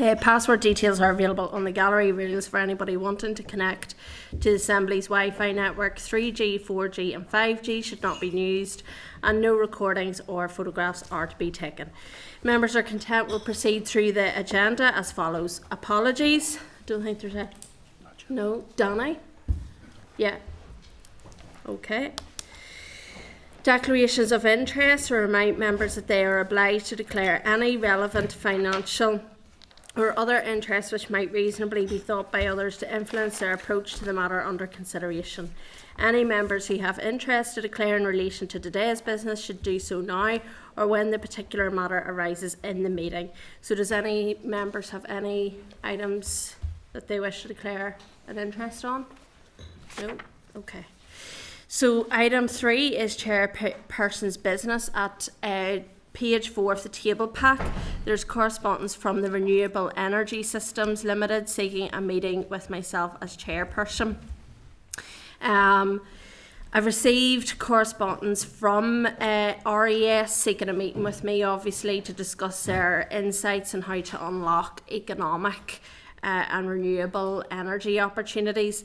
Password details are available on the gallery rails for anybody wanting to connect to the Assembly's Wi-Fi network. 3G, 4G and 5G should not be used, and no recordings or photographs are to be taken. Members are content will proceed through the agenda as follows. Apologies. Don't think there's a... No. Danny? Yeah. Okay. Declarations of interest. Remind members that they are obliged to declare any relevant financial or other interests which might reasonably be thought by others to influence their approach to the matter under consideration. Any members who have interest to declare in relation to today's business should do so now or when the particular matter arises in the meeting. So does any members have any items that they wish to declare an interest on? No? Okay. So item 3 is Chairperson's business. At page 4 of the table pack, there's correspondence from the Renewable Energy Systems Limited seeking a meeting with myself as chairperson. I've received correspondence from RES seeking a meeting with me, obviously, to discuss their insights on how to unlock economic and renewable energy opportunities.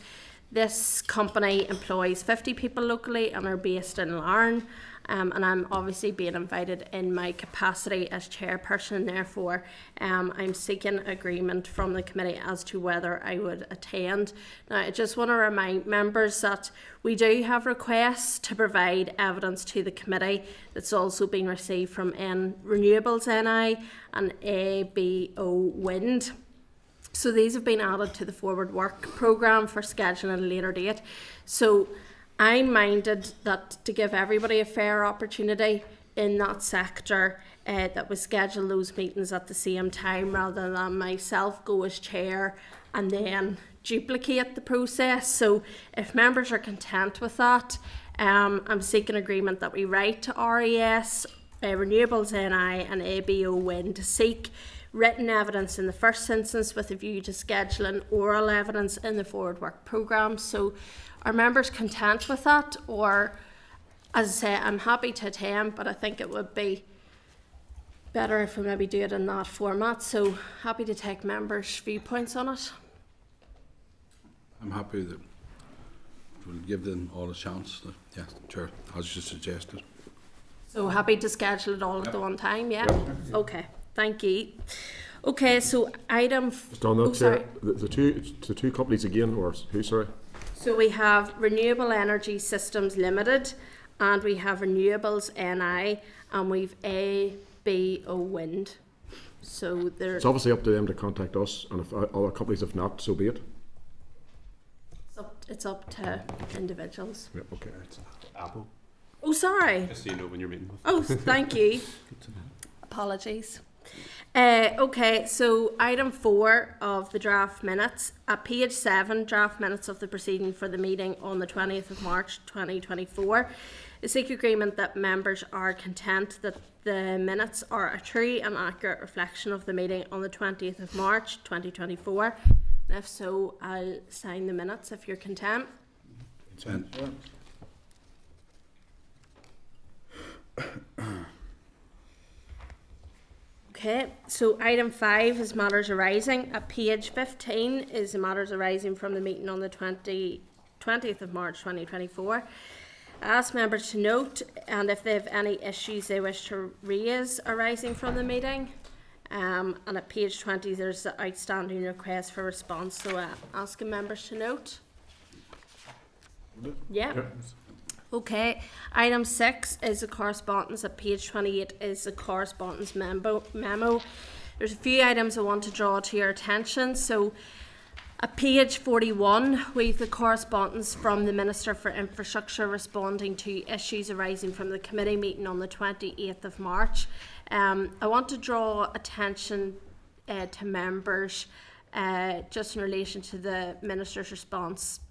This company employs 50 people locally and are based in Larne. And I'm obviously being invited in my capacity as chairperson. Therefore, I'm seeking agreement from the committee as to whether I would attend. Now, I just want to remind members that we do have requests to provide evidence to the committee that's also been received from Renewables NI and ABO Wind. So these have been added to the forward work programme for scheduling at a later date. So I'm minded that to give everybody a fair opportunity in that sector, that we schedule those meetings at the same time rather than myself go as chair and then duplicate the process. So if members are content with that, I'm seeking agreement that we write to RES, Renewables NI and ABO Wind to seek written evidence in the first instance with a view to scheduling oral evidence in the forward work programme. So are members content with that? Or, as I say, I'm happy to attend, but I think it would be better if we maybe do it in that format. So happy to take members' viewpoints on it. I'm happy that we'll give them all a chance. Yeah, Chair, as you suggested. So happy to schedule it all at the one time, yeah? Okay, thank you. Okay, so item... The two companies again, or who, sorry? So we have Renewable Energy Systems Limited and we have Renewables NI and we've ABO Wind. So there's... It's obviously up to them to contact us, and if other companies have not, so be it. It's up to individuals. Yeah, okay. Apple. Oh, sorry. Just so you know when you're meeting with. Oh, thank you. Apologies. Okay, so item 4 of the draft minutes. At page 7, draft minutes of the proceeding for the meeting on the 20th of March 2024. I seek agreement that members are content that the minutes are a true and accurate reflection of the meeting on the 20th of March 2024. And if so, I'll sign the minutes if you're content. Okay, so item 5 is matters arising. At page 15 is the matters arising from the meeting on the 20th of March 2024. I ask members to note, and if they have any issues they wish to raise arising from the meeting. And at page 20 there's the outstanding request for response, so asking members to note. Yeah. Okay, item 6 is the correspondence. At page 28 is the correspondence memo. There's a few items I want to draw to your attention. So at page 41 we have the correspondence from the Minister for Infrastructure responding to issues arising from the committee meeting on the 28th of March. I want to draw attention to members just in relation to the Minister's response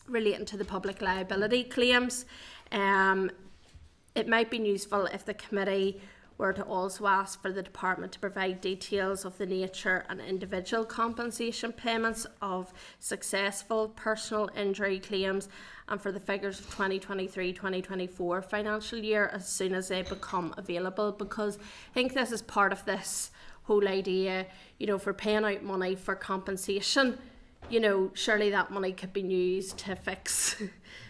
relating to the public liability claims. It might be useful if the committee were to also ask for the department to provide details of the nature and individual compensation payments of successful personal injury claims and for the figures of 2023-2024 financial year as soon as they become available, because I think this is part of this whole idea, you know, for paying out money for compensation, you know, surely that money could be used to fix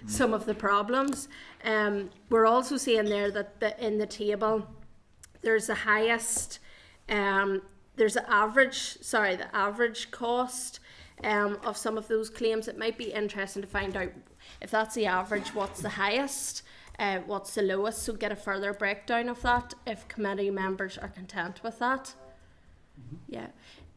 some of the problems. We're also seeing there that in the table, there's the highest, there's the average cost of some of those claims. It might be interesting to find out if that's the average, what's the highest, what's the lowest, so get a further breakdown of that if committee members are content with that. Yeah.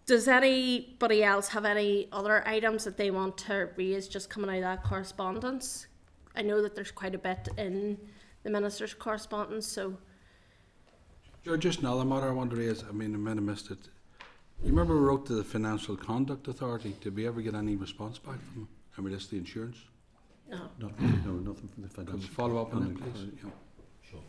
Does anybody else have any other items that they want to raise just coming out of that correspondence? I know that there's quite a bit in the Minister's correspondence, so... Just another matter I want to raise. I mean, I might have missed it. You remember we wrote to the Financial Conduct Authority. Did we ever get any response back from them? I mean, that's the insurance. No, nothing from the Could we financial. follow up on that, please? Yeah. Sure.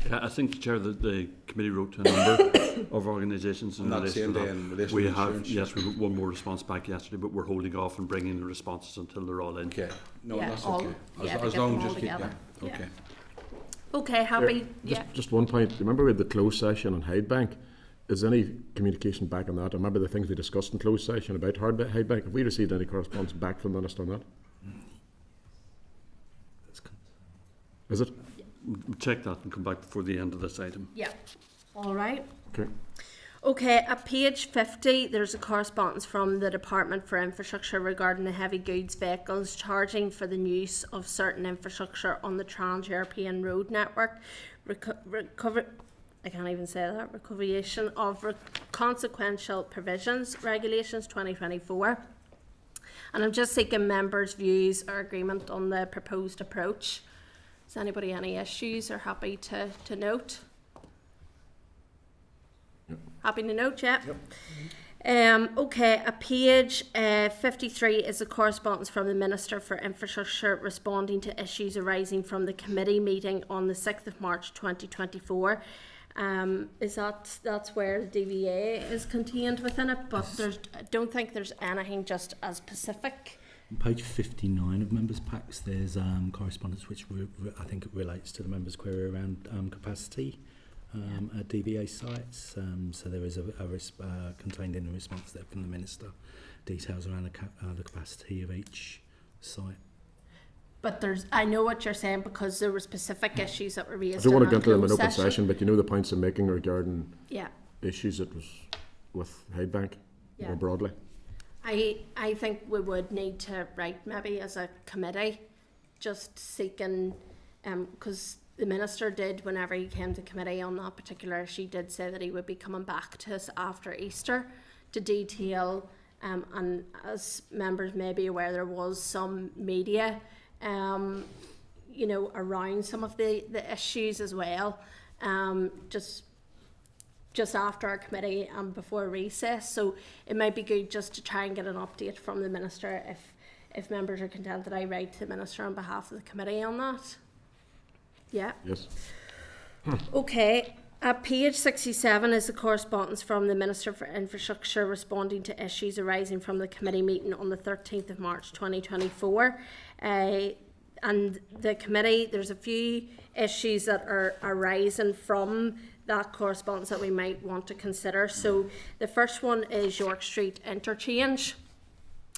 Yeah, I think, Chair, that the committee wrote to a number of organisations in On that relation same to day that. in relation We to have, insurance. yes, we got one more response back yesterday, but we're holding off and bringing the responses until they're all in. Okay. No, Yeah, that's all- okay. yeah, to As get long them as all just keep, together. yeah. Yeah. Okay. Okay, happy? Yeah. Just one point. Remember we had the closed session on Hyde Bank? Is any communication back on that? I remember the things we discussed in closed session about Hyde Bank. Have we received any correspondence back from the Minister on that? Is it? We'll check that and come back before the end of this item. Yeah. All right. Okay. Okay, at page 50, there's a correspondence from the Department for Infrastructure regarding the heavy goods vehicles charging for the use of certain infrastructure on the Trans-European Road Network. Reconciliation of consequential provisions, regulations 2024. And I'm just seeking members' views or agreement on the proposed approach. Is anybody any issues or happy to note? Yep. Happy to note, yeah. Yep. Okay, at page 53 is a correspondence from the Minister for Infrastructure responding to issues arising from the committee meeting on the 6th of March 2024. That's where the DVA is contained within it, but I don't think there's anything just as specific. On page 59 of members' packs, there's correspondence which I think it relates to the members' query around capacity at DVA sites. So there is a contained in the response there from the Minister, details around the capacity of each site. But I know what you're saying because there were specific issues that were raised. I don't want to in get into them in closed open session, but you know the points I'm making regarding issues that was with Hyde Bank more broadly. I think we would need to write maybe as a committee, just seeking, because the Minister did, whenever he came to committee on that particular issue, did say that he would be coming back to us after Easter to detail, and as members may be aware, there was some media around some of the issues as well, just after our committee and before recess. So it might be good just to try and get an update from the Minister if members are content that I write to the Minister on behalf of the committee on that. Yeah. Yes. Okay. At page 67 is the correspondence from the Minister for Infrastructure responding to issues arising from the committee meeting on the 13th of March 2024. And the committee, there's a few issues that are arising from that correspondence that we might want to consider. So the first one is York Street interchange.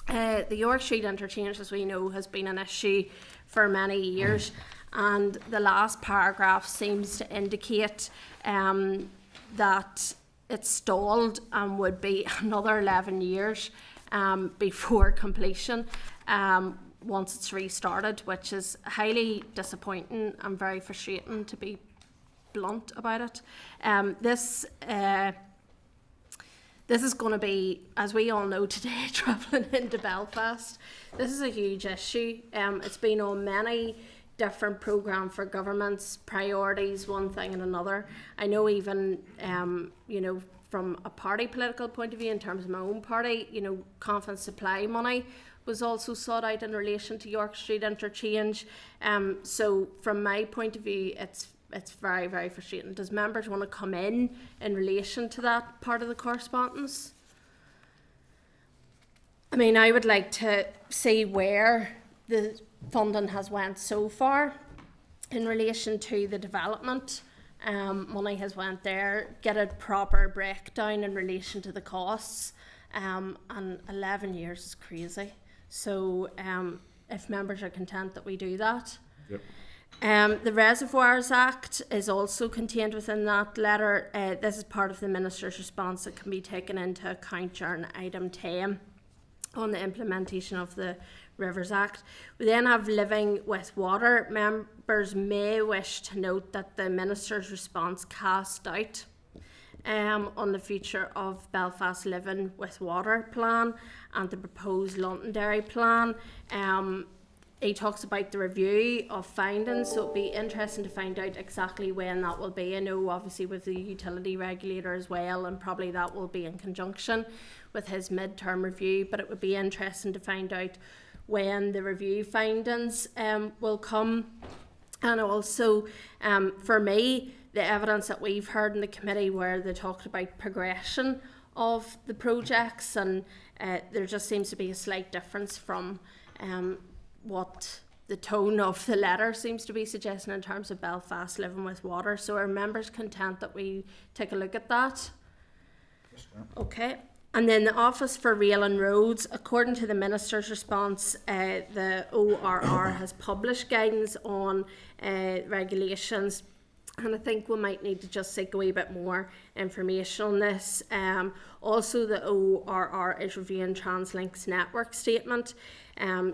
The York Street interchange, as we know, has been an issue for many years. And the last paragraph seems to indicate that it's stalled and would be another 11 years before completion once it's restarted, which is highly disappointing and very frustrating, to be blunt about it. This is going to be, as we all know today, travelling into Belfast. This is a huge issue. It's been on many different programme for government's priorities, one thing and another. I know even, from a party political point of view, in terms of my own party, confidence supply money was also sought out in relation to York Street interchange. So from my point of view, it's very, very frustrating. Does members want to come in relation to that part of the correspondence? I mean, I would like to see where the funding has went so far in relation to the development money has went there, get a proper breakdown in relation to the costs, and 11 years is crazy. So if members are content that we do that. Yep. The Reservoirs Act is also contained within that letter. This is part of the Minister's response that can be taken into account during item 10 on the implementation of the Rivers Act. We then have living with water. Members may wish to note that the Minister's response cast doubt on the future of Belfast Living with Water plan and the proposed Londonderry plan. He talks about the review of findings, so it'll be interesting to find out exactly when that will be. I know obviously with the utility regulator as well, and probably that will be in conjunction with his mid-term review, but it would be interesting to find out when the review findings will come. And also, for me, the evidence that we've heard in the committee where they talked about progression of the projects, and there just seems to be a slight difference from what the tone of the letter seems to be suggesting in terms of Belfast Living with Water. So are members content that we take a look at that? Yes, ma'am. Okay. And then the Office for Rail and Roads, according to the Minister's response, the ORR has published guidance on regulations, and I think we might need to just seek a wee bit more information on this. Also, the ORR is reviewing TransLink's network statement.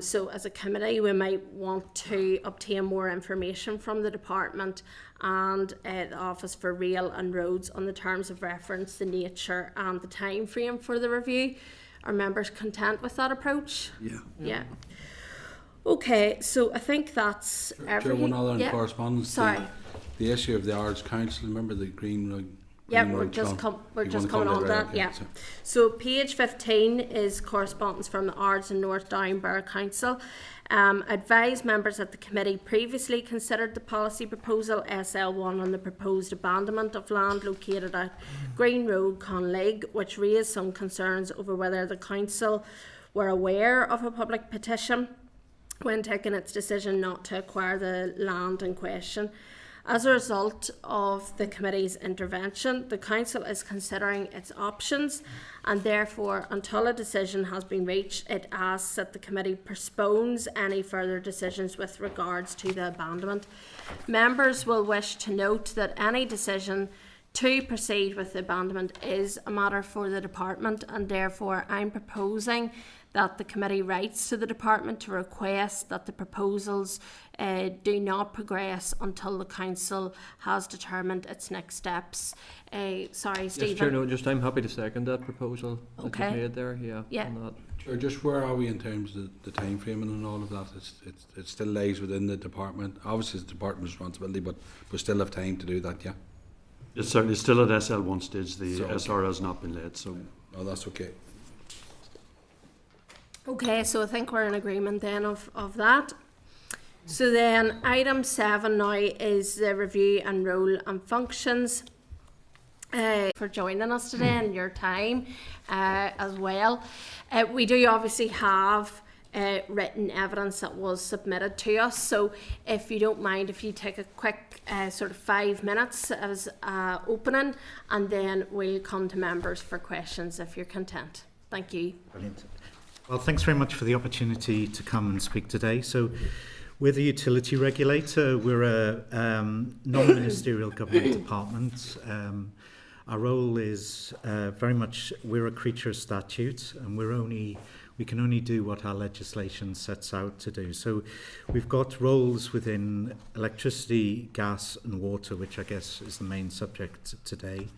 So as a committee, we might want to obtain more information from the department and the Office for Rail and Roads on the terms of reference, the nature and the time frame for the review. Are members content with that approach? Yeah. Okay, so I think that's everything. One other in correspondence. Sorry. The issue of the Arts Council, remember the Green Road? Yeah, we're just coming on to that. Yeah. So page 15 is correspondence from the Ards and North Down Borough Council. Advised members that the committee previously considered the policy proposal SL1 on the proposed abandonment of land located at Green Road, Conlig, which raised some concerns over whether the council were aware of a public petition when taking its decision not to acquire the land in question. As a result of the committee's intervention, the council is considering its options, and therefore, until a decision has been reached, it asks that the committee postpones any further decisions with regards to the abandonment. Members will wish to note that any decision to proceed with the abandonment is a matter for the department, and therefore I'm proposing that the committee writes to the department to request that the proposals do not progress until the council has determined its next steps. Sorry, Stephen. Yes, Chair, no, just I'm happy to second that proposal that Okay. you've made there. Yeah. On that. Sure, just where are we in terms of the time framing and all of that? It still lies within the department. Obviously, it's the department's responsibility, but we still have time to do that, yeah? It's certainly still at SL1 stage. The So, SR has not been laid, so. Oh, that's okay. Okay, so I think we're in agreement then of that. So then item 7 now is the review and role and functions. For joining us today and your time as well. We do obviously have written evidence that was submitted to us, so if you don't mind, if you take a quick sort of 5 minutes as opening, and then we'll come to members for questions if you're content. Thank you. Brilliant. Well, thanks very much for the opportunity to come and speak today. So we're the utility regulator. We're a non-ministerial government department. Our role is very much, we're a creature of statute, and we can only do what our legislation sets out to do. So we've got roles within electricity, gas and water, which I guess is the main subject today.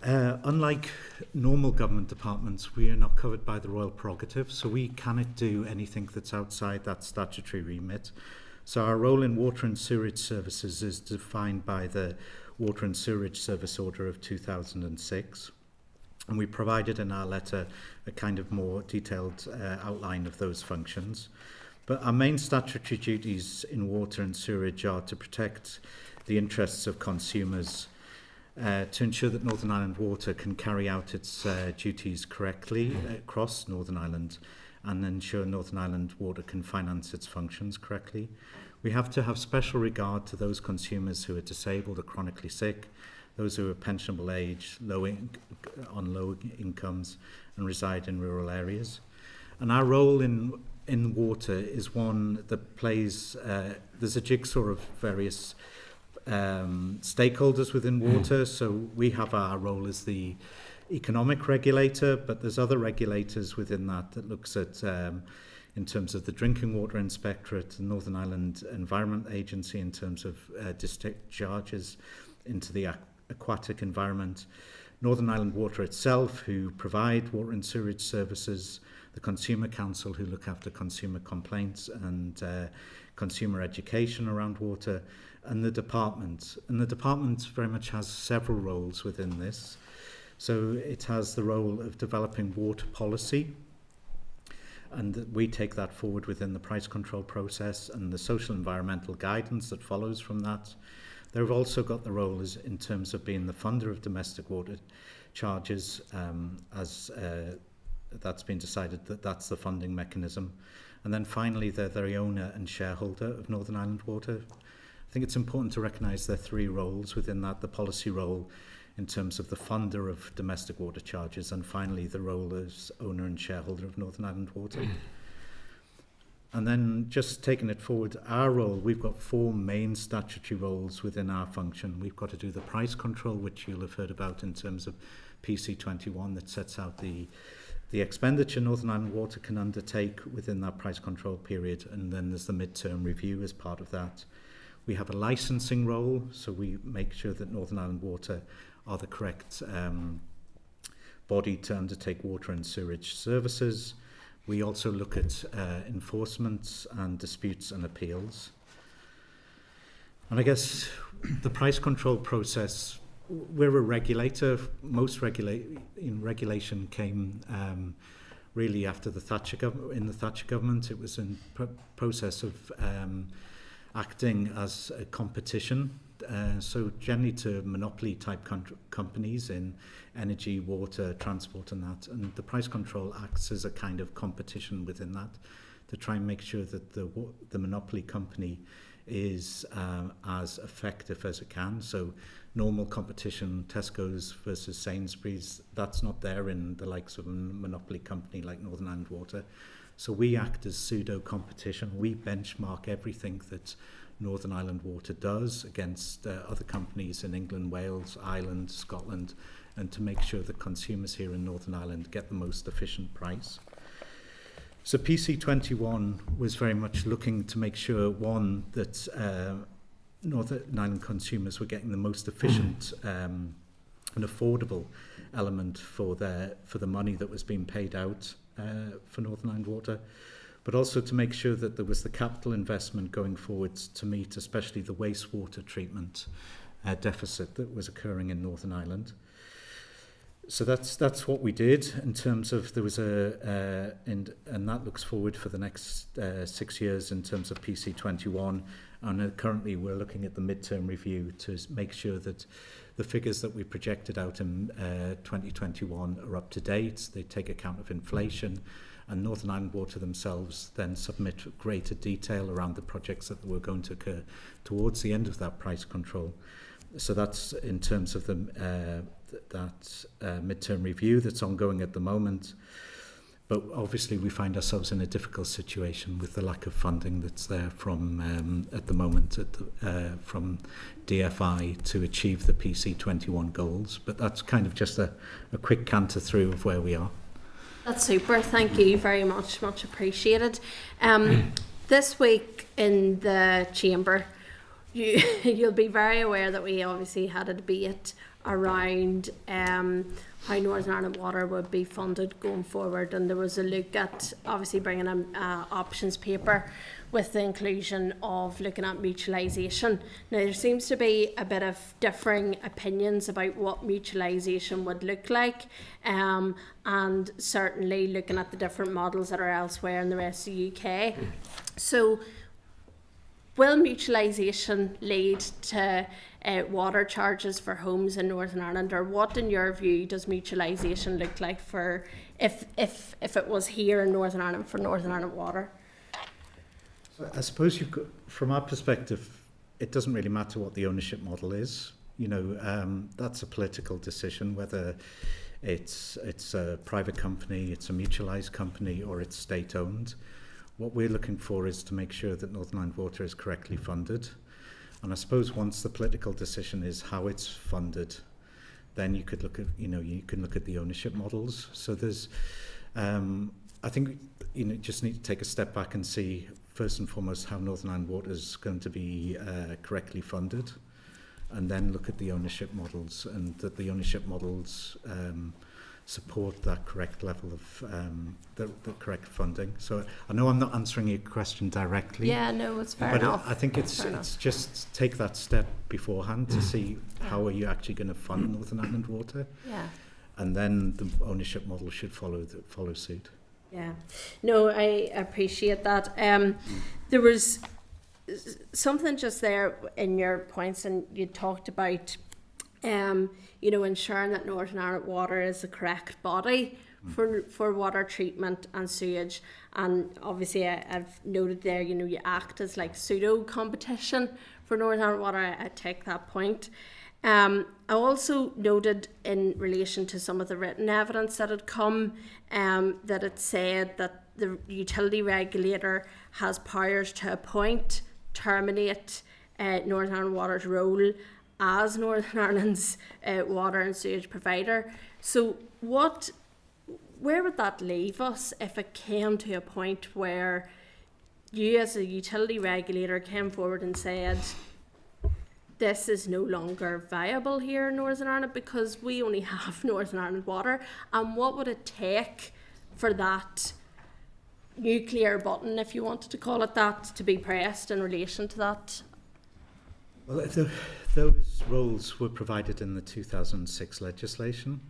Unlike normal government departments, we are not covered by the royal prerogative, so we cannot do anything that's outside that statutory remit. So our role in water and sewerage services is defined by the Water and Sewerage Service Order of 2006. And we provided in our letter a kind of more detailed outline of those functions. But our main statutory duties in water and sewerage are to protect the interests of consumers, to ensure that Northern Ireland Water can carry out its duties correctly across Northern Ireland, and ensure Northern Ireland Water can finance its functions correctly. We have to have special regard to those consumers who are disabled or chronically sick, those who are pensionable age, on low incomes and reside in rural areas. And our role in water is one that plays, there's a jigsaw of various stakeholders within water. So we have our role as the economic regulator, but there's other regulators within that looks at in terms of the Drinking Water Inspectorate, the Northern Ireland Environment Agency in terms of discharges into the aquatic environment, Northern Ireland Water itself, who provide water and sewerage services, the Consumer Council, who look after consumer complaints and consumer education around water, and the department. And the department very much has several roles within this. So it has the role of developing water policy, and we take that forward within the price control process and the social environmental guidance that follows from that. They've also got the role as in terms of being the funder of domestic water charges, as that's been decided that that's the funding mechanism. And then finally, they're the owner and shareholder of Northern Ireland Water. I think it's important to recognise their three roles within that: the policy role in terms of the funder of domestic water charges, and finally the role as owner and shareholder of Northern Ireland Water. And then just taking it forward, our role, we've got four main statutory roles within our function. We've got to do the price control, which you'll have heard about in terms of PC21, that sets out the expenditure Northern Ireland Water can undertake within that price control period, and then there's the mid-term review as part of that. We have a licensing role, so we make sure that Northern Ireland Water are the correct body to undertake water and sewerage services. We also look at enforcement and disputes and appeals. And I guess the price control process, we're a regulator. Most regulation came really after the Thatcher government. In the Thatcher government, it was in process of acting as a competition. So generally to monopoly type companies in energy, water, transport and that. And the price control acts as a kind of competition within that to try and make sure that the monopoly company is as effective as it can. So normal competition, Tesco's versus Sainsbury's, that's not there in the likes of a monopoly company like Northern Ireland Water. So we act as pseudo competition. We benchmark everything that Northern Ireland Water does against other companies in England, Wales, Ireland, Scotland, and to make sure that consumers here in Northern Ireland get the most efficient price. So PC21 was very much looking to make sure, one, that Northern Ireland consumers were getting the most efficient and affordable element for the money that was being paid out for Northern Ireland Water, but also to make sure that there was the capital investment going forwards to meet especially the wastewater treatment deficit that was occurring in Northern Ireland. So that's what we did in terms of there was and that looks forward for the next 6 years in terms of PC21, and currently we're looking at the mid-term review to make sure that the figures that we projected out in 2021 are up to date. They take account of inflation, and Northern Ireland Water themselves then submit greater detail around the projects that were going to occur towards the end of that price control. So that's in terms of the mid-term review that's ongoing at the moment. But obviously we find ourselves in a difficult situation with the lack of funding that's there from at the moment from DFI to achieve the PC21 goals. But that's kind of just a quick canter through of where we are. That's super. Thank you very much. Much appreciated. This week in the Chamber, you'll be very aware that we obviously had a debate around how Northern Ireland Water would be funded going forward, and there was a look at obviously bringing an options paper with the inclusion of looking at mutualisation. Now there seems to be a bit of differing opinions about what mutualisation would look like, and certainly looking at the different models that are elsewhere in the rest of the UK. So will mutualisation lead to water charges for homes in Northern Ireland, or what, in your view, does mutualisation look like for if it was here in Northern Ireland for Northern Ireland Water? I suppose from our perspective, it doesn't really matter what the ownership model is. That's a political decision, whether it's a private company, it's a mutualised company, or it's state-owned. What we're looking for is to make sure that Northern Ireland Water is correctly funded. And I suppose once the political decision is how it's funded, then you could look at, the ownership models. So there's, I think, just need to take a step back and see, first and foremost, how Northern Ireland Water is going to be correctly funded, and then look at the ownership models, and that the ownership models support that correct level of the correct funding. So I know I'm not answering your question directly. Yeah, no, it's fair but enough. I think it's just take that step beforehand to see how are you actually going to fund Northern Ireland Water. Yeah. And then the ownership model should follow suit. Yeah, no, I appreciate that. There was something just there in your points, and you talked about, ensuring that Northern Ireland Water is the correct body for water treatment and sewage. And obviously, I've noted there, you act as like pseudo competition for Northern Ireland Water. I take that point. I also noted in relation to some of the written evidence that had come, that it said that the utility regulator has powers to appoint, terminate Northern Ireland Water's role as Northern Ireland's water and sewage provider. So where would that leave us if it came to a point where you as a utility regulator came forward and said, this is no longer viable here in Northern Ireland because we only have Northern Ireland Water? And what would it take for that nuclear button, if you wanted to call it that, to be pressed in relation to that? Well, those roles were provided in the 2006 legislation.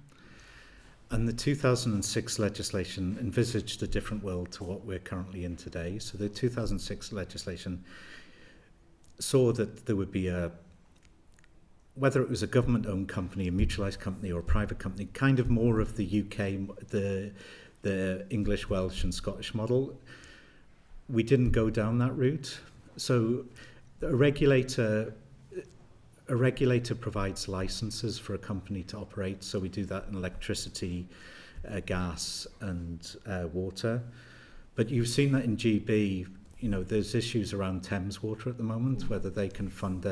And the 2006 legislation envisaged a different world to what we're currently in today. So the 2006 legislation saw that there would be whether it was a government-owned company, a mutualised company, or a private company, kind of more of the UK, the English, Welsh and Scottish model. We didn't go down that route. So a regulator provides licenses for a company to operate. So we do that in electricity, gas and water. But you've seen that in GB, there's issues around Thames Water at the moment, whether they can fund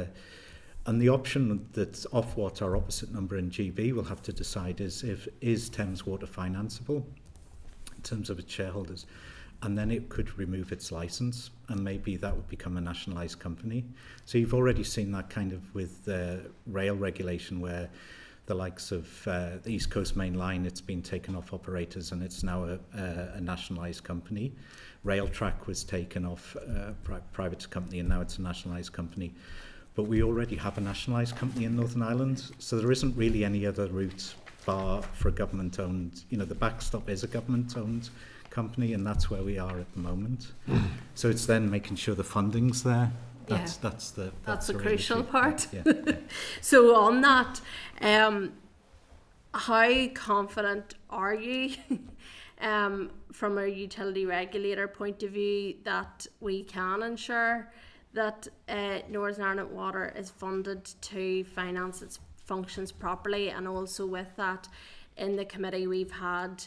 and the option that's Ofwat, our opposite number in GB, will have to decide is Thames Water financeable in terms of its shareholders, and then it could remove its licence, and maybe that would become a nationalised company. So you've already seen that kind of with rail regulation, where the likes of the East Coast Main Line, it's been taken off operators and it's now a nationalised company. Railtrack was taken off private company and now it's a nationalised company. But we already have a nationalised company in Northern Ireland, so there isn't really any other route bar for a government-owned. The backstop is a government-owned company, and that's where we are at the moment. So it's then making sure the funding's there. That's the crucial part. Yeah. So on that, how confident are you, from a utility regulator point of view, that we can ensure that Northern Ireland Water is funded to finance its functions properly? And also with that, in the committee we've had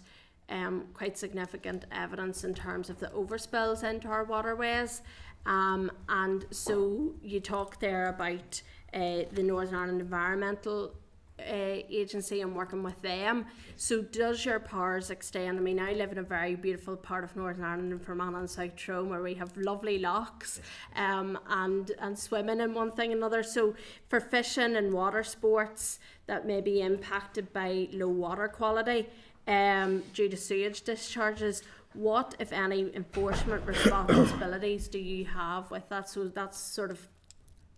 quite significant evidence in terms of the overspills into our waterways, and so you talk there about the Northern Ireland Environmental Agency and working with them. So does your powers extend? I mean, I live in a very beautiful part of Northern Ireland in Fermanagh and South Tyrone, where we have lovely lochs, and swimming and one thing and another. So for fishing and water sports that may be impacted by low water quality due to sewage discharges, what, if any, enforcement responsibilities do you have with that? So that's sort of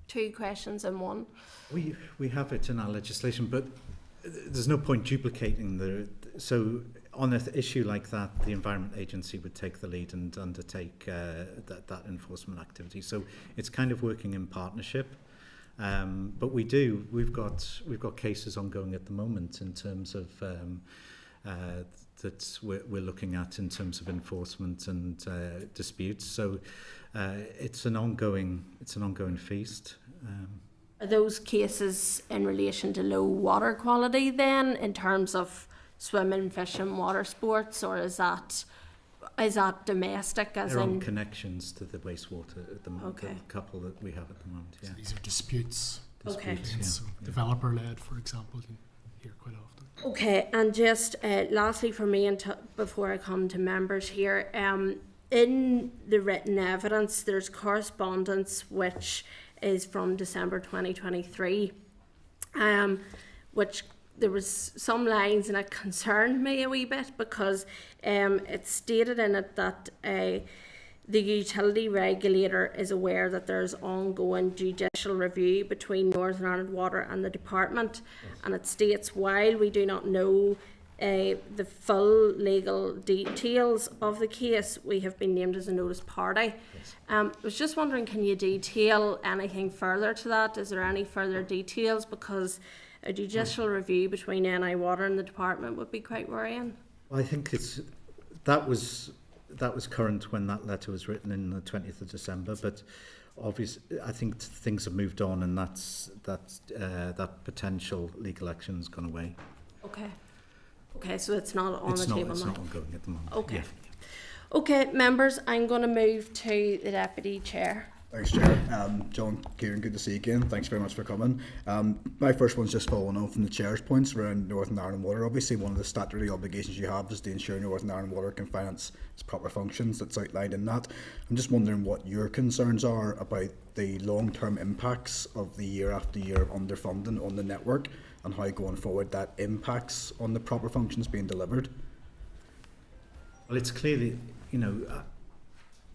two questions in one. We have it in our legislation, but there's no point duplicating so on an issue like that, the Environment Agency would take the lead and undertake that enforcement activity. So it's kind of working in partnership. But we've got cases ongoing at the moment in terms of that we're looking at in terms of enforcement and disputes. So it's an ongoing feast. Are those cases in relation to low water quality then, in terms of swimming, fishing, water sports, or is that domestic? As There are in connections to the wastewater at the moment. Okay. The couple that we have at the moment. Yeah. So these are disputes. Okay. So developer-led, for example, you hear quite often. Okay, and just lastly for me, before I come to members here, in the written evidence, there's correspondence which is from December 2023, which there was some lines and it concerned me a wee bit because it stated in it that the utility regulator is aware that there's ongoing judicial review between Northern Ireland Water and the department, and it states, while we do not know the full legal details of the case, we have been named as a notice party. I was just wondering, can you detail anything further to that? Is there any further details? Because a judicial review between NI Water and the department would be quite worrying. Well, I think that was current when that letter was written in the 20th of December, but obviously I think things have moved on, and that potential legal action has gone away. Okay, so it's not on the table now. It's not ongoing at the moment. Okay. Yeah. Okay, members, I'm going to move to the Deputy Chair. Thanks, Chair. John, Kieran, good to see you again. Thanks very much for coming. My first one's just following on from the Chair's points around Northern Ireland Water. Obviously, one of the statutory obligations you have is to ensure Northern Ireland Water can finance its proper functions. That's outlined in that. I'm just wondering what your concerns are about the long-term impacts of the year after year underfunding on the network, and how going forward that impacts on the proper functions being delivered. Well, it's clearly,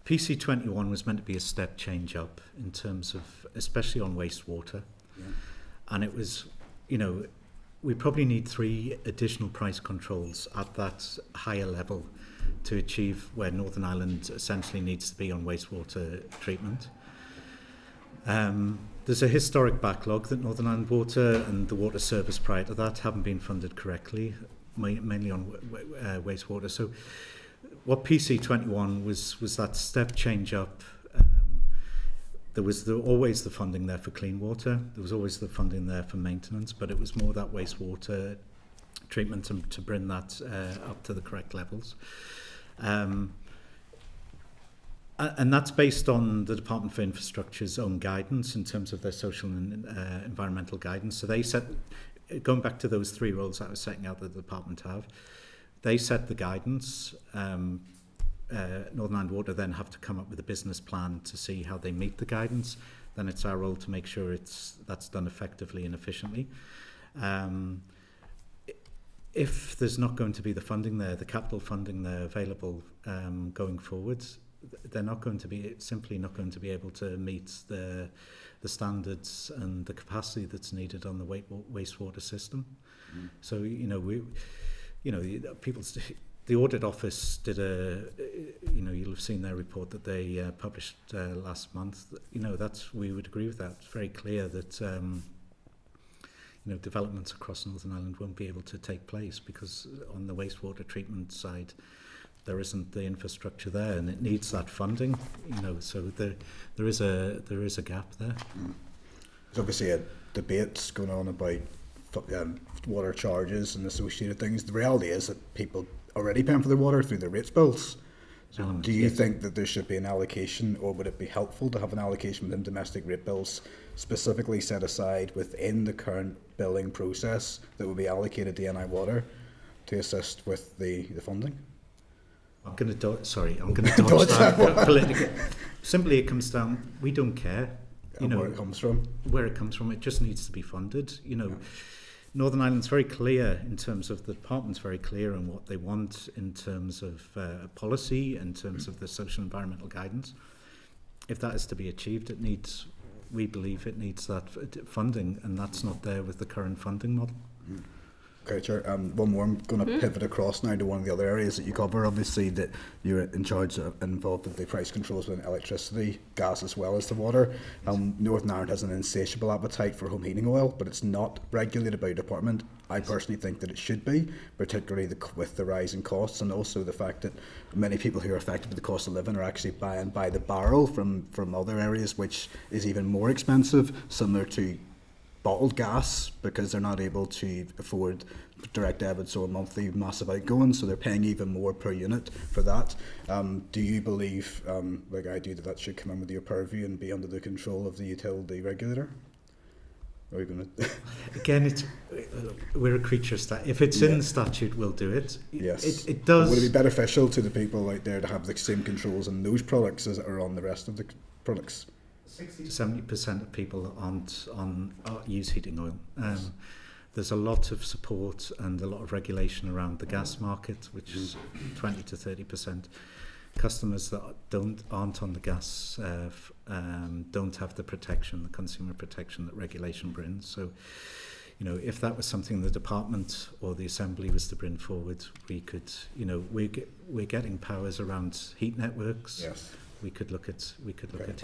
PC21 was meant to be a step change up in terms of, especially on wastewater. Yeah. And it was, we probably need 3 additional price controls at that higher level to achieve where Northern Ireland essentially needs to be on wastewater treatment. There's a historic backlog that Northern Ireland Water and the water service prior to that haven't been funded correctly, mainly on wastewater. So what PC21 was that step change up. There was always the funding there for clean water. There was always the funding there for maintenance, but it was more that wastewater treatment to bring that up to the correct levels. And that's based on the Department for Infrastructure's own guidance in terms of their social and environmental guidance. So they set, going back to those 3 roles that I was setting out that the department have, they set the guidance. Northern Ireland Water then have to come up with a business plan to see how they meet the guidance. Then it's our role to make sure that's done effectively and efficiently. If there's not going to be the funding there, the capital funding there available going forward, they're simply not going to be able to meet the standards and the capacity that's needed on the wastewater system. So the audit office did you'll have seen their report that they published last month. We would agree with that. It's very clear that developments across Northern Ireland won't be able to take place because on the wastewater treatment side there isn't the infrastructure there, and it needs that funding. So there is a gap there. There's obviously a debate going on about water charges and associated things. The reality is that people are already paying for their water through their rates bills. So do you think that there should be an allocation, or would it be helpful to have an allocation within domestic rate bills specifically set aside within the current billing process that would be allocated to NI Water to assist with the funding? I'm going to dodge that politically. Simply, it comes down, we don't care. Where it comes from. Where it comes from, it just needs to be funded. Northern Ireland's very clear in terms of, the department's very clear on what they want in terms of policy, in terms of the social and environmental guidance. If that is to be achieved, we believe it needs that funding, and that's not there with the current funding model. Okay, Chair. One more. I'm going to pivot across now to one of the other areas that you cover. Obviously, that you're in charge of, involved with the price controls with electricity, gas, as well as the water. Northern Ireland has an insatiable appetite for home heating oil, but it's not regulated by your department. I personally think that it should be, particularly with the rising costs, and also the fact that many people who are affected by the cost of living are actually buying by the barrel from other areas, which is even more expensive, similar to bottled gas, because they're not able to afford direct debits or monthly massive outgoings, so they're paying even more per unit for that. Do you believe, like I do, that should come in with your purview and be under the control of the utility regulator? Are we going to? Again, we're a creature stat. If it's in the statute, we'll do it. Yes. It does. Would it be beneficial to the people out there to have the same controls on those products as are on the rest of the products? 60 to 70% of people use heating oil. There's a lot of support and a lot of regulation around the gas market, which is 20 to 30%. Customers that aren't on the gas don't have the protection, the consumer protection that regulation brings. So, if that was something the department or the assembly was to bring forward, we could, we're getting powers around heat networks. Yes. We could look at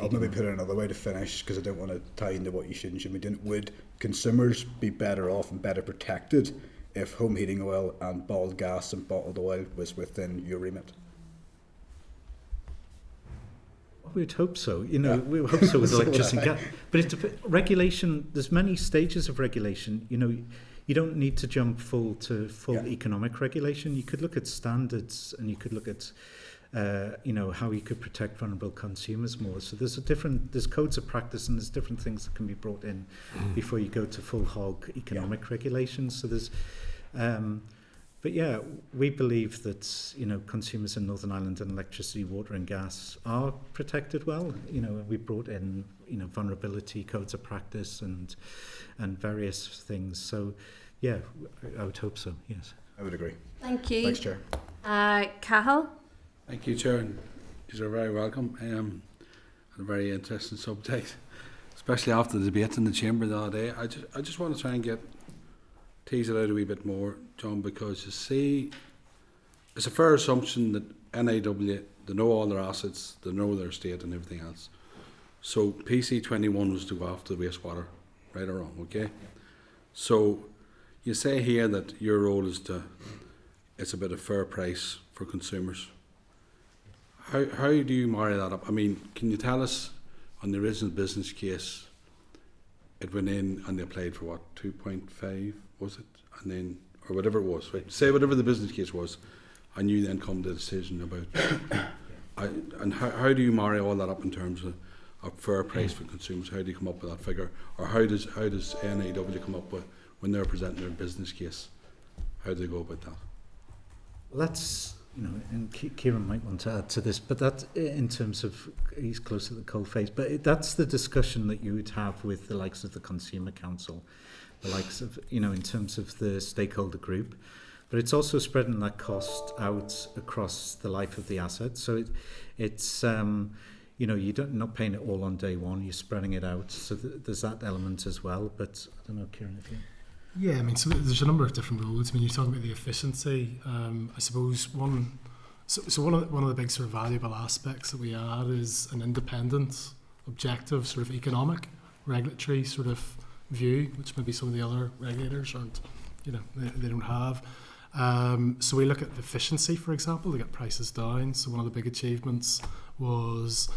I'll maybe put it another way to finish, because I don't want to tie into what you should and shouldn't be doing. Would consumers be better off and better protected if home heating oil and bottled gas and bottled oil was within your remit? We'd hope so. We would hope so with electricity and gas. But regulation, there's many stages of regulation. You don't need to jump full economic regulation. You could look at standards, and you could look at how you could protect vulnerable consumers more. So there's codes of practice, and there's different things that can be brought in before you go to full hog economic regulations. So there's, but yeah, we believe that consumers in Northern Ireland and electricity, water, and gas are protected well. We brought in vulnerability codes of practice and various things. So yeah, I would hope so. Yes, I would agree. Thank you. Thanks, Chair. Cahill? Thank you, Chair. And you're very welcome. A very interesting subject, especially after the debate in the Chamber the other day. I just want to try and tease it out a wee bit more, John, because you see, it's a fair assumption that NIW, they know all their assets, they know their estate and everything else. So PC21 was to go after the wastewater, right or wrong, okay? So you say here that your role is it's about a fair price for consumers. How do you marry that up? I mean, can you tell us, on the original business case, it went in and they applied for what, 2.5 was it? And then, or whatever it was, right? Say whatever the business case was, and you then come to a decision about and how do you marry all that up in terms of a fair price for consumers? How do you come up with that figure? Or how does NIW come up with, when they're presenting their business case, how do they go about that? Well, that's, and Kieran might want to add to this, but that, in terms of, he's close to the coalface, but that's the discussion that you would have with the likes of the Consumer Council, the likes of, in terms of the stakeholder group. But it's also spreading that cost out across the life of the asset. So it's you're not paying it all on day one, you're spreading it out. So there's that element as well. But I don't know, Kieran, if you... Yeah, I mean, so there's a number of different rules. I mean, you're talking about the efficiency. I suppose one of the big sort of valuable aspects that we add is an independent, objective, sort of economic, regulatory sort of view, which maybe some of the other regulators aren't, they don't have. So we look at efficiency, for example, to get prices down. So one of the big achievements was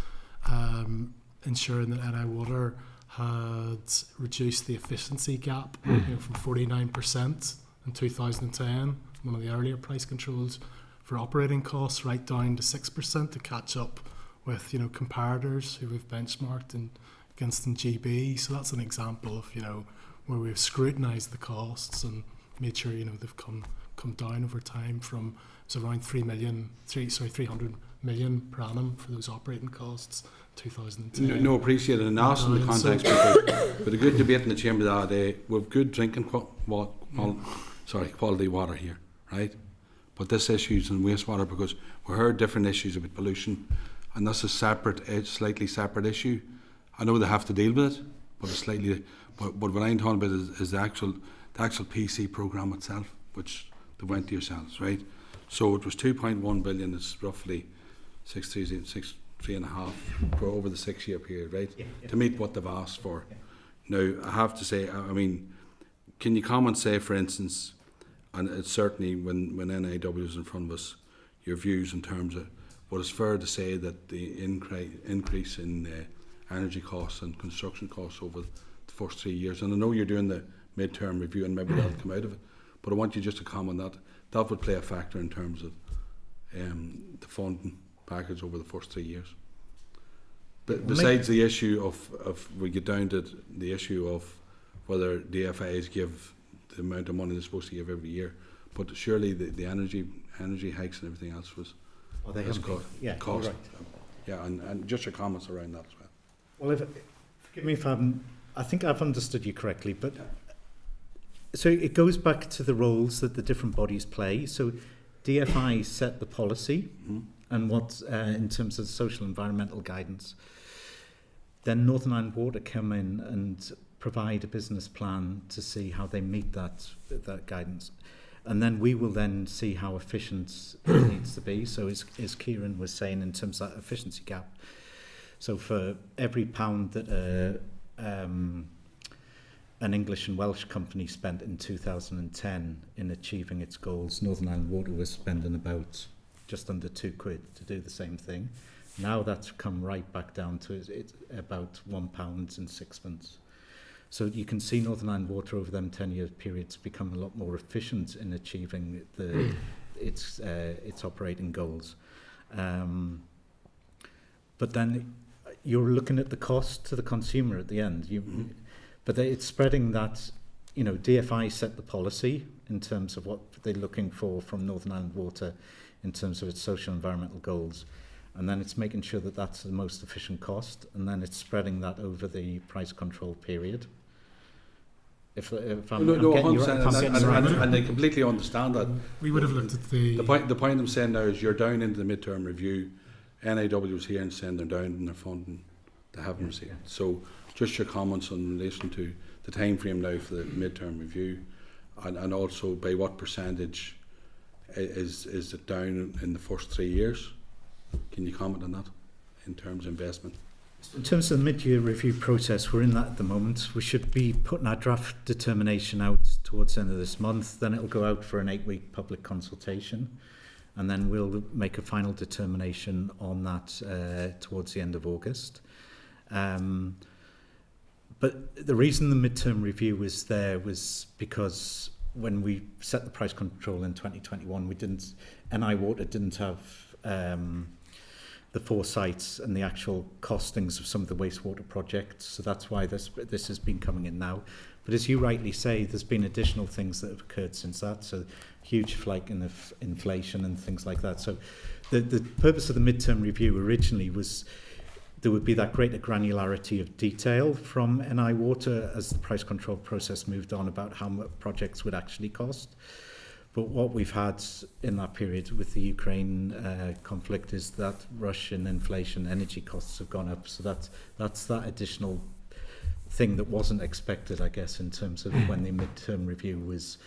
ensuring that NI Water had reduced the efficiency gap from 49% in 2010, one of the earlier price controls for operating costs, right down to 6% to catch up with comparators who we've benchmarked against in GB. So that's an example of where we've scrutinised the costs and made sure they've come down over time from around 300 million per annum for those operating costs. 2010. No, appreciate it. And also in the context, because with a good debate in the Chamber the other day, we've good drinking quality water here, right? But this issue's in wastewater, because we heard different issues about pollution, and that's a slightly separate issue. I know they have to deal with it, but it's slightly. But what I'm talking about is the actual the actual PC programme itself, which they went to yourselves, right? So it was 2.1 billion. It's roughly 3.5 for over the 6-year period, right? To meet what they've asked for. Now, I have to say, I mean, can you comment, say, for instance, and it's certainly when NIW was in front of us, your views in terms of what it's fair to say that the increase in energy costs and construction costs over the first 3 years, and I know you're doing the mid-term review and maybe that'll come out of it, but I want you just to comment on that. That would play a factor in terms of the funding package over the first 3 years. But besides the issue of we get down to the issue of whether DFIs give the amount of money they're supposed to give every year, but surely the energy hikes and everything else was cost. Right. Yeah, and just your comments around that as well. Well, forgive me if I think I've understood you correctly, but so it goes back to the roles that the different bodies play. So DFI set the policy and what in terms of social environmental guidance. Then Northern Ireland Water come in and provide a business plan to see how they meet that guidance. And then we will then see how efficient it needs to be. So as Kieran was saying, in terms of that efficiency gap, so for every pound that an English and Welsh company spent in 2010 in achieving its goals, Northern Ireland Water was spending about just under £2 to do the same thing. Now that's come right back down to it's about £1.06. So you can see Northern Ireland Water over them 10-year periods become a lot more efficient in achieving its operating goals. But then you're looking at the cost to the consumer at the end. But it's spreading that, DFI set the policy in terms of what they're looking for from Northern Ireland Water in terms of its social and environmental goals. And then it's making sure that that's the most efficient cost, and then it's spreading that over the price control period. If I'm getting you right. And they completely understand that. We would have looked at the point I'm saying now is you're down into the mid-term review. NIW was here and saying they're down in their funding. They haven't received. So just your comments in relation to the time frame now for the mid-term review, and also by what percentage is it down in the first 3 years? Can you comment on that in terms of investment? In terms of the mid-year review process, we're in that at the moment. We should be putting our draft determination out towards the end of this month. Then it'll go out for an 8-week public consultation, and then we'll make a final determination on that towards the end of August. But the reason the mid-term review was there was because when we set the price control in 2021, NI Water didn't have the foresights and the actual costings of some of the wastewater projects. So that's why this has been coming in now. But as you rightly say, there's been additional things that have occurred since that. So huge flake in the inflation and things like that. So the purpose of the midterm review originally was there would be that greater granularity of detail from NI Water as the price control process moved on about how much projects would actually cost. But what we've had in that period with the Ukraine conflict is that Russian inflation, energy costs have gone up. So that's that additional thing that wasn't expected, I guess, in terms of when the midterm review was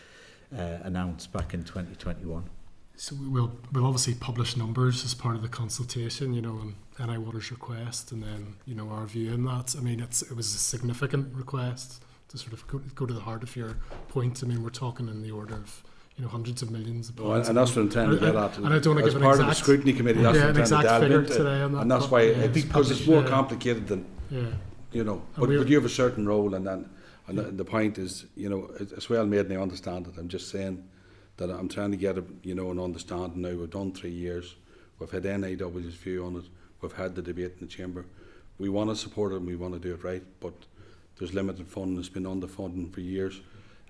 announced back in 2021. So we'll obviously publish numbers as part of the consultation, and NI Water's request, and then our view in that. I mean, it was a significant request to sort of go to the heart of your point. I mean, we're talking in the order of hundreds of millions of pounds. And that's what I'm trying to get at. And I don't want to give an part exact, of the scrutiny committee. That's what I'm trying to delve into. Today on that, and that's why because it's more complicated than But you have a certain role, and the point is, it's well made, and I understand it. I'm just saying that I'm trying to get an understanding now. We've done 3 years. We've had NIW's view on it. We've had the debate in the chamber. We want to support it and we want to do it right, but there's limited funding. It's been underfunding for years.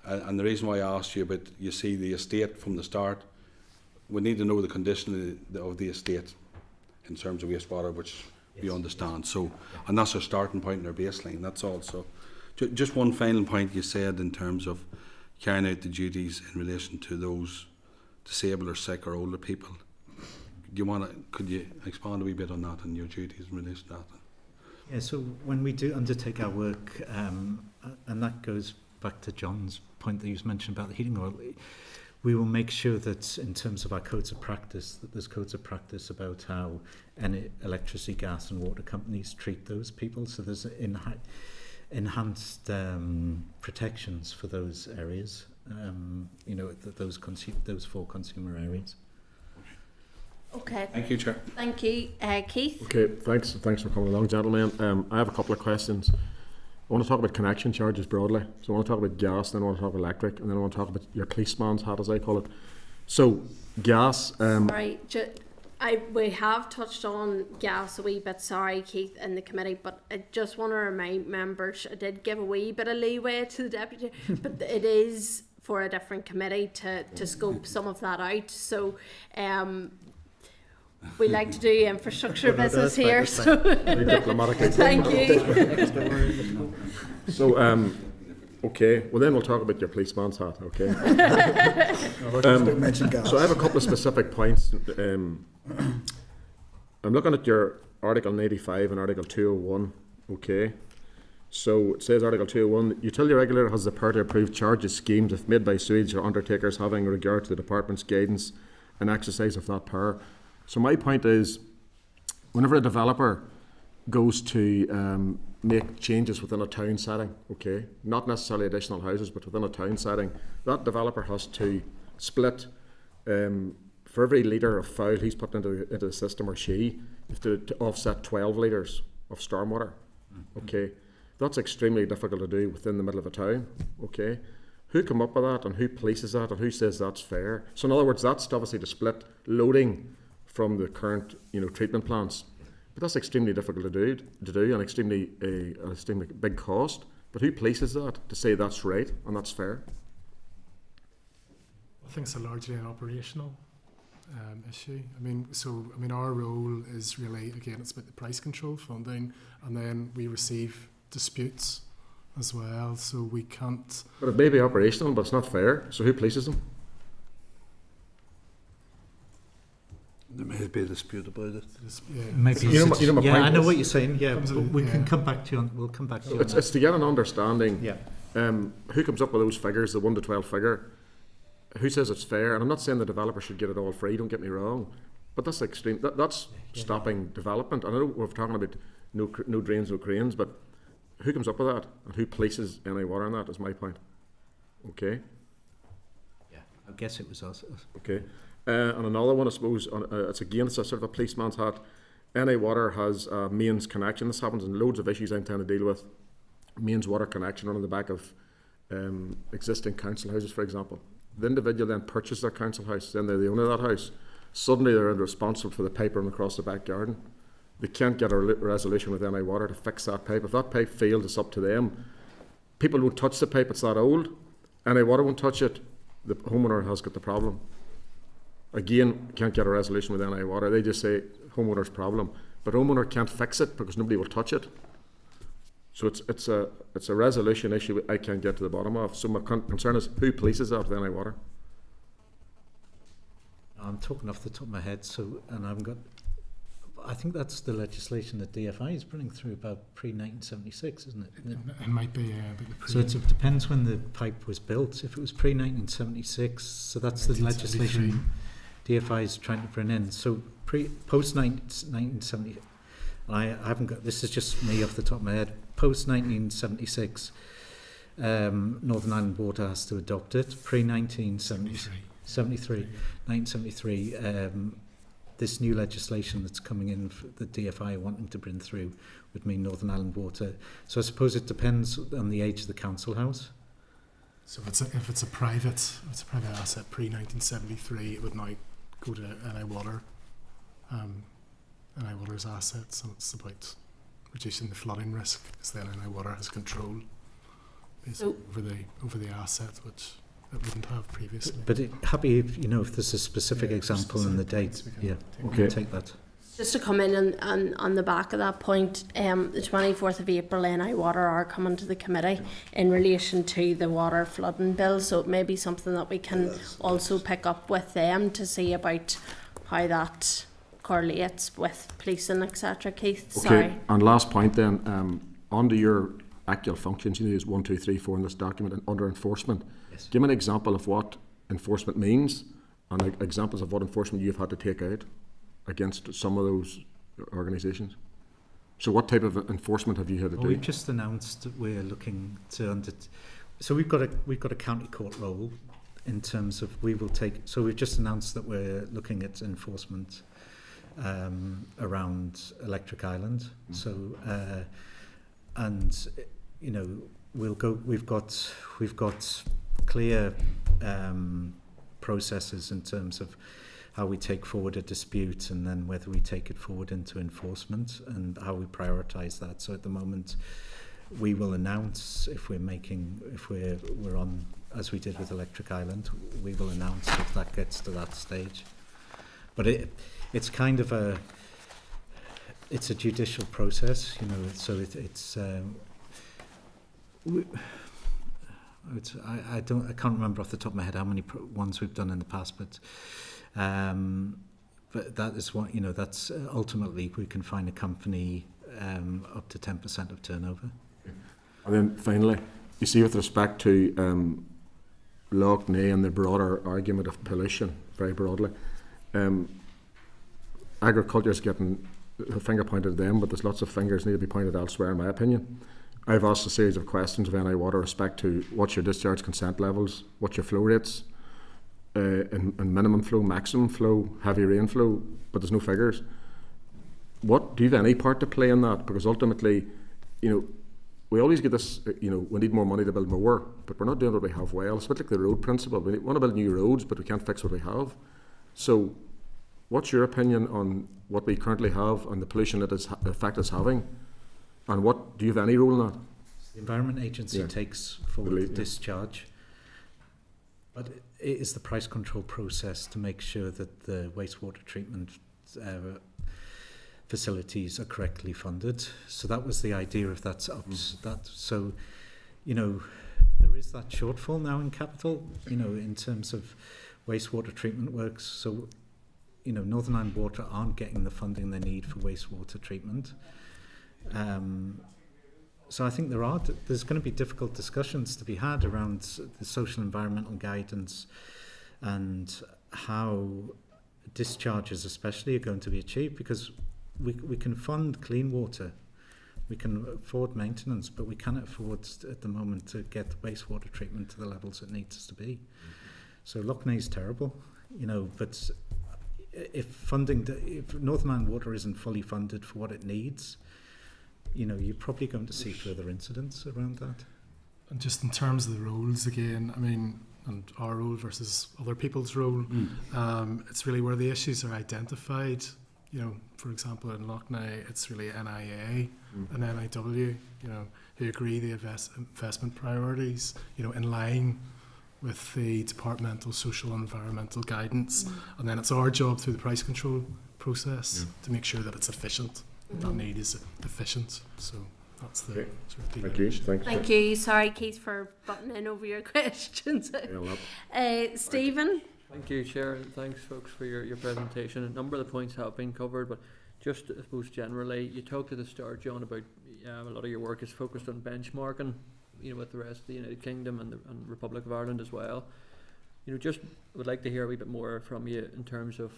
And the reason why I asked you about, you see, the estate from the start, we need to know the condition of the estate in terms of wastewater, which we understand. So, and that's our starting point and our baseline. That's all. So, just one final point you said in terms of carrying out the duties in relation to those disabled or sick or older people. Could you expand a wee bit on that and your duties in relation to that? Yeah. So when we do undertake our work, and that goes back to John's point that you mentioned about the heating oil. We will make sure that in terms of our codes of practice, that there's codes of practice about how any electricity, gas and water companies treat those people. So there's enhanced protections for those areas, those 4 consumer areas. Okay. Thank you, Chair. Thank you. Keith? Okay, thanks for coming along, gentlemen. I have a couple of questions. I want to talk about connection charges broadly. So I want to talk about gas, then I want to talk about electric, and then I want to talk about your policeman's hat, as I call it. So, gas... Sorry, we have touched on gas a wee bit, sorry, Keith, in the committee, but I just want to remind members, I did give a wee bit of leeway to the deputy, but it is for a different committee to scope some of that out. So, we like to do infrastructure business here, so thank you. So, okay, well then we'll talk about your policeman's hat, okay? Don't mention gas. So I have a couple of specific points. I'm looking at your Article 85 and Article 201, okay? So it says Article 201, the utility regulator has the power to approve charges schemes if made by sewage or undertakers having regard to the department's guidance and exercise of that power. So my point is, whenever a developer goes to make changes within a town setting, okay, not necessarily additional houses, but within a town setting, that developer has to split, for every litre of foul he's put into the system, or she, have to offset 12 litres of stormwater, okay. That's extremely difficult to do within the middle of a town, okay. Who come up with that, and who polices that, and who says that's fair? So in other words, that's obviously to split loading from the current, treatment plants. But that's extremely difficult to do, and extremely big cost. But who polices that to say that's right and that's fair? I think it's largely an operational issue. Our role is really, again, it's about the price control funding, and then we receive disputes as well, so we can't... But it may be operational, but it's not fair, so who polices them? There may be a dispute about it. Maybe my point I know is, what you're saying. Yeah, we can come back to you. We'll come back to you. It's to get an understanding. Yeah. Who comes up with those figures, the 1 to 12 figure? Who says it's fair? And I'm not saying the developer should get it all free. Don't get me wrong, but that's extreme. That's stopping development. I know we're talking about no drains, no cranes, but who comes up with that and who polices any water on that is my point. Okay. Yeah, I guess it was us. Okay. And another one, I suppose, it's again, it's a sort of a policeman's hat. NI Water has a mains connection. This happens in loads of issues I intend to deal with. Mains water connection on the back of existing council houses, for example. The individual then purchases their council house, then they're the owner of that house. Suddenly they're responsible for the pipe running across the back garden. They can't get a resolution with NI Water to fix that pipe. If that pipe fails, it's up to them. People won't touch the pipe, it's that old. NI Water won't touch it, the homeowner has got the problem. Again, can't get a resolution with NI Water. They just say homeowner's problem, but homeowner can't fix it because nobody will touch it. So it's a resolution issue I can't get to the bottom of. So my concern is who polices that with NI Water. I'm talking off the top of my head, I think that's the legislation that DFI is bringing through about pre-1976, isn't it? It might be. So it depends when the pipe was built. If it was pre-1976, so that's the legislation DFI is trying to bring in. So post-1970, I haven't got, this is just me off the top of my head, post-1976, Northern Ireland Water has to adopt it. Pre-1973, this new legislation that's coming in that DFI are wanting to bring through would mean Northern Ireland Water. So I suppose it depends on the age of the council house. So if it's a private asset pre-1973, it would now go to NI Water, NI Water's assets, and it's about reducing the flooding risk because then NI Water has control over the asset, which it wouldn't have previously. But happy if there's a specific example and the date. Yeah, okay, take that. Just to come in and on the back of that point, the 24th of April, NI Water are coming to the committee in relation to the water flooding bill, so it may be something that we can also pick up with them to see about how that correlates with policing, etc. Keith, Okay. sorry. And last point then, under your actual functions. You use 1, 2, 3, 4 in this document, and under enforcement. Yes. Give me an example of what enforcement means, and examples of what enforcement you've had to take out against some of those organisations. So what type of enforcement have you had to do? We've just announced that we're looking to so we've got a county court role in terms of so we've just announced that we're looking at enforcement around Electric Island. So and you know we've got clear processes in terms of how we take forward a dispute and then whether we take it forward into enforcement and how we prioritise that. So at the moment we will announce if we're on, as we did with Electric Island, we will announce if that gets to that stage. But it's kind of it's a judicial process, you know, so I can't remember off the top of my head how many ones we've done in the past, but that is what, you know, that's ultimately we can find a company up to 10% of turnover. And then finally, you see, with respect to Loch Ness and the broader argument of pollution, very broadly, agriculture is getting a finger pointed at them, but there's lots of fingers need to be pointed elsewhere, in my opinion. I've asked a series of questions of NI Water with respect to what's your discharge consent levels, what's your flow rates, and minimum flow, maximum flow, heavy rainflow, but there's no figures. What do you have any part to play in that? Because ultimately, you know, we always get this, you know, we need more money to build more work, but we're not doing what we have well. It's a bit like the road principle. We want to build new roads, but we can't fix what we have. So what's your opinion on what we currently have and the pollution that the effect it's having? And what do you have any role in that? The Environment Agency takes forward the discharge, but it is the price control process to make sure that the wastewater treatment facilities are correctly funded. So that was the idea of that. So, you know, there is that shortfall now in capital, you know, in terms of wastewater treatment works. So, you know, Northern Ireland Water aren't getting the funding they need for wastewater treatment. So I think there's going to be difficult discussions to be had around the social environmental guidance and how discharges especially are going to be achieved, because we can fund clean water, we can afford maintenance, but we cannot afford at the moment to get the wastewater treatment to the levels it needs to be. So Loch Ness is terrible, you know, but if Northern Ireland Water isn't fully funded for what it needs, you know, you're probably going to see further incidents around that. And just in terms of the roles again, I mean, and our role versus other people's role, it's really where the issues are identified. You know, for example, in Loch Ness, it's really NIA and NIW, you know, who agree the investment priorities, you know, in line with the departmental social and environmental guidance. And then it's our job through the price control process to make sure that it's efficient. That need is efficient. So that's the sort of Thank you. Thank you. Sorry, Keith, for butting in over your questions. Stephen? Thank you, Chair, and thanks, folks, for your presentation. A number of the points have been covered, but just, I suppose, generally, you talked at the start, John, about a lot of your work is focused on benchmarking, you know, with the rest of the United Kingdom and the Republic of Ireland as well. You know, just would like to hear a wee bit more from you in terms of,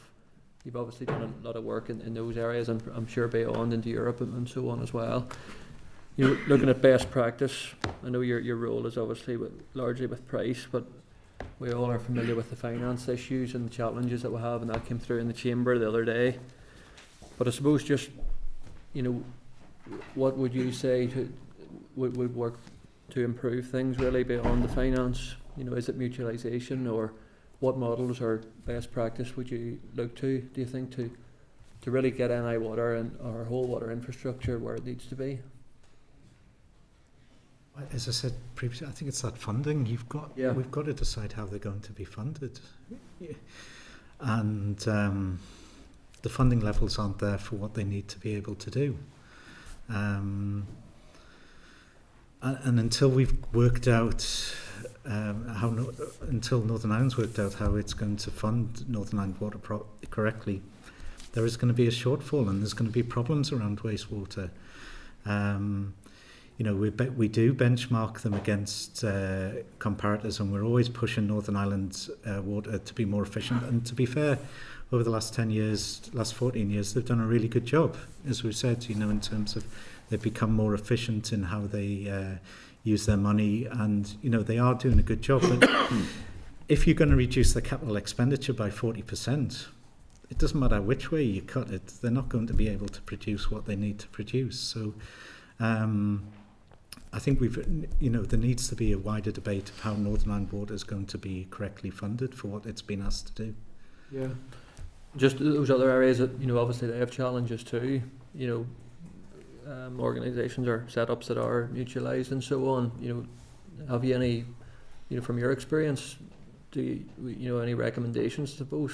you've obviously done a lot of work in those areas, and I'm sure beyond into Europe and so on as well. You know, looking at best practice, I know your role is obviously largely with price, but we all are familiar with the finance issues and the challenges that we have, and that came through in the chamber the other day. But I suppose just, you know, what would you say would work to improve things really beyond the finance? You know, is it mutualisation, or what models or best practice would you look to, do you think, to really get NI Water and our whole water infrastructure where it needs to be? As I said previously, I think it's that funding. We've got to decide how they're going to be funded, and the funding levels aren't there for what they need to be able to do. And until we've worked out until Northern Ireland's worked out how it's going to fund Northern Ireland Water correctly, there is going to be a shortfall, and there's going to be problems around wastewater. we do benchmark them against comparators, and we're always pushing Northern Ireland's water to be more efficient. And to be fair, over the last 10 years, last 14 years, they've done a really good job, as we've said, in terms of they've become more efficient in how they use their money, and, they are doing a good job. But if you're going to reduce the capital expenditure by 40%, it doesn't matter which way you cut it, they're not going to be able to produce what they need to produce. So I think there needs to be a wider debate of how Northern Ireland Water is going to be correctly funded for what it's been asked to do. Yeah. Just those other areas that, obviously they have challenges too, organisations or setups that are mutualised and so on. Have you any, from your experience, do you, any recommendations, I suppose,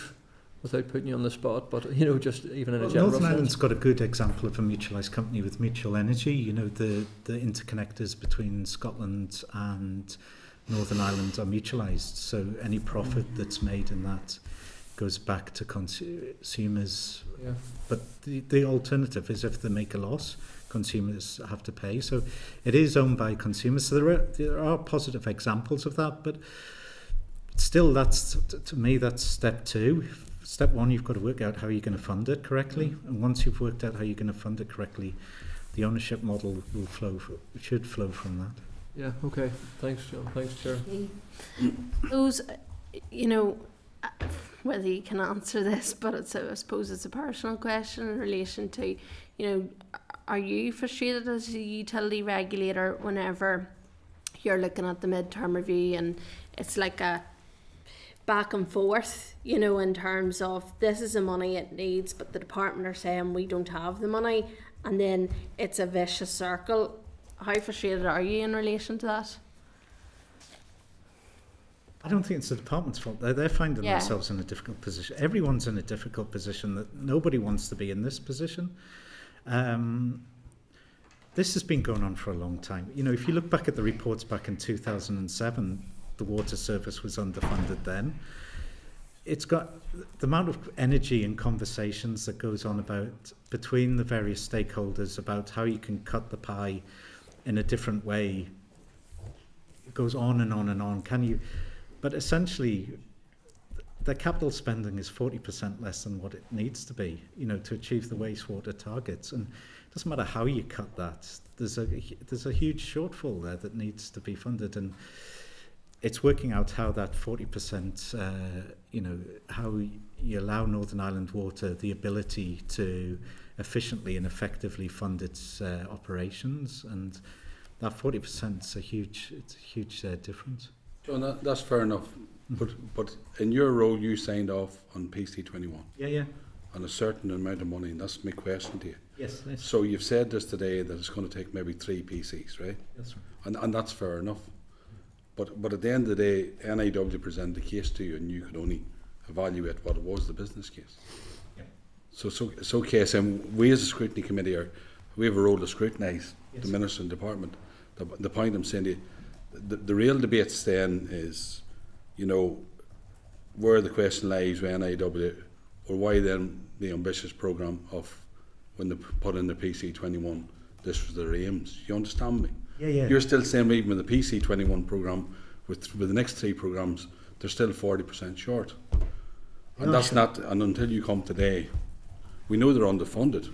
without putting you on the spot, but, just even in a general Northern sense? Ireland's got a good example of a mutualised company with Mutual Energy. The interconnectors between Scotland and Northern Ireland are mutualised, so any profit that's made in that goes back to consumers. Yeah. But the alternative is if they make a loss, consumers have to pay. So it is owned by consumers. So there are positive examples of that, but still, to me, that's step two. Step one, you've got to work out how you're going to fund it correctly. And once you've worked out how you're going to fund it correctly, the ownership model should flow from that. Yeah, okay. Thanks, John. Thanks, Chair. Those, whether you can answer this, but I suppose it's a personal question in relation to, are you frustrated as a utility regulator whenever you're looking at the midterm review and it's like a back and forth, in terms of this is the money it needs, but the department are saying we don't have the money, and then it's a vicious circle? How frustrated are you in relation to that? I don't think it's the department's fault. They're finding themselves in a difficult position. Everyone's in a difficult position. That nobody wants to be in this position. This has been going on for a long time. If you look back at the reports back in 2007, the water service was underfunded then. It's got the amount of energy and conversations that goes on between the various stakeholders about how you can cut the pie in a different way. It goes on and on and on. But essentially, the capital spending is 40% less than what it needs to be, to achieve the wastewater targets. And it doesn't matter how you cut that. There's a huge shortfall there that needs to be funded, and it's working out how that 40%, how you allow Northern Ireland Water the ability to efficiently and effectively fund its operations, and that 40% is a huge difference. John, that's fair enough. But in your role, you signed off on PC21. Yeah. On a certain amount of money, and that's my question to you. Yes. So you've said this today that it's going to take maybe 3 PCs, right? That's right. And that's fair enough. But at the end of the day, NIW presented a case to you, and you could only evaluate what it was, the business case. Yeah. So KSM, we as a scrutiny committee we have a role to scrutinise the minister and department. The point I'm saying to you, the real debates then is, where the question lies with NIW, or why then the ambitious programme of when they put in the PC21, this was their aims. You understand me? Yeah. You're still saying even with the PC21 programme, with the next 3 programmes, they're still 40% short. And that's not, and until you come today, we know they're underfunded,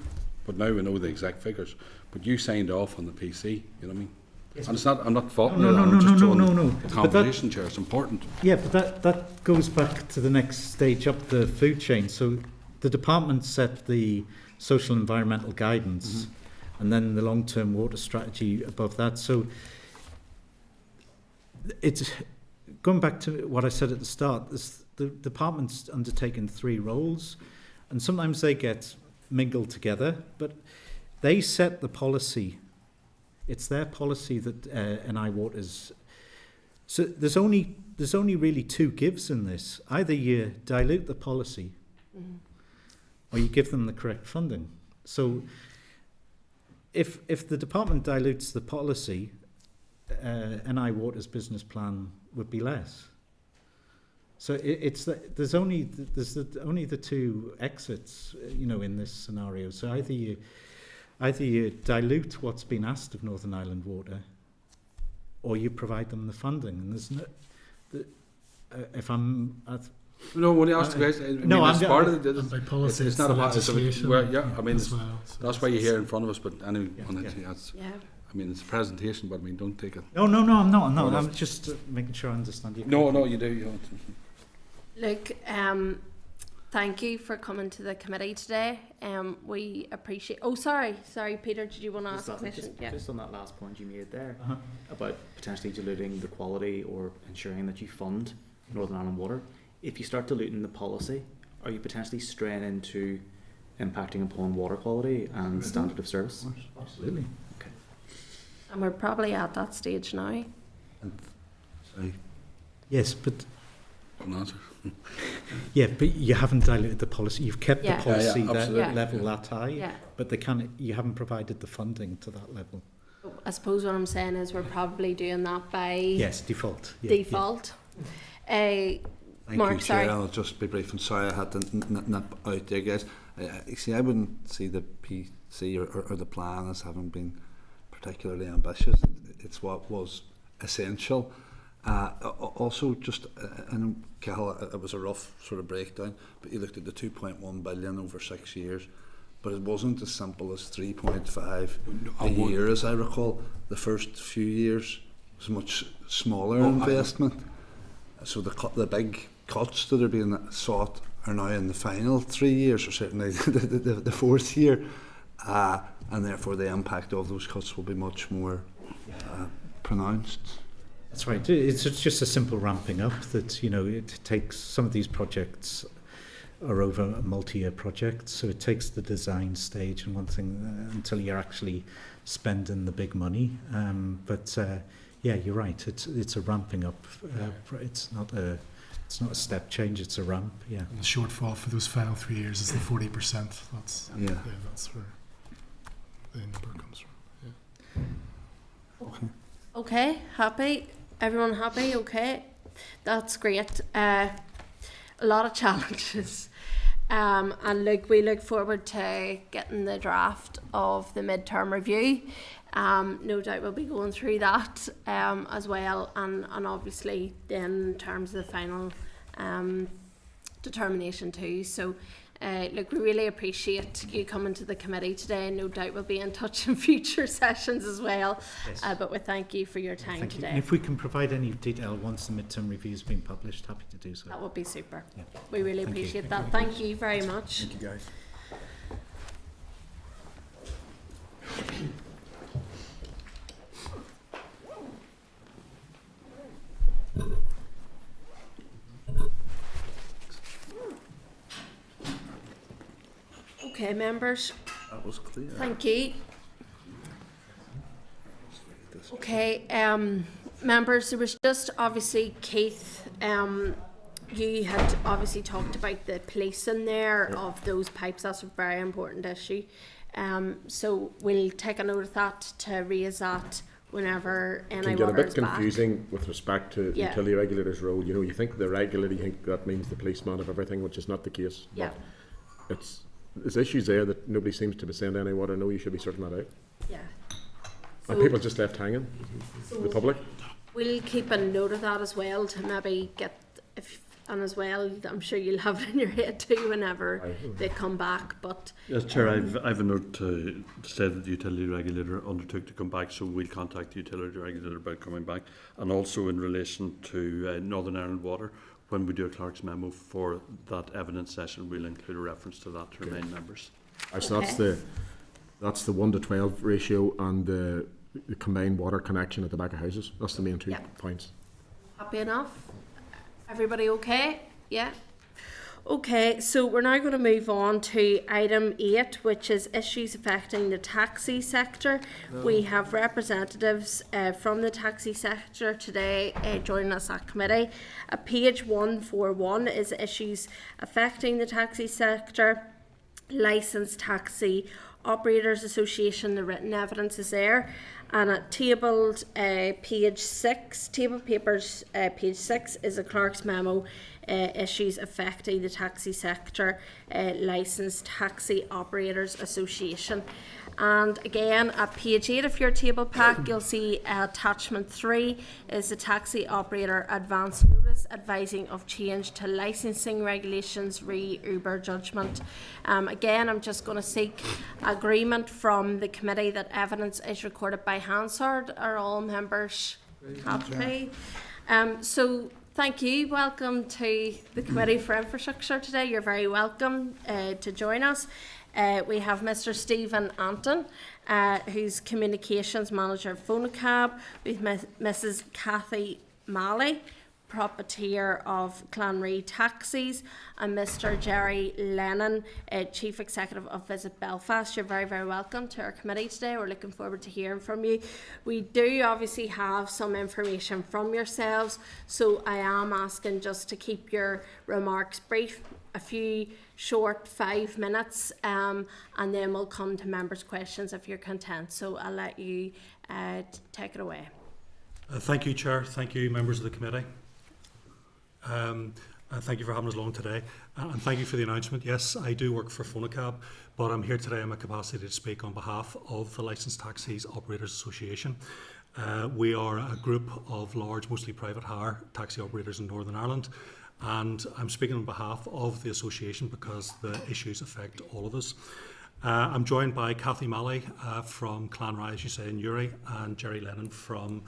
but now we know the exact figures. But you signed off on the PC, you know what I mean? And it's not, I'm not faulting you. No. The conversation, Chair, it's important. Yeah, but that goes back to the next stage up the food chain. So the department set the social environmental guidance, and then the long-term water strategy above that. So it's going back to what I said at the start. The department's undertaken 3 roles, and sometimes they get mingled together, but they set the policy. It's their policy that NI Waters. So there's only really 2 gives in this. Either you dilute the policy, or you give them the correct funding. So if the department dilutes the policy, NI Waters' business plan would be less. So there's only the 2 exits, in this scenario. So either you Either you dilute what's been asked of Northern Ireland Water, or you provide them the funding. And there's no, if I'm, No, when you ask the question, no, it's I'm- part of the, And by policy, it's not about legislation. well, yeah, I mean, as it's, well. So that's why you're here in front of us. But anyway, that's, Yeah. I mean, it's a presentation, but I mean, don't take it. no, I'm not. No, no. I'm just making sure I understand you. No, you do. You don't. Look, thank you for coming to the committee today. We appreciate. Oh, sorry, Peter. Did you want to ask a question? Just on that last point you made there about potentially diluting the quality or ensuring that you fund Northern Ireland Water. If you start diluting the policy, are you potentially straying into impacting upon water quality and standard of service? Absolutely. Okay. And we're probably at that stage now. Sorry, Yes, but an answer. yeah, but you haven't diluted the policy. You've kept Yeah. the policy Yeah, that absolutely. level that high, Yeah. but you haven't provided the funding to that level. I suppose what I'm saying is we're probably doing that by Yes, default. Yeah, default. Thank Mark, you, sorry. Chair. I'll just be brief and sorry I had to nip out there, guys. You see, I wouldn't see the PC or the plan as having been particularly ambitious. It's what was essential. Also, just in Cahill, it was a rough sort of breakdown, but you looked at the 2.1 billion over 6 years, but it wasn't as simple as 3.5 a year, as I recall. The first few years was a much smaller investment. So the big cuts that are being sought are now in the final 3 years, or certainly the fourth year, and therefore the impact of those cuts will be much more pronounced. That's right. It's just a simple ramping up that, it takes some of these projects are over a multi-year project, so it takes the design stage and one thing until you're actually spending the big money. Yeah, you're right. It's a ramping up. It's not a step change. It's a ramp. Yeah. And the shortfall for those final 3 years is the 40%. That's that's where the number comes from. Yeah. Okay, happy? Everyone happy? Okay, that's great. A lot of challenges. And we look forward to getting the draft of the midterm review. No doubt we'll be going through that as well, and obviously then in terms of the final determination too. So we really appreciate you coming to the committee today. No doubt we'll be in touch in future sessions as well. Yes. But we thank you for your time Thank you. today. And if we can provide any detail once the midterm review has been published, happy to do so. That would be super. Yeah. We really Thank you. appreciate that. Thank you very much. Thank you, guys. Okay, members. That was clear. Thank you. Okay, members, there was just obviously Keith, you had obviously talked about the policing there of those pipes. That's a very important issue. So we'll take a note of that to raise that whenever Can any get a water bit is back. confusing with respect to Yeah. utility regulator's role. You think the regulator, you think that means the policeman of everything, which is not the case. Yeah, But there's issues there that nobody seems to be saying to any water. No, you should be sorting that out. yeah. And people just left hanging. The public. We'll keep a note of that as well to maybe get, and as well, I'm sure you'll have it in your head too whenever they come back. But Yes, Chair, I've a note to say that the utility regulator undertook to come back, so we'll contact the utility regulator about coming back. And also in relation to Northern Ireland Water, when we do a clerk's memo for that evidence session, we'll include a reference to that to remind members. So that's the 1 to 12 ratio and the combined water connection at the back of houses. That's the main two points. happy enough? Everybody okay? Yeah? Okay, so we're now going to move on to item 8, which is issues affecting the taxi sector. We have representatives from the taxi sector today joining us at committee. Page 141 is issues affecting the taxi sector. Licensed Taxi Operators Association, the written evidence is there. And at tabled page 6, table papers page 6 is a clerk's memo issues affecting the taxi sector licensed taxi operators association. And again, at page 8 of your table pack, you'll see attachment 3 is the taxi operator advance notice advising of change to licensing regulations re Uber judgment. Again, I'm just going to seek agreement from the committee that evidence is recorded by Hansard. Are all members happy? So thank you. Welcome to the Committee for Infrastructure today. You're very welcome to join us. We have Mr. Stephen Anton, who's Communications Manager of Phonocab. We have Mrs. Kathy Malley, Proprietor of Clanree Taxis, and Mr. Jerry Lennon, Chief Executive of Visit Belfast. You're very, very welcome to our committee today. We're looking forward to hearing from you. We do obviously have some information from yourselves, so I am asking just to keep your remarks brief, a few short 5 minutes, and then we'll come to members' questions if you're content. So I'll let you take it away. Thank you, Chair. Thank you, members of the committee. And thank you for having us along today. And thank you for the announcement. Yes, I do work for Phonocab, but I'm here today in my capacity to speak on behalf of the Licensed Taxis Operators Association. We are a group of large, mostly private hire taxi operators in Northern Ireland. And I'm speaking on behalf of the association because the issues affect all of us. I'm joined by Kathy Malley from Clanree, as you say, in Uri, and Jerry Lennon from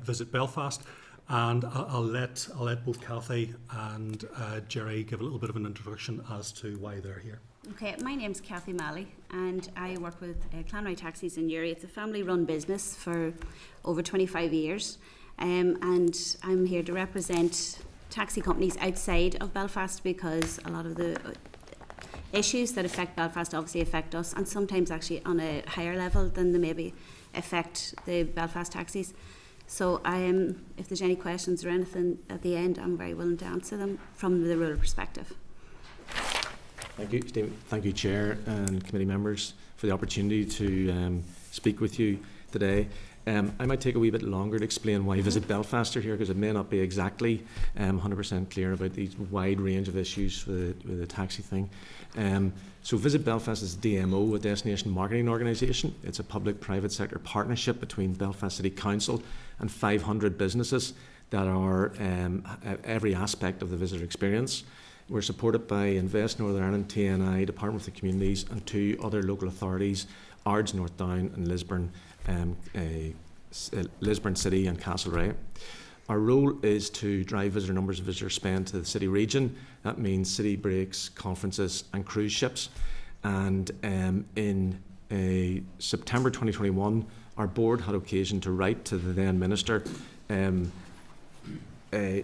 Visit Belfast. And I'll let both Kathy and Jerry give a little bit of an introduction as to why they're here. Okay, my name's Kathy Malley and I work with Clanree Taxis in Uri. It's a family-run business for over 25 years, and I'm here to represent taxi companies outside of Belfast because a lot of the issues that affect Belfast obviously affect us, and sometimes actually on a higher level than they maybe affect the Belfast taxis. So if there's any questions or anything at the end, I'm very willing to answer them from the rural perspective. Thank you, Stephen. Thank you, Chair and committee members, for the opportunity to speak with you today. I might take a wee bit longer to explain why Visit Belfast are here, because it may not be exactly 100% clear about the wide range of issues with the taxi thing. So Visit Belfast is DMO, a destination marketing organisation. It's a public-private sector partnership between Belfast City Council and 500 businesses that are every aspect of the visitor experience. We're supported by Invest Northern Ireland, TNI, Department of the Communities, and 2 other local authorities, Ards North Down and Lisburn City and Castlereagh. Our role is to drive visitor numbers and visitor spend to the city region. That means city breaks, conferences and cruise ships. And in September 2021, our board had occasion to write to the then Minister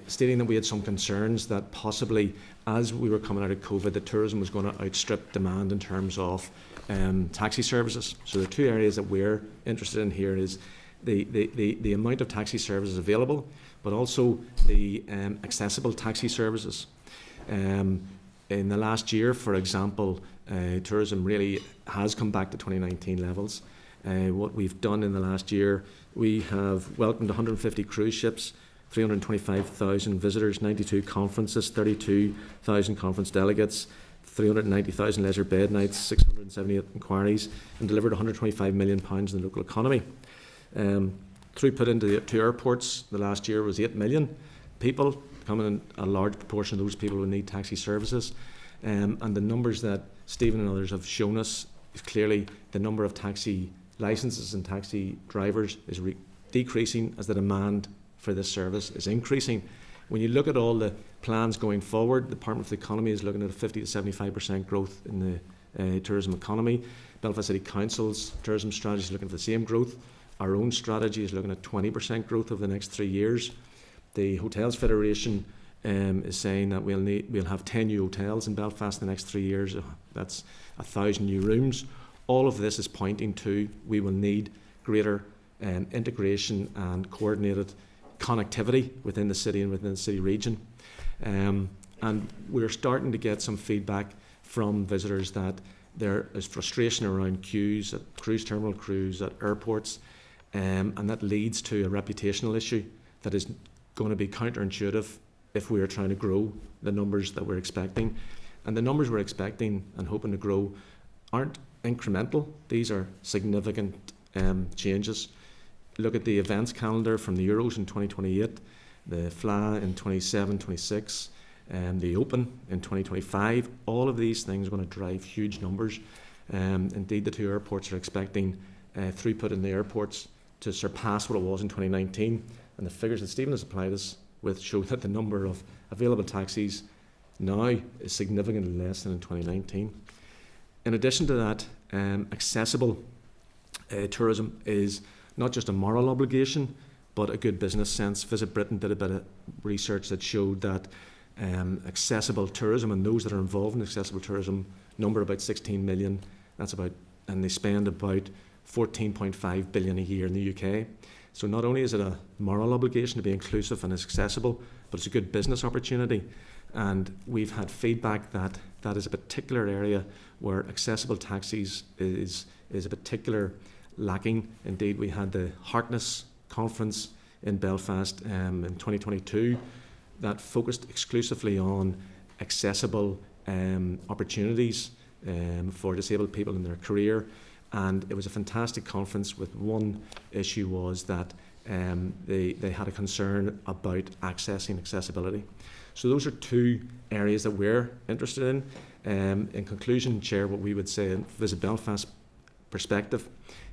stating that we had some concerns that possibly as we were coming out of COVID, that tourism was going to outstrip demand in terms of taxi services. So the 2 areas that we're interested in here is the amount of taxi services available, but also the accessible taxi services. In the last year, for example, tourism really has come back to 2019 levels. What we've done in the last year, we have welcomed 150 cruise ships, 325,000 visitors, 92 conferences, 32,000 conference delegates, 390,000 leisure bed nights, 678 inquiries, and delivered £125 million in the local economy. Throughput into the 2 airports the last year was 8 million people, coming in a large proportion of those people would need taxi services. And the numbers that Stephen and others have shown us is clearly the number of taxi licences and taxi drivers is decreasing as the demand for this service is increasing. When you look at all the plans going forward, the Department of the Economy is looking at a 50 to 75% growth in the tourism economy. Belfast City Council's tourism strategy is looking for the same growth. Our own strategy is looking at 20% growth over the next 3 years. The Hotels Federation is saying that we'll have 10 new hotels in Belfast in the next 3 years. That's 1,000 new rooms. All of this is pointing to we will need greater integration and coordinated connectivity within the city and within the city region. And we're starting to get some feedback from visitors that there is frustration around queues at cruise terminal crews, at airports. and that leads to a reputational issue that is going to be counterintuitive if we are trying to grow the numbers that we're expecting. And the numbers we're expecting and hoping to grow aren't incremental. These are significant changes. Look at the events calendar from the Euros in 2028, the FLA in 27, 26, the Open in 2025. All of these things are going to drive huge numbers. Indeed, the two airports are expecting throughput in the airports to surpass what it was in 2019. And the figures that Stephen has applied us with show that the number of available taxis now is significantly less than in 2019. In addition to that, accessible tourism is not just a moral obligation, but a good business sense. Visit Britain did a bit of research that showed that accessible tourism and those that are involved in accessible tourism number about 16 million. And they spend about 14.5 billion a year in the UK. So not only is it a moral obligation to be inclusive and accessible, but it's a good business opportunity. And we've had feedback that that is a particular area where accessible taxis is a particular lacking. Indeed, we had the Harkness conference in Belfast in 2022 that focused exclusively on accessible opportunities for disabled people in their career. And it was a fantastic conference with one issue was that they had a concern about accessing accessibility. So those are two areas that we're interested in. In conclusion, Chair, what we would say in Visit Belfast perspective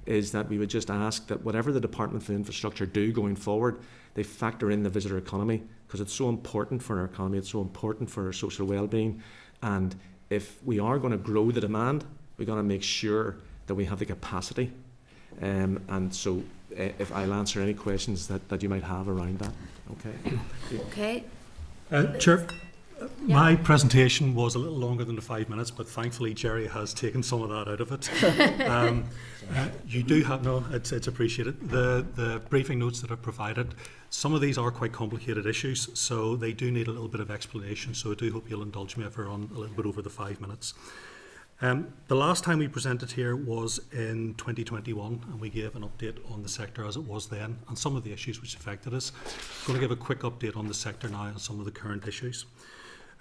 is that we would just ask that whatever the Department for Infrastructure do going forward, they factor in the visitor economy, because it's so important for our economy, it's so important for our social well-being. And if we are going to grow the demand, we've got to make sure that we have the capacity. And so if I'll answer any questions that you might have around that. Okay. Okay. Chair, my presentation was a little longer than the 5 minutes, but thankfully Jerry has taken some of that out of it. You do have, no, it's appreciated. The briefing notes that I've provided, some of these are quite complicated issues, so they do need a little bit of explanation, so I do hope you'll indulge me if we're on a little bit over the 5 minutes. The last time we presented here was in 2021, and we gave an update on the sector as it was then and some of the issues which affected us. I'm going to give a quick update on the sector now and some of the current issues.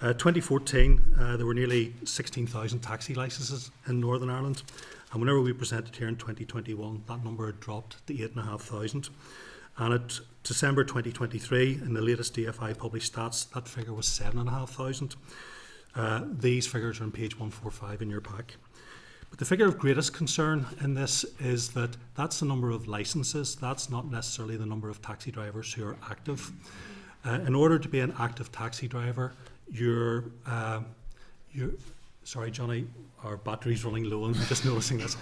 2014, there were nearly 16,000 taxi licences in Northern Ireland, and whenever we presented here in 2021, that number had dropped to 8,500. And at December 2023, in the latest DFI published stats, that figure was 7,500. These figures are on page 145 in your pack. But the figure of greatest concern in this is that that's the number of licences, that's not necessarily the number of taxi drivers who are active. In order to be an active taxi driver, sorry Johnny, our battery's running low, I'm just noticing this.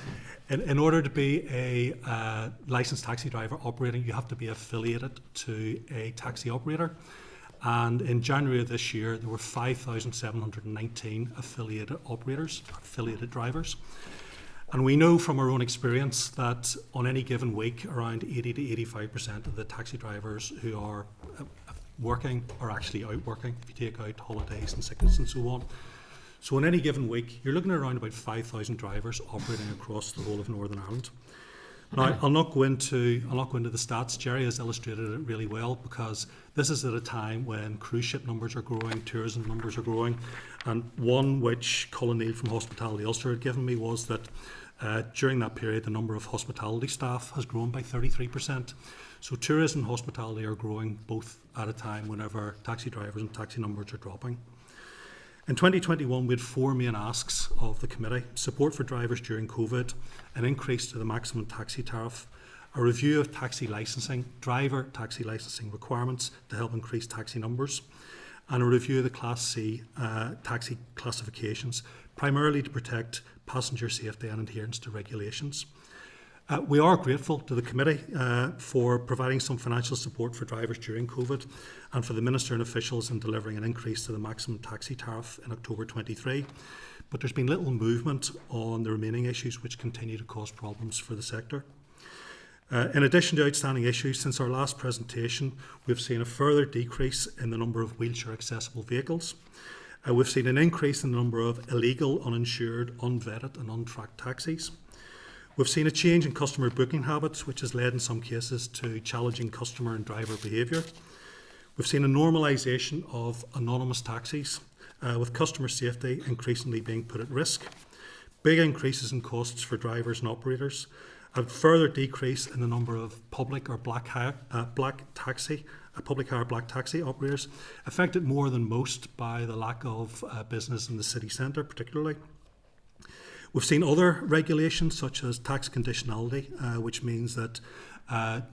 In order to be a licensed taxi driver operating, you have to be affiliated to a taxi operator. And in January of this year, there were 5,719 affiliated operators, affiliated drivers. And we know from our own experience that on any given week, around 80 to 85% of the taxi drivers who are working are actually out working, if you take out holidays and sickness and so on. So in any given week, you're looking at around about 5,000 drivers operating across the whole of Northern Ireland. Now, I'll not go into the stats. Jerry has illustrated it really well, because this is at a time when cruise ship numbers are growing, tourism numbers are growing, and one which Colin Neal from Hospitality Ulster had given me was that during that period, the number of hospitality staff has grown by 33%. So tourism and hospitality are growing both at a time whenever taxi drivers and taxi numbers are dropping. In 2021, we had four main asks of the committee: support for drivers during COVID, an increase to the maximum taxi tariff, a review of taxi licensing, driver taxi licensing requirements to help increase taxi numbers, and a review of the Class C taxi classifications, primarily to protect passenger safety and adherence to regulations. We are grateful to the committee for providing some financial support for drivers during COVID, and for the Minister and officials in delivering an increase to the maximum taxi tariff in October 23. But there's been little movement on the remaining issues which continue to cause problems for the sector. In addition to outstanding issues, since our last presentation, we've seen a further decrease in the number of wheelchair accessible vehicles. We've seen an increase in the number of illegal, uninsured, unvetted and untracked taxis. We've seen a change in customer booking habits, which has led in some cases to challenging customer and driver behaviour. We've seen a normalisation of anonymous taxis, with customer safety increasingly being put at risk. Big increases in costs for drivers and operators. A further decrease in the number of public or black hire black taxi operators, affected more than most by the lack of business in the city centre particularly. We've seen other regulations such as tax conditionality, which means that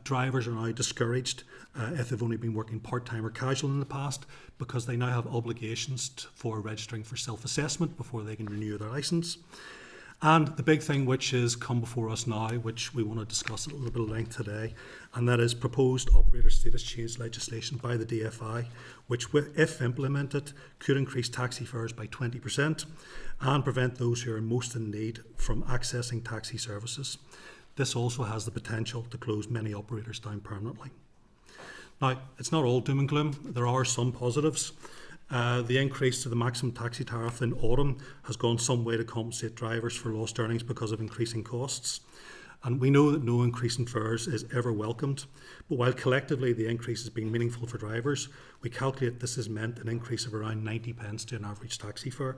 drivers are now discouraged if they've only been working part-time or casual in the past, because they now have obligations for registering for self-assessment before they can renew their licence. And the big thing which has come before us now, which we want to discuss at a little bit of length today, and that is proposed operator status change legislation by the DFI, which, if implemented, could increase taxi fares by 20% and prevent those who are most in need from accessing taxi services. This also has the potential to close many operators down permanently. Now, it's not all doom and gloom. There are some positives. The increase to the maximum taxi tariff in autumn has gone some way to compensate drivers for lost earnings because of increasing costs. And we know that no increase in fares is ever welcomed. But while collectively the increase has been meaningful for drivers, we calculate this has meant an increase of around 90 pence to an average taxi fare.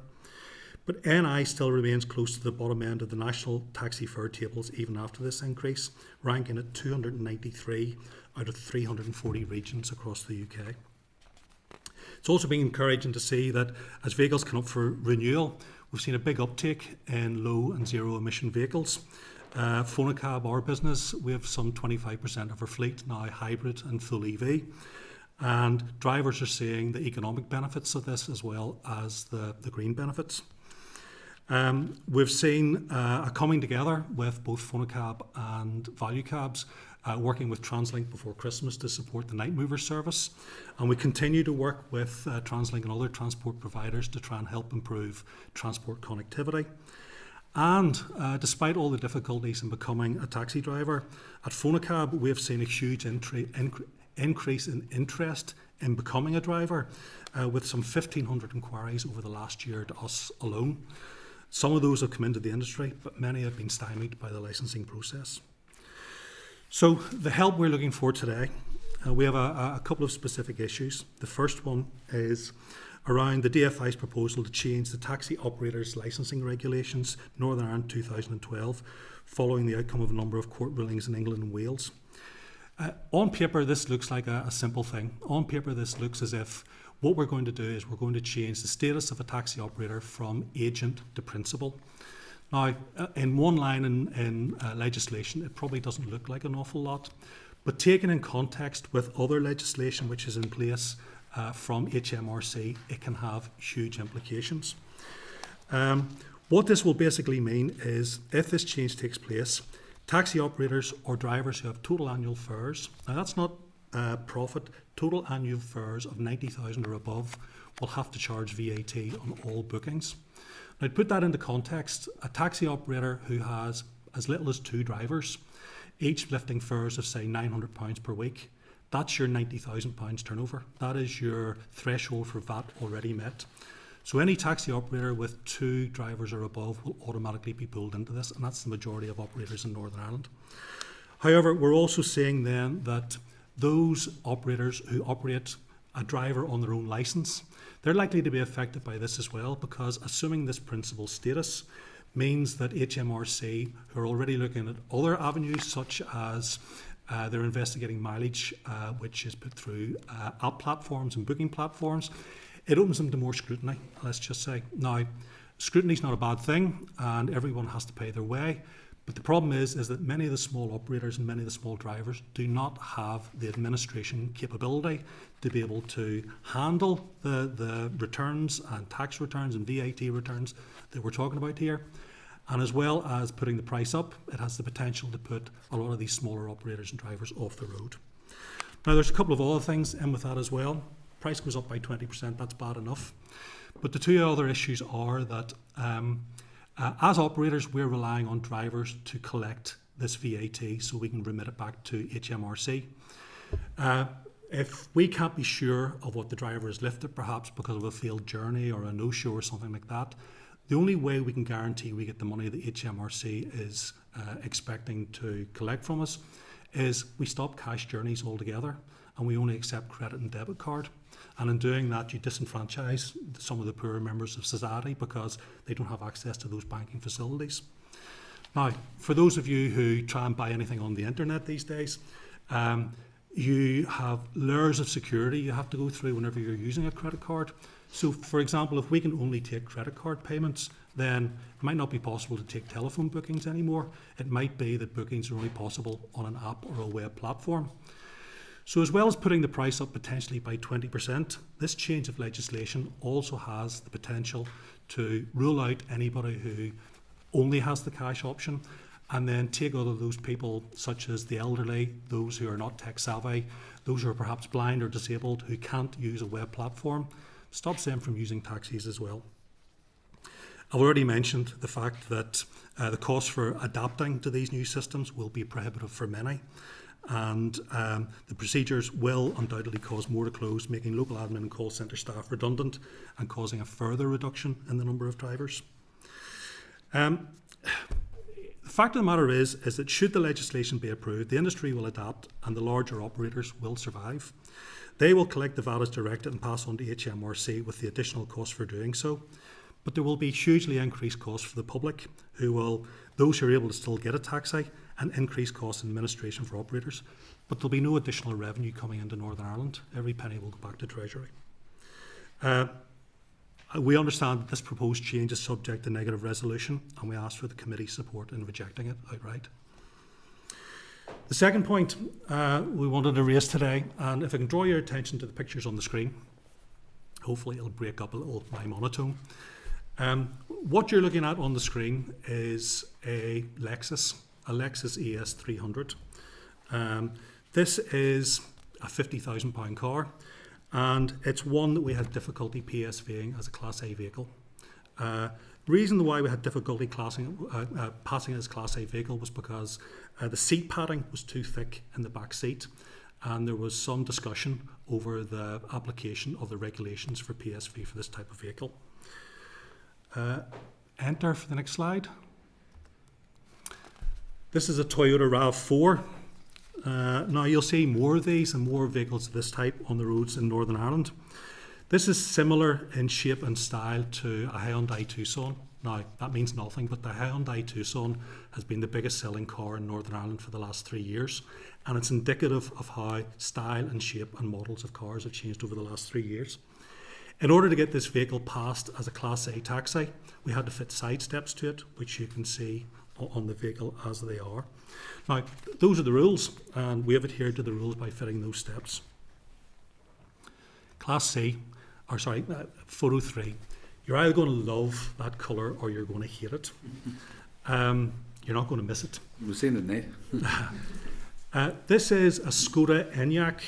But NI still remains close to the bottom end of the national taxi fare tables even after this increase, ranking at 293 out of 340 regions across the UK. It's also been encouraging to see that as vehicles come up for renewal, we've seen a big uptake in low and zero emission vehicles. Fonacab, our business, we have some 25% of our fleet now hybrid and full EV. And drivers are seeing the economic benefits of this as well as the green benefits. We've seen a coming together with both Fonacab and Value Cabs, working with TransLink before Christmas to support the night mover service. And we continue to work with TransLink and other transport providers to try and help improve transport connectivity. And despite all the difficulties in becoming a taxi driver, at Fonacab we have seen a huge increase in interest in becoming a driver, with some 1,500 inquiries over the last year to us alone. Some of those have come into the industry, but many have been stymied by the licensing process. So the help we're looking for today, we have a couple of specific issues. The first one is around the DFI's proposal to change the taxi operators licensing regulations, Northern Ireland 2012, following the outcome of a number of court rulings in England and Wales. On paper, this looks like a simple thing. On paper, this looks as if what we're going to do is we're going to change the status of a taxi operator from agent to principal. Now, in one line in legislation, it probably doesn't look like an awful lot, but taken in context with other legislation which is in place from HMRC, it can have huge implications. What this will basically mean is, if this change takes place, taxi operators or drivers who have total annual fares, now that's not profit, total annual fares of 90,000 or above will have to charge VAT on all bookings. Now, to put that into context, a taxi operator who has as little as 2 drivers, each lifting fares of say £900 per week, that's your £90,000 turnover. That is your threshold for VAT already met. So any taxi operator with 2 drivers or above will automatically be pulled into this, and that's the majority of operators in Northern Ireland. However, we're also seeing then that those operators who operate a driver on their own licence, they're likely to be affected by this as well, because assuming this principal status means that HMRC, who are already looking at other avenues such as they're investigating mileage, which is put through app platforms and booking platforms, it opens them to more scrutiny, let's just say. Now, scrutiny is not a bad thing, and everyone has to pay their way. But the problem is that many of the small operators and many of the small drivers do not have the administration capability to be able to handle the returns and tax returns and VAT returns that we're talking about here. And as well as putting the price up, it has the potential to put a lot of these smaller operators and drivers off the road. Now, there's a couple of other things in with that as well. Price goes up by 20%, that's bad enough. But the 2 other issues are that as operators, we're relying on drivers to collect this VAT so we can remit it back to HMRC. If we can't be sure of what the driver has lifted, perhaps because of a failed journey or a no-show or something like that, the only way we can guarantee we get the money that HMRC is expecting to collect from us, is we stop cash journeys altogether and we only accept credit and debit card. And in doing that, you disenfranchise some of the poorer members of society because they don't have access to those banking facilities. Now, for those of you who try and buy anything on the internet these days, you have layers of security you have to go through whenever you're using a credit card. So, for example, if we can only take credit card payments, then it might not be possible to take telephone bookings anymore. It might be that bookings are only possible on an app or a web platform. So as well as putting the price up potentially by 20%, this change of legislation also has the potential to rule out anybody who only has the cash option and then take out of those people such as the elderly, those who are not tech savvy, those who are perhaps blind or disabled who can't use a web platform, stops them from using taxis as well. I've already mentioned the fact that the cost for adapting to these new systems will be prohibitive for many. And the procedures will undoubtedly cause more to close, making local admin and call centre staff redundant and causing a further reduction in the number of drivers. The fact of the matter is that should the legislation be approved, the industry will adapt and the larger operators will survive. They will collect the VAT as directed and pass on to HMRC with the additional cost for doing so. But there will be hugely increased costs for the public, those who are able to still get a taxi, and increased costs in administration for operators. But there'll be no additional revenue coming into Northern Ireland. Every penny will go back to Treasury. We understand that this proposed change is subject to negative resolution, and we ask for the committee's support in rejecting it outright. The second point we wanted to raise today, and if I can draw your attention to the pictures on the screen, hopefully it'll break up a little my monotone. What you're looking at on the screen is a Lexus ES 300. This is a £50,000 car, and it's one that we had difficulty PSVing as a Class A vehicle. The reason why we had difficulty passing it as Class A vehicle was because the seat padding was too thick in the back seat, and there was some discussion over the application of the regulations for PSV for this type of vehicle. Enter for the next slide. This is a Toyota RAV4. Now you'll see more of these and more vehicles of this type on the roads in Northern Ireland. This is similar in shape and style to a Hyundai Tucson. Now that means nothing, but the Hyundai Tucson has been the biggest selling car in Northern Ireland for the last 3 years, and it's indicative of how style and shape and models of cars have changed over the last 3 years. In order to get this vehicle passed as a Class A taxi, we had to fit side steps to it, which you can see on the vehicle as they are. Now, those are the rules, and we have adhered to the rules by fitting those steps. Photo 3. You're either going to love that colour or you're going to hate it. You're not going to miss it. We've seen it, Nate. This is a Skoda Enyaq.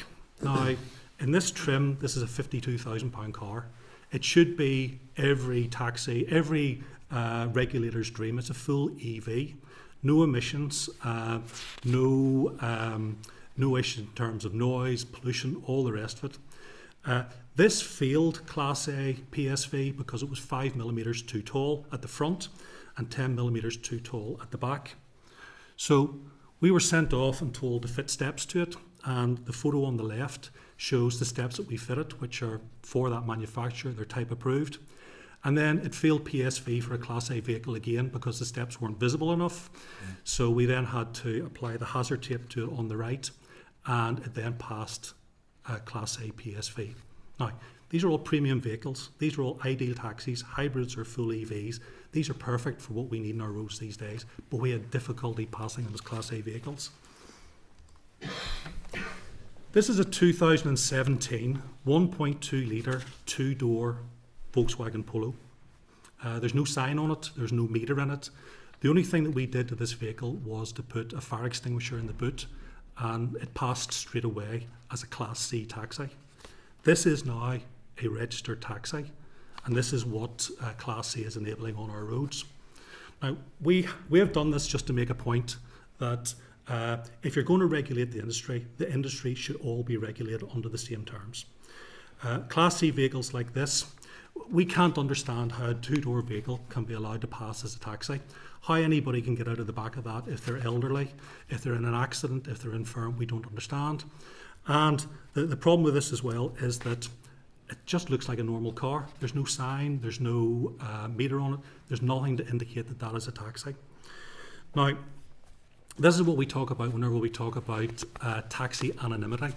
Now, in this trim, this is a £52,000 car. It should be every taxi, every regulator's dream. It's a full EV, no emissions, no issue in terms of noise, pollution, all the rest of it. This failed Class A PSV because it was 5mm too tall at the front and 10mm too tall at the back. So we were sent off and told to fit steps to it, and the photo on the left shows the steps that we fitted, which are for that manufacturer, they're type approved. And then it failed PSV for a Class A vehicle again because the steps weren't visible enough. So we then had to apply the hazard tape to it on the right, and it then passed Class A PSV. Now, these are all premium vehicles. These are all ideal taxis, hybrids or full EVs. These are perfect for what we need in our roads these days, but we had difficulty passing them as Class A vehicles. This is a 2017 1.2 litre, two-door Volkswagen Polo. There's no sign on it, there's no meter in it. The only thing that we did to this vehicle was to put a fire extinguisher in the boot, and it passed straight away as a Class C taxi. This is now a registered taxi, and this is what Class C is enabling on our roads. Now, we have done this just to make a point that if you're going to regulate the industry should all be regulated under the same terms. Class C vehicles like this We can't understand how a two-door vehicle can be allowed to pass as a taxi. How anybody can get out of the back of that if they're elderly, if they're in an accident, if they're infirm, we don't understand. And the problem with this as well is that it just looks like a normal car. There's no sign, there's no meter on it, there's nothing to indicate that that is a taxi. Now, this is what we talk about whenever we talk about taxi anonymity.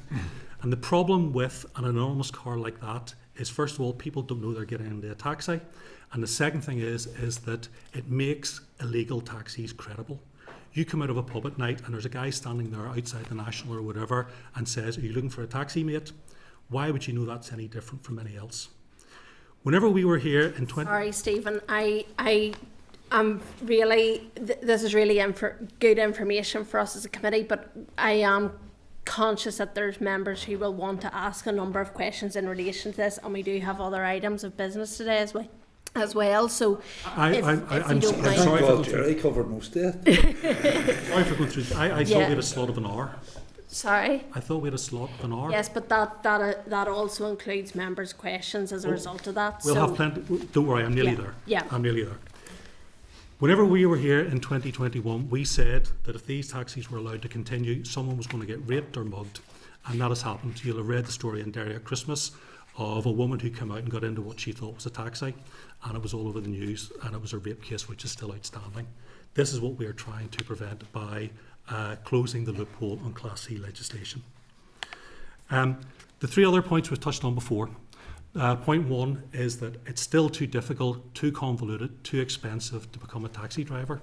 And the problem with an anonymous car like that is, first of all, people don't know they're getting into a taxi. And the second thing is that it makes illegal taxis credible. You come out of a pub at night and there's a guy standing there outside the National or whatever and says, "Are you looking for a taxi, mate?" Why would you know that's any different from any else? Whenever we were here in Sorry, Stephen, I am really, this is really good information for us as a committee, but I am conscious that there's members who will want to ask a number of questions in relation to this, and we do have other items of business today as well. So I'm sorry. Well, Jerry covered most of it. Sorry for going through. I thought we had a slot of an hour. Sorry? I thought we had a slot of an hour. Yes, but that also includes members' questions as a result of that. We'll have plenty. Don't worry, I'm nearly there. Yeah. I'm nearly there. Whenever we were here in 2021, we said that if these taxis were allowed to continue, someone was going to get raped or mugged. And that has happened. You'll have read the story in Derry at Christmas of a woman who came out and got into what she thought was a taxi. And it was all over the news. And it was a rape case, which is still outstanding. This is what we are trying to prevent by closing the loophole on Class C legislation. The three other points we've touched on before. Point one is that it's still too difficult, too convoluted, too expensive to become a taxi driver.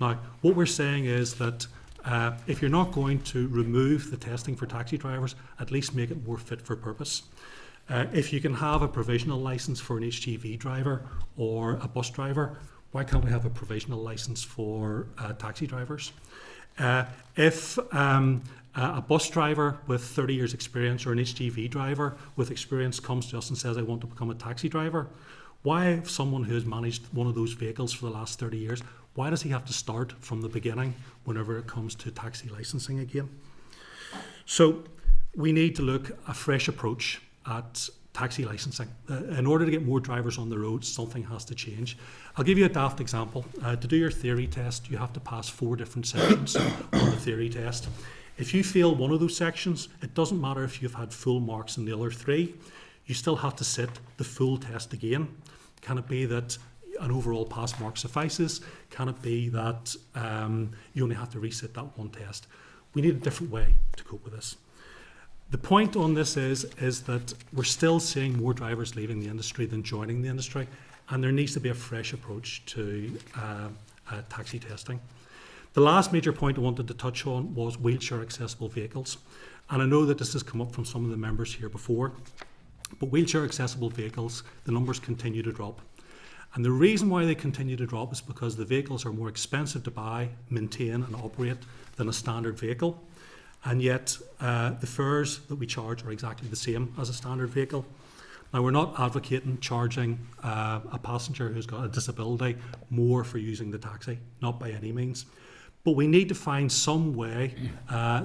Now, what we're saying is that if you're not going to remove the testing for taxi drivers, at least make it more fit for purpose. If you can have a provisional licence for an HGV driver or a bus driver, why can't we have a provisional licence for taxi drivers? If a bus driver with 30 years experience or an HGV driver with experience comes to us and says, "I want to become a taxi driver," why, if someone who has managed one of those vehicles for the last 30 years, why does he have to start from the beginning whenever it comes to taxi licensing again? So we need to look a fresh approach at taxi licensing. In order to get more drivers on the road, something has to change. I'll give you a daft example. To do your theory test, you have to pass 4 different sections on the theory test. If you fail one of those sections, it doesn't matter if you've had full marks in the other 3, you still have to sit the full test again. Can it be that an overall pass mark suffices? Can it be that you only have to resit that one test? We need a different way to cope with this. The point on this is that we're still seeing more drivers leaving the industry than joining the industry, and there needs to be a fresh approach to taxi testing. The last major point I wanted to touch on was wheelchair accessible vehicles. And I know that this has come up from some of the members here before, but wheelchair accessible vehicles, the numbers continue to drop. And the reason why they continue to drop is because the vehicles are more expensive to buy, maintain and operate than a standard vehicle. And yet the fares that we charge are exactly the same as a standard vehicle. Now, we're not advocating charging a passenger who's got a disability more for using the taxi, not by any means. But we need to find some way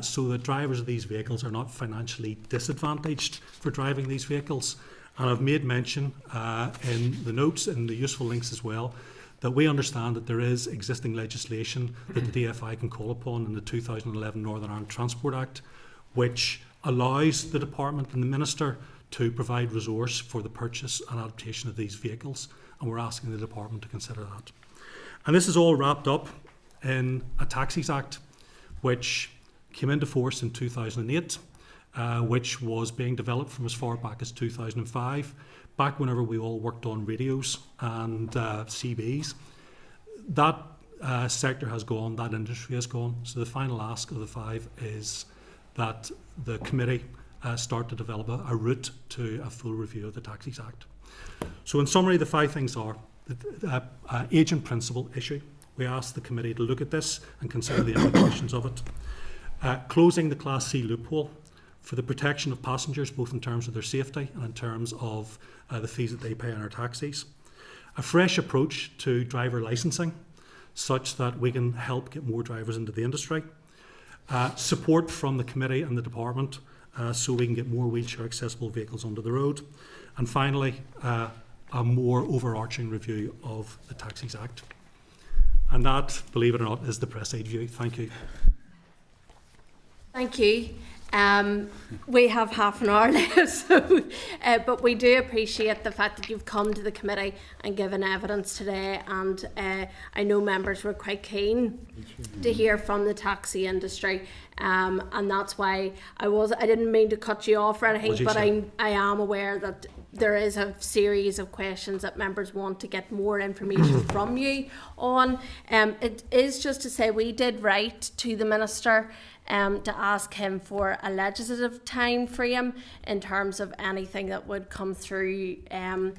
so that drivers of these vehicles are not financially disadvantaged for driving these vehicles. And I've made mention in the notes and the useful links as well that we understand that there is existing legislation that the DFI can call upon in the 2011 Northern Ireland Transport Act, which allows the Department and the Minister to provide resource for the purchase and adaptation of these vehicles. And we're asking the Department to consider that. And this is all wrapped up in a Taxis Act, which came into force in 2008, which was being developed from as far back as 2005, back whenever we all worked on radios and CBs. That sector has gone, that industry has gone. So the final ask of the 5 is that the committee start to develop a route to a full review of the Taxis Act. So in summary, the 5 things are the age and principle issue. We asked the committee to look at this and consider the implications of it. Closing the Class C loophole for the protection of passengers, both in terms of their safety and in terms of the fees that they pay on our taxis. A fresh approach to driver licensing, such that we can help get more drivers into the industry. Support from the committee and the department so we can get more wheelchair accessible vehicles onto the road. And finally, a more overarching review of the Taxis Act. And that, believe it or not, is the press aid view. Thank you. Thank you. We have half an hour left, so, but we do appreciate the fact that you've come to the committee and given evidence today, and I know members were quite keen to hear from the taxi industry, and that's why I didn't mean to cut you off or anything, but I am aware that there is a series of questions that members want to get more information from you on. It is just to say we did write to the Minister to ask him for a legislative time frame in terms of anything that would come through, and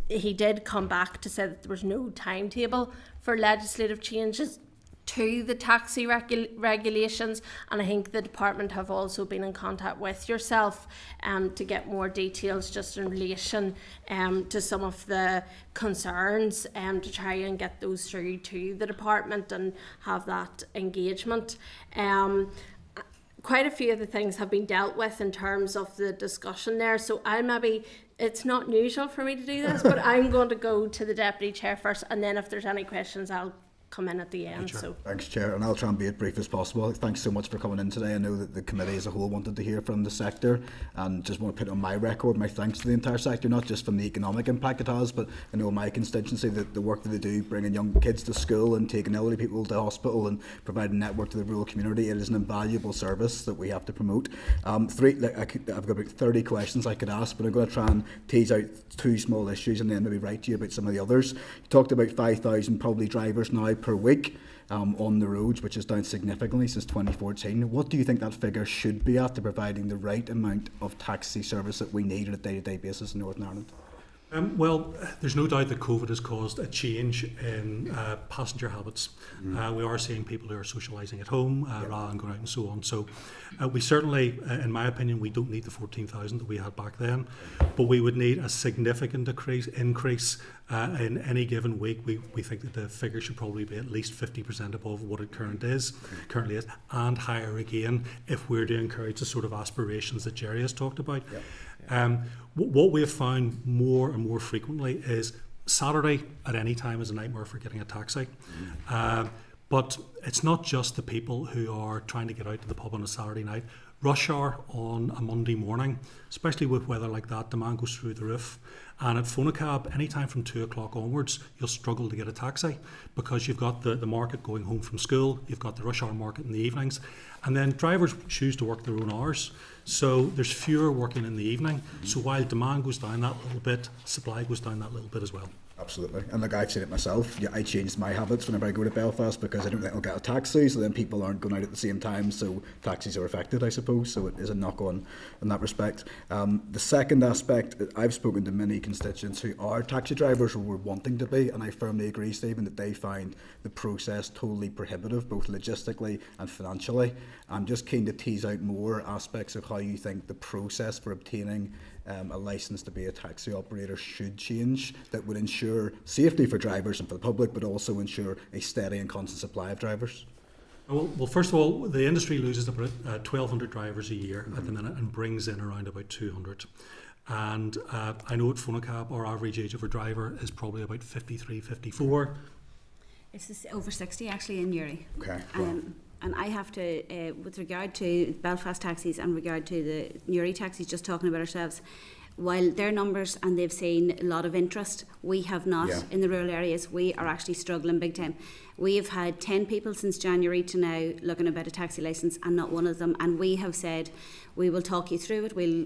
he did come back to say that there was no timetable for legislative changes to the taxi regulations, and I think the department have also been in contact with yourself to get more details just in relation to some of the concerns to try and get those through to the department and have that engagement. Quite a few of the things have been dealt with in terms of the discussion there, so it's not usual for me to do this, but I'm going to go to the Deputy Chair first, and then if there's any questions I'll come in at the end. So thanks, Chair, and I'll try and be as brief as possible. Thanks so much for coming in today. I know that the committee as a whole wanted to hear from the sector, and just want to put on my record my thanks to the entire sector, not just from the economic impact it has, but I know my constituency, that the work that they do, bringing young kids to school and taking elderly people to hospital and providing a network to the rural community. It is an invaluable service that we have to promote. I've got about 30 questions I could ask, but I'm going to try and tease out two small issues and then maybe write to you about some of the others. You talked about 5,000 probably drivers now per week on the roads, which is down significantly since 2014. What do you think that figure should be at to providing the right amount of taxi service that we need on a day-to-day basis in Northern Ireland? Well, there's no doubt that COVID has caused a change in passenger habits. We are seeing people who are socialising at home rather than going out and so on. So we certainly, in my opinion, we don't need the 14,000 that we had back then, but we would need a significant increase in any given week. We think that the figure should probably be at least 50% above what it currently is, and higher again if we're to encourage the sort of aspirations that Jerry has talked about. What we have found more and more frequently is Saturday at any time is a nightmare for getting a taxi. But it's not just the people who are trying to get out to the pub on a Saturday night. Rush hour on a Monday morning, especially with weather like that, demand goes through the roof. And at Phonacab, anytime from 2 o'clock onwards, you'll struggle to get a taxi because you've got the market going home from school, you've got the rush hour market in the evenings, and then drivers choose to work their own hours. So there's fewer working in the evening. So while demand goes down that little bit, supply goes down that little bit as well. Absolutely, and like I've seen it myself. I changed my habits whenever I go to Belfast because I don't think I'll get a taxi, so then people aren't going out at the same time, so taxis are affected, I suppose. So it is a knock-on in that respect. The second aspect, I've spoken to many constituents who are taxi drivers or were wanting to be, and I firmly agree, Stephen, that they find the process totally prohibitive, both logistically and financially. I'm just keen to tease out more aspects of how you think the process for obtaining a licence to be a taxi operator should change, that would ensure safety for drivers and for the public, but also ensure a steady and constant supply of drivers. Well, first of all, the industry loses about 1,200 drivers a year at the minute and brings in around about 200. And I know at Phonacab our average age of a driver is probably about 53, 54. It's over 60 actually in Uri. Okay. And I have to, with regard to Belfast taxis and regard to the Newry taxis, just talking about ourselves, while their numbers and they've seen a lot of interest, we have not in the rural areas. We are actually struggling big time. We have had 10 people since January to now looking about a taxi licence and not one of them. And we have said, we will talk you through it. We'll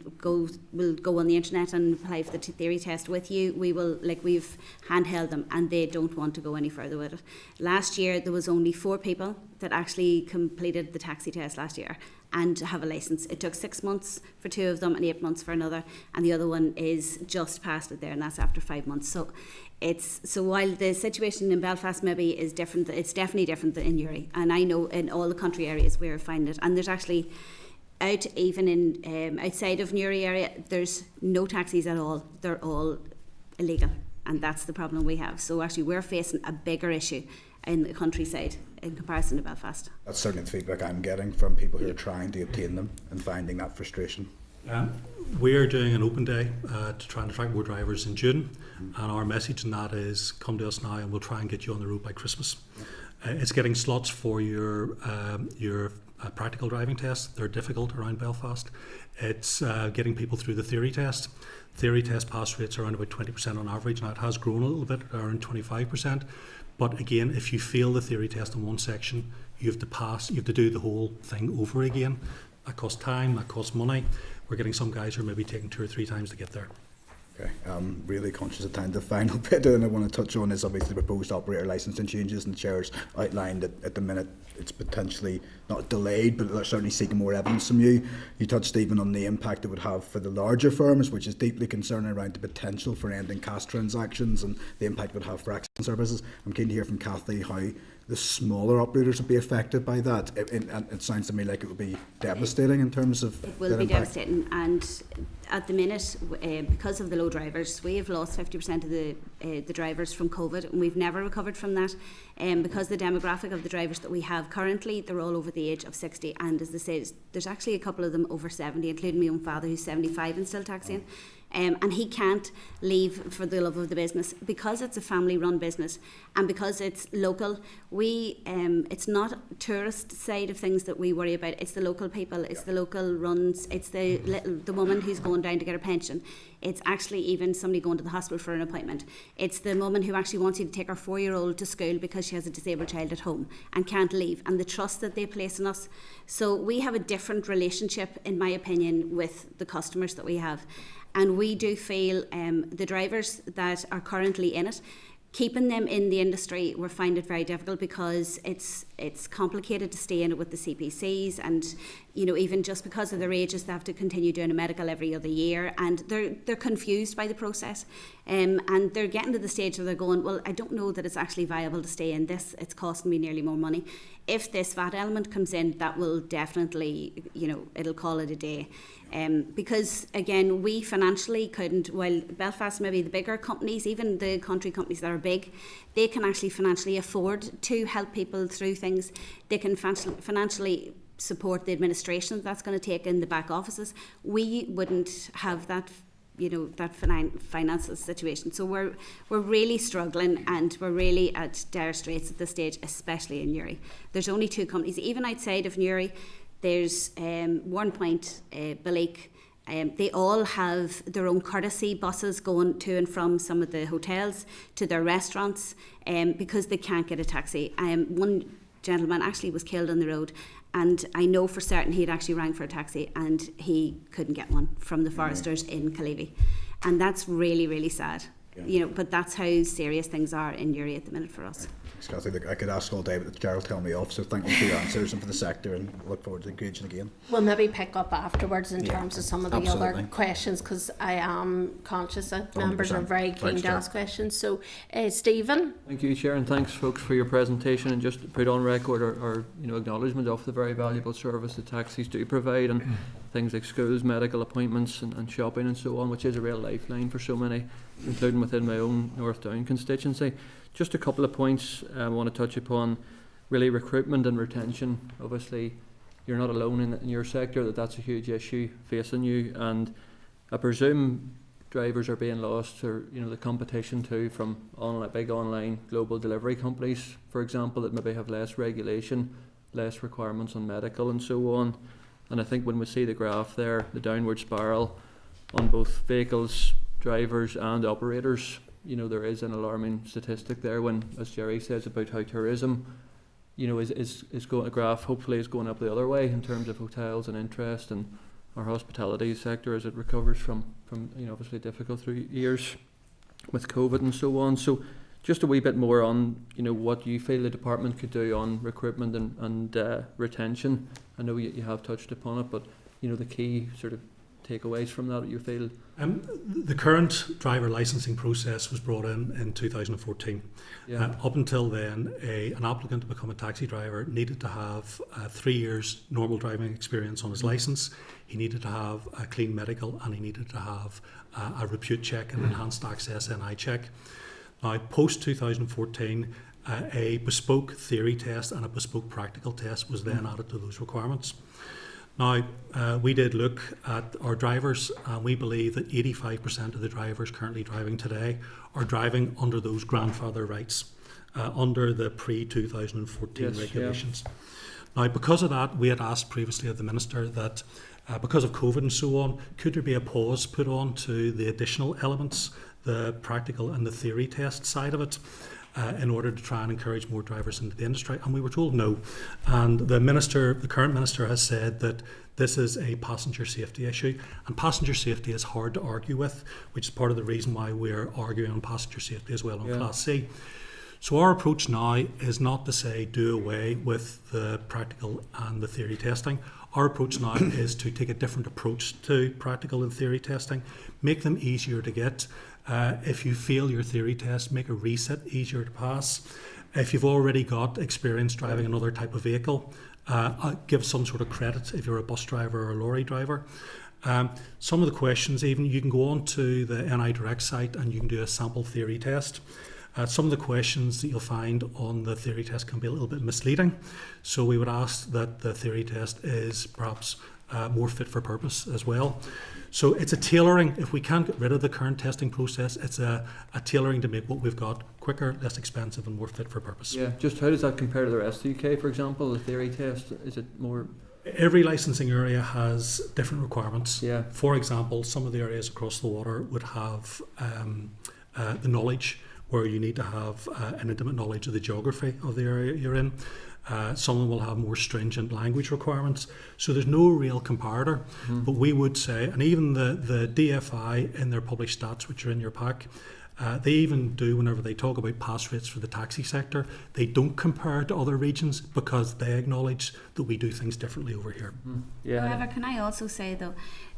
go on the internet and apply for the theory test with you. We've handheld them and they don't want to go any further with it. Last year, there was only 4 people that actually completed the taxi test last year and have a licence. It took 6 months for 2 of them and 8 months for another, and the other one is just past it there, and that's after 5 months. So while the situation in Belfast maybe is different, it's definitely different than in Uri, and I know in all the country areas we're finding it, and there's actually outside of Newry area, there's no taxis at all. They're all illegal, and that's the problem we have. So actually we're facing a bigger issue in the countryside in comparison to Belfast. That's certainly the feedback I'm getting from people who are trying to obtain them and finding that frustration. we're doing an open day to try and attract more drivers in June, and our message in that is come to us now and we'll try and get you on the road by Christmas. It's getting slots for your practical driving tests. They're difficult around Belfast. It's getting people through the theory test. Theory test pass rates are around about 20% on average. Now it has grown a little bit, around 25%. But again, if you fail the theory test in one section, you have to do the whole thing over again. That costs time, that costs money. We're getting some guys who are maybe taking 2 or 3 times to get there. Okay, I'm really conscious of time. The final bit that I want to touch on is obviously the proposed operator licensing changes, and the Chair's outlined that at the minute it's potentially not delayed, but they're certainly seeking more evidence from you. You touched even on the impact it would have for the larger firms, which is deeply concerning around the potential for ending cash transactions and the impact it would have for accident services. I'm keen to hear from Kathy how the smaller operators would be affected by that. It sounds to me like it would be devastating in terms of it will be devastating, and at the minute, because of the low drivers, we have lost 50% of the drivers from COVID, and we've never recovered from that. Because the demographic of the drivers that we have currently, they're all over the age of 60, and as they say, there's actually a couple of them over 70, including my own father who's 75 and still taxiing. And he can't leave for the love of the business because it's a family-run business and because it's local. It's not tourist side of things that we worry about. It's the local people. It's the local runs. It's the woman who's going down to get her pension. It's actually even somebody going to the hospital for an appointment. It's the woman who actually wants you to take her 4-year-old to school because she has a disabled child at home and can't leave, and the trust that they place in us. So we have a different relationship, in my opinion, with the customers that we have. And we do feel the drivers that are currently in it, keeping them in the industry, we find it very difficult because it's complicated to stay in it with the CPCs, and even just because of their ages, they have to continue doing a medical every other year, and they're confused by the process, and they're getting to the stage where they're going, well, I don't know that it's actually viable to stay in this. It's costing me nearly more money. If this VAT element comes in, that will definitely, it'll call it a day. Because again, we financially couldn't, while Belfast, maybe the bigger companies, even the country companies that are big, they can actually financially afford to help people through things. They can financially support the administration that's going to take in the back offices. We wouldn't have that, that financial situation. So we're really struggling, and we're really at dire straits at this stage, especially in Newry. There's only 2 companies, even outside of Newry. There's One Point, Balik. They all have their own courtesy buses going to and from some of the hotels to their restaurants because they can't get a taxi. One gentleman actually was killed on the road, and I know for certain he'd actually rang for a taxi and he couldn't get one from the foresters in Calivy. And that's really, really sad. Yeah. But that's how serious things are in Newry at the minute for us. Scotty, I could ask all day, but the Chair will tell me off, so thank you for your answers and for the sector, and look forward to engaging again. We'll maybe pick up afterwards in terms of some of the other questions, because I am conscious that members are very keen to ask questions. So, Stephen. Thank you, Chair, and thanks, folks, for your presentation, and just to put on record our acknowledgement of the very valuable service that taxis do provide, and things like schools, medical appointments and shopping and so on, which is a real lifeline for so many, including within my own North Down constituency. Just a couple of points I want to touch upon. Really, recruitment and retention. Obviously, you're not alone in your sector that's a huge issue facing you, and I presume drivers are being lost to the competition too from big online global delivery companies, for example, that maybe have less regulation, less requirements on medical and so on. And I think when we see the graph there, the downward spiral on both vehicles, drivers and operators, there is an alarming statistic there when, as Jerry says, about how tourism, is going, a graph hopefully is going up the other way in terms of hotels and interest, and our hospitality sector as it recovers from obviously difficult 3 years with COVID and so on. So just a wee bit more on, what you feel the department could do on recruitment and retention. I know you have touched upon it, but, the key sort of takeaways from that you feel? The current driver licensing process was brought in 2014. Yeah. Up until then, an applicant to become a taxi driver needed to have 3 years normal driving experience on his licence. He needed to have a clean medical, and he needed to have a repute check, an enhanced access NI check. Now, post 2014, a bespoke theory test and a bespoke practical test was then added to those requirements. Now, we did look at our drivers, and we believe that 85% of the drivers currently driving today are driving under those grandfather rights, under the pre-2014 regulations. Now, because of that, we had asked previously of the Minister that because of COVID and so on, could there be a pause put on to the additional elements, the practical and the theory test side of it, in order to try and encourage more drivers into the industry? And we were told no. And the current minister has said that this is a passenger safety issue, and passenger safety is hard to argue with, which is part of the reason why we're arguing on passenger safety as well on Class C. So our approach now is not to say do away with the practical and the theory testing. Our approach now is to take a different approach to practical and theory testing, make them easier to get. If you fail your theory test, make a reset easier to pass. If you've already got experience driving another type of vehicle, give some sort of credit if you're a bus driver or a lorry driver. Some of the questions, even you can go on to the NI Direct site and you can do a sample theory test. Some of the questions that you'll find on the theory test can be a little bit misleading. So we would ask that the theory test is perhaps more fit for purpose as well. So it's a tailoring. If we can't get rid of the current testing process, it's a tailoring to make what we've got quicker, less expensive and more fit for purpose. Yeah, just how does that compare to the rest of the UK, for example, the theory test? Is it more... Every licensing area has different requirements. Yeah. For example, some of the areas across the water would have the knowledge, where you need to have an intimate knowledge of the geography of the area you're in. Some of them will have more stringent language requirements. So there's no real comparator. But we would say, and even the DFI in their published stats, which are in your pack, they even do, whenever they talk about pass rates for the taxi sector, they don't compare to other regions because they acknowledge that we do things differently over here. However, can I also say, though,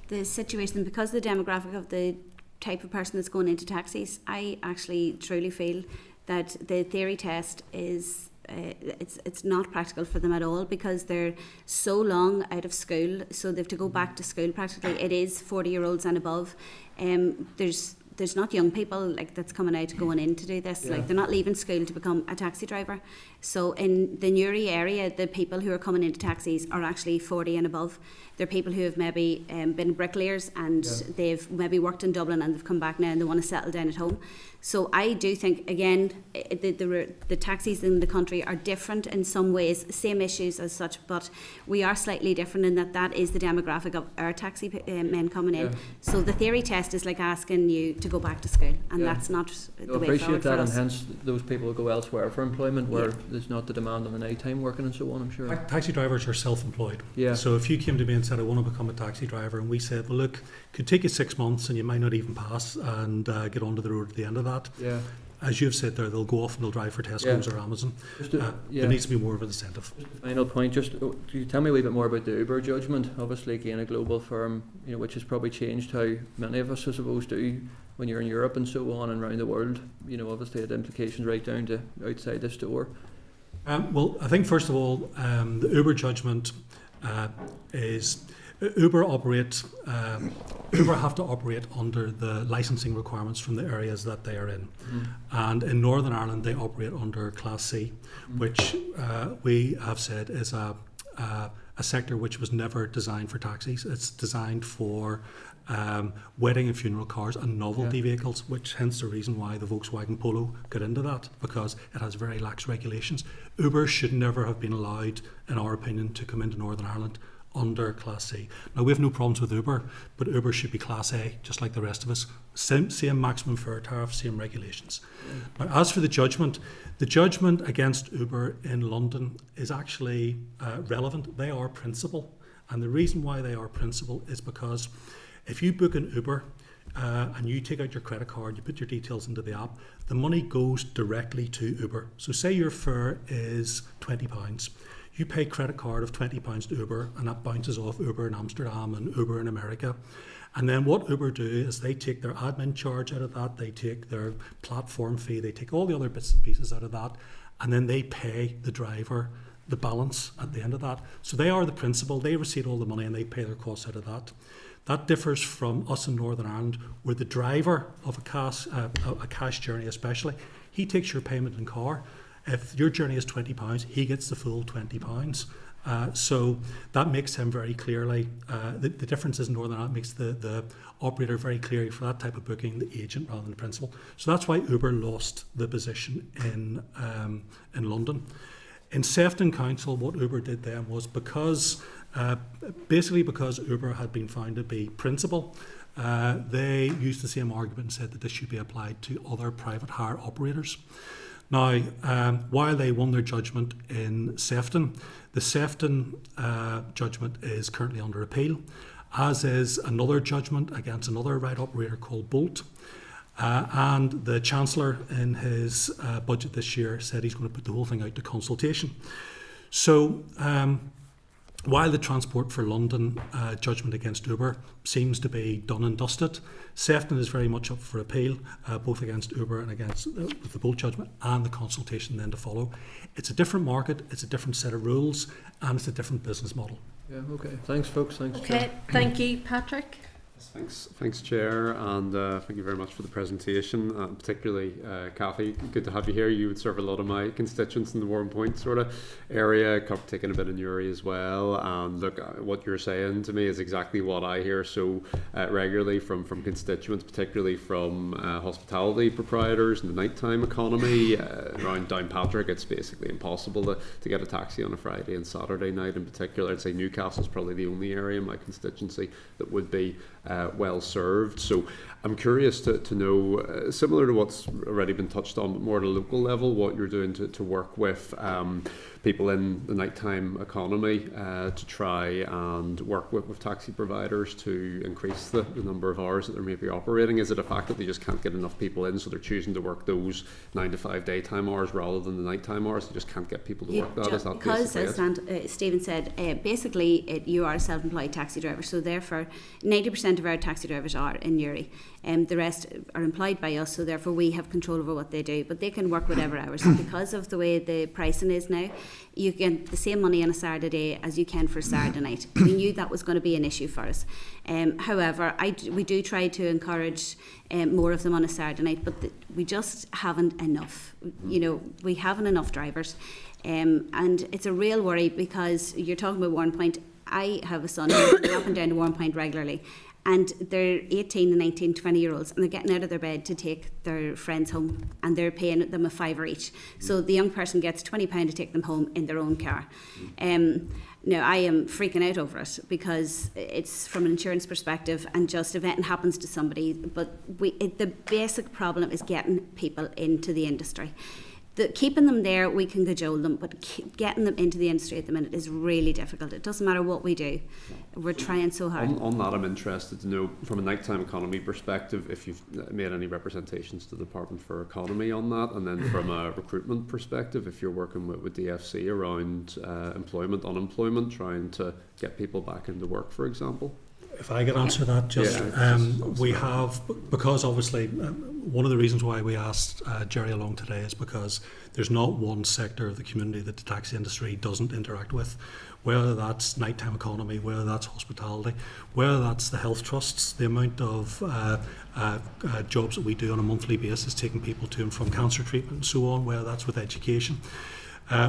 the situation, because of the demographic of the type of person that's going into taxis, I actually truly feel that the theory test is it's not practical for them at all, because they're so long out of school, so they have to go back to school practically. It is 40-year-olds and above. There's not young people like that's coming out going in to do this. Like, they're not leaving school to become a taxi driver. So in the Newry area, the people who are coming into taxis are actually 40 and above. They're people who have maybe been bricklayers and they've maybe worked in Dublin and they've come back now and they want to settle down at home. So I do think, again, the taxis in the country are different in some ways, same issues as such, but we are slightly different in that is the demographic of our taxi men coming in. So the theory test is like asking you to go back to school, and that's not the way forward for us. And hence those people will go elsewhere for employment where there's not the demand on the night time working and so on, I'm sure. Taxi drivers are self-employed. So if you came to me and said, I want to become a taxi driver, and we said, well, look, it could take you 6 months and you might not even pass and get onto the road at the end of that. As you've said there, they'll go off and they'll drive for Tesco's or Amazon. There needs to be more of an incentive. Final point, could you tell me a wee bit more about the Uber judgment? Obviously, again, a global firm, which has probably changed how many of us, I suppose, do when you're in Europe and so on and around the world. Obviously, it had implications right down to outside the store. Well, I think first of all, the Uber judgment is Uber have to operate under the licensing requirements from the areas that they are in. And in Northern Ireland, they operate under Class C, which we have said is a sector which was never designed for taxis. It's designed for wedding and funeral cars and novelty vehicles, which hence the reason why the Volkswagen Polo got into that, because it has very lax regulations. Uber should never have been allowed, in our opinion, to come into Northern Ireland under Class C. Now, we have no problems with Uber, but Uber should be Class A, just like the rest of us. Same maximum fare tariff, same regulations. Now, as for the judgment against Uber in London is actually relevant. They are principal, and the reason why they are principal is because if you book an Uber and you take out your credit card, you put your details into the app, the money goes directly to Uber. So say your fare is £20. You pay credit card of £20 to Uber, and that bounces off Uber in Amsterdam and Uber in America. And then what Uber do is they take their admin charge out of that, they take their platform fee, they take all the other bits and pieces out of that, and then they pay the driver the balance at the end of that. So they are the principal, they receive all the money and they pay their costs out of that. That differs from us in Northern Ireland, where the driver of a cash journey especially, he takes your payment in car. If your journey is £20, he gets the full £20. So that makes him very clearly, the difference is Northern Ireland makes the operator very clearly for that type of booking, the agent rather than the principal. So that's why Uber lost the position in London. In Sefton Council, what Uber did then was basically because Uber had been found to be principal, they used the same argument and said that this should be applied to other private hire operators. Now, while they won their judgment in Sefton, the Sefton judgment is currently under appeal, as is another judgment against another ride operator called Bolt. And the Chancellor in his budget this year said he's going to put the whole thing out to consultation. So while the Transport for London judgment against Uber seems to be done and dusted, Sefton is very much up for appeal, both against Uber and against the Bolt judgment and the consultation then to follow. It's a different market, it's a different set of rules, and it's a different business model. Yeah, okay. Thanks, folks. Thanks, Okay, Chair. thank you, Patrick. Thanks, Chair, and thank you very much for the presentation. Particularly, Cathy, good to have you here. You would serve a lot of my constituents in the Warren Point sort of area, taking a bit of Newry as well. And look, what you're saying to me is exactly what I hear so regularly from constituents, particularly from hospitality proprietors in the nighttime economy. Around Downpatrick, it's basically impossible to get a taxi on a Friday and Saturday night in particular. I'd say Newcastle's probably the only area in my constituency that would be well served. So I'm curious to know, similar to what's already been touched on, but more at a local level, what you're doing to work with people in the nighttime economy to try and work with taxi providers to increase the number of hours that they're maybe operating. Is it a fact that they just can't get enough people in, so they're choosing to work those 9 to 5 daytime hours rather than the nighttime hours? They just can't get people to work that? Is that because, as Stephen said, basically you are a self-employed taxi driver, so therefore 90% of our taxi drivers are in Newry. The rest are employed by us, so therefore we have control over what they do, but they can work whatever hours. And because of the way the pricing is now, you get the same money on a Saturday as you can for a Saturday night. We knew that was going to be an issue for us. However, we do try to encourage more of them on a Saturday night, but we just haven't enough. You know, we haven't enough drivers. And it's a real worry because you're talking about Warren Point. I have a son who's going up and down to Warren Point regularly. And they're 18, 19, 20-year-olds, and they're getting out of their bed to take their friends home, and they're paying them £5 each. So the young person gets £20 to take them home in their own car. Now, I am freaking out over it because it's from an insurance perspective, and just if anything happens to somebody, but the basic problem is getting people into the industry. Keeping them there, we can cajole them, but getting them into the industry at the minute is really difficult. It doesn't matter what we do. We're trying so hard. On that, I'm interested to know, from a nighttime economy perspective, if you've made any representations to the Department for Economy on that, and then from a recruitment perspective, if you're working with DFC around employment, unemployment, trying to get people back into work, for example. If I could answer that, we have, because obviously one of the reasons why we asked Jerry along today is because there's not one sector of the community that the taxi industry doesn't interact with, whether that's nighttime economy, whether that's hospitality, whether that's the health trusts, the amount of jobs that we do on a monthly basis, taking people to and from cancer treatment and so on, whether that's with education.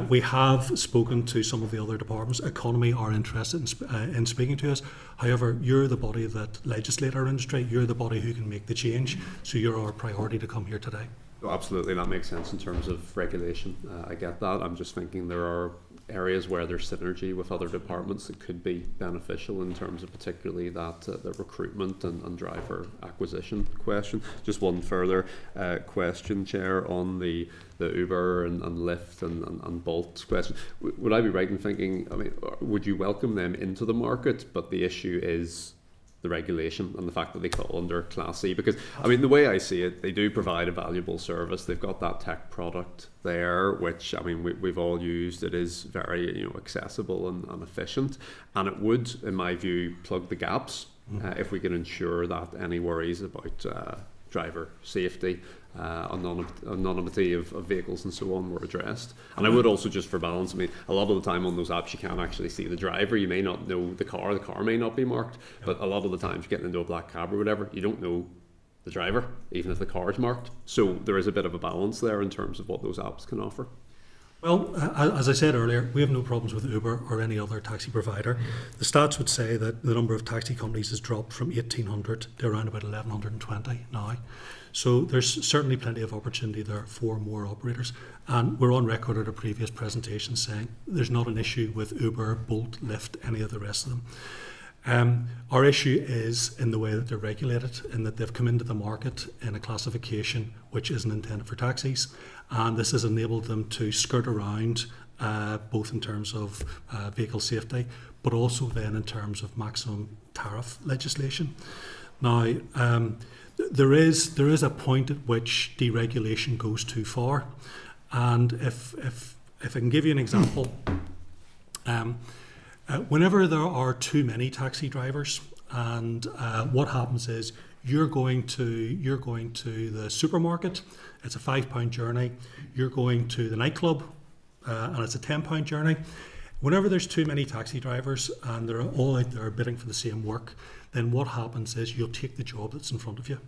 We have spoken to some of the other departments. Economy are interested in speaking to us. However, you're the body that legislate our industry. You're the body who can make the change. So you're our priority to come here today. Well, absolutely, that makes sense in terms of regulation. I get that. I'm just thinking there are areas where there's synergy with other departments that could be beneficial in terms of particularly that the recruitment and driver acquisition question. Just one further question, Chair, on the Uber and Lyft and Bolt question. Would I be right in thinking, I mean, would you welcome them into the market, but the issue is the regulation and the fact that they fall under Class C? Because, I mean, the way I see it, they do provide a valuable service. They've got that tech product there, which, I mean, we've all used. It is very, accessible and efficient. And it would, in my view, plug the gaps if we can ensure that any worries about driver safety, anonymity of vehicles and so on were addressed. And I would also, just for balance, I mean, a lot of the time on those apps you can't actually see the driver. You may not know the car may not be marked, but a lot of the times getting into a black cab or whatever, you don't know the driver, even if the car is marked. So there is a bit of a balance there in terms of what those apps can offer. Well, as I said earlier, we have no problems with Uber or any other taxi provider. The stats would say that the number of taxi companies has dropped from 1,800 to around about 1,120 now. So there's certainly plenty of opportunity there for more operators. And we're on record at a previous presentation saying there's not an issue with Uber, Bolt, Lyft, any of the rest of them. Our issue is in the way that they're regulated, in that they've come into the market in a classification which isn't intended for taxis, and this has enabled them to skirt around both in terms of vehicle safety, but also then in terms of maximum tariff legislation. Now, there is a point at which deregulation goes too far, and if I can give you an example. Whenever there are too many taxi drivers, and what happens is you're going to the supermarket, it's a £5 journey. You're going to the nightclub, and it's a £10 journey. Whenever there's too many taxi drivers and they're all out there bidding for the same work, then what happens is you'll take the job that's in front of you.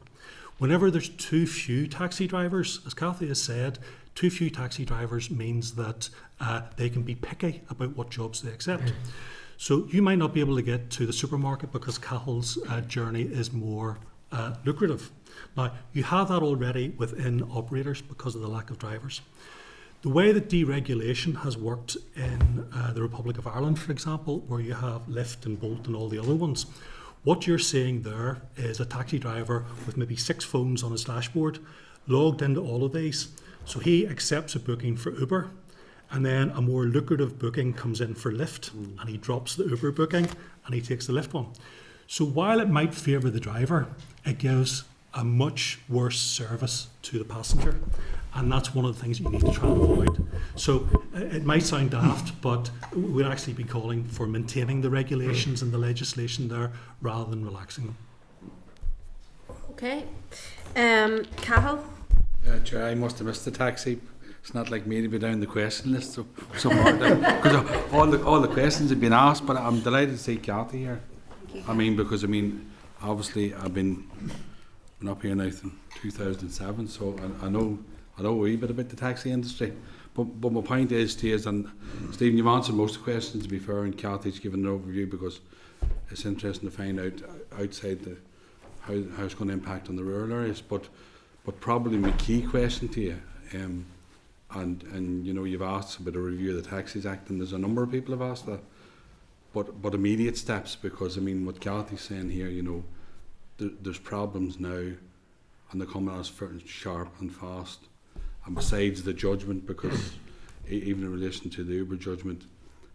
Whenever there's too few taxi drivers, as Cathy has said, too few taxi drivers means that they can be picky about what jobs they accept. So you might not be able to get to the supermarket because Cahill's journey is more lucrative. Now, you have that already within operators because of the lack of drivers. The way that deregulation has worked in the Republic of Ireland, for example, where you have Lyft and Bolt and all the other ones, what you're seeing there is a taxi driver with maybe 6 phones on his dashboard, logged into all of these. So he accepts a booking for Uber, and then a more lucrative booking comes in for Lyft, and he drops the Uber booking and he takes the Lyft one. So while it might favour the driver, it gives a much worse service to the passenger, and that's one of the things you need to try and avoid. So it might sound daft, but we'd actually be calling for maintaining the regulations and the legislation there rather than relaxing them. Okay. Cahill? Chair, I must have missed the taxi. It's not like me to be down the question list so far, because all the questions have been asked. But I'm delighted to see Cathy here. I mean, because obviously I've been up here now since 2007, so I know a wee bit about the taxi industry. But my point is, and Stephen, you've answered most of the questions, to be fair, and Cathy's given an overview, because it's interesting to find out outside how it's going to impact on the rural areas. But probably my key question to you, and you know, you've asked about a review of the Taxis Act, and there's a number of people have asked that. But immediate steps, because I mean, what Cathy's saying here, you know, there's problems now, and they're coming at us sharp and fast. And besides the judgment, because even in relation to the Uber judgment,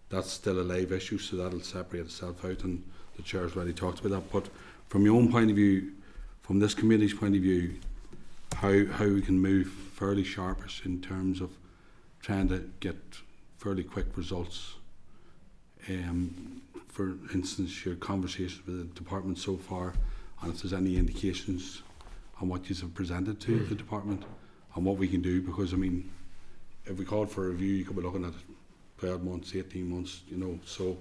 that's still a live issue, so that'll separate itself out, and the Chair's already talked about that. But from your own point of view, from this committee's point of view, how we can move fairly sharpish in terms of trying to get fairly quick results. For instance, your conversations with the department so far, and if there's any indications on what you have presented to the department and what we can do, because I mean, if we called for a review, you could be looking at 12 months, 18 months, you know. So,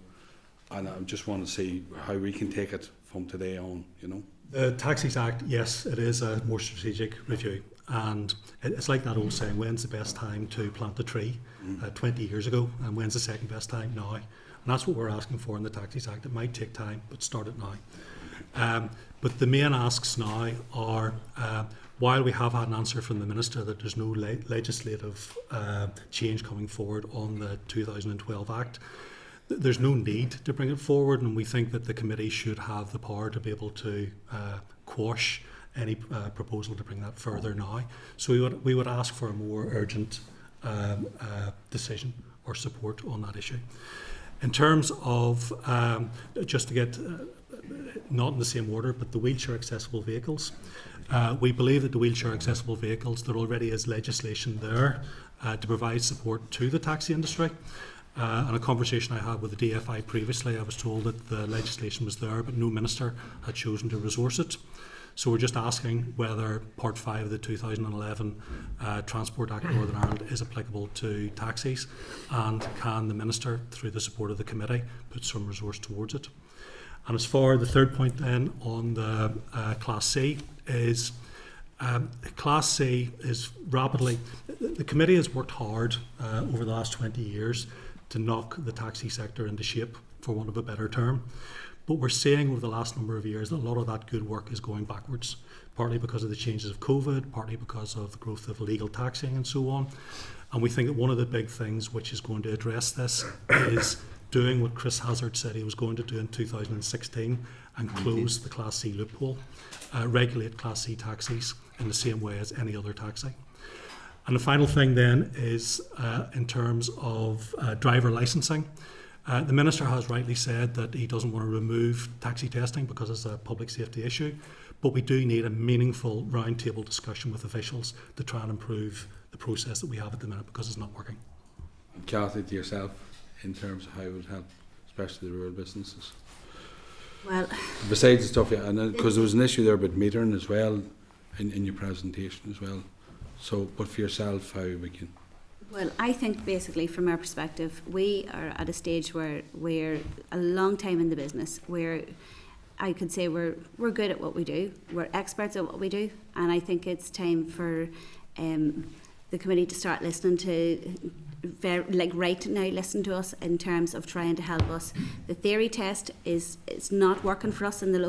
and I just want to see how we can take it from today on, you know. The Taxis Act, yes, it is a more strategic review, and it's like that old saying, when's the best time to plant a tree? 20 years ago, and when's the second best time? Now. And that's what we're asking for in the Taxis Act. It might take time, but start it now. But the main asks now are, while we have had an answer from the Minister that there's no legislative change coming forward on the 2012 Act, there's no need to bring it forward, and we think that the committee should have the power to be able to quash any proposal to bring that further now. So we would ask for a more urgent decision or support on that issue. In terms of, just to get, not in the same order, but the wheelchair accessible vehicles, we believe that the wheelchair accessible vehicles, there already is legislation there to provide support to the taxi industry. In a conversation I had with the DFI previously, I was told that the legislation was there, but no minister had chosen to resource it. So we're just asking whether Part 5 of the 2011 Transport Act Northern Ireland is applicable to taxis, and can the Minister, through the support of the committee, put some resource towards it. And as far the third point then on the Class C is, Class C is rapidly, the committee has worked hard over the last 20 years to knock the taxi sector into shape, for want of a better term. But we're seeing over the last number of years that a lot of that good work is going backwards, partly because of the changes of COVID, partly because of the growth of illegal taxing and so on. And we think that one of the big things which is going to address this is doing what Chris Hazard said he was going to do in 2016 and close the Class C loophole, regulate Class C taxis in the same way as any other taxi. And the final thing then is in terms of driver licensing. The Minister has rightly said that he doesn't want to remove taxi testing because it's a public safety issue, but we do need a meaningful roundtable discussion with officials to try and improve the process that we have at the minute because it's not working. And Cathy, to yourself, in terms of how it would help, especially the rural businesses? Well, besides the stuff, yeah, and because there was an issue there about metering as well in your presentation as well. So, but for yourself, how we can? Well, I think basically from our perspective, we are at a stage where we're a long time in the business, where I could say we're good at what we do, we're experts at what we do, and I think it's time for the committee to start listening to, right now, listen to us in terms of trying to help us. The theory test it's not working for us in the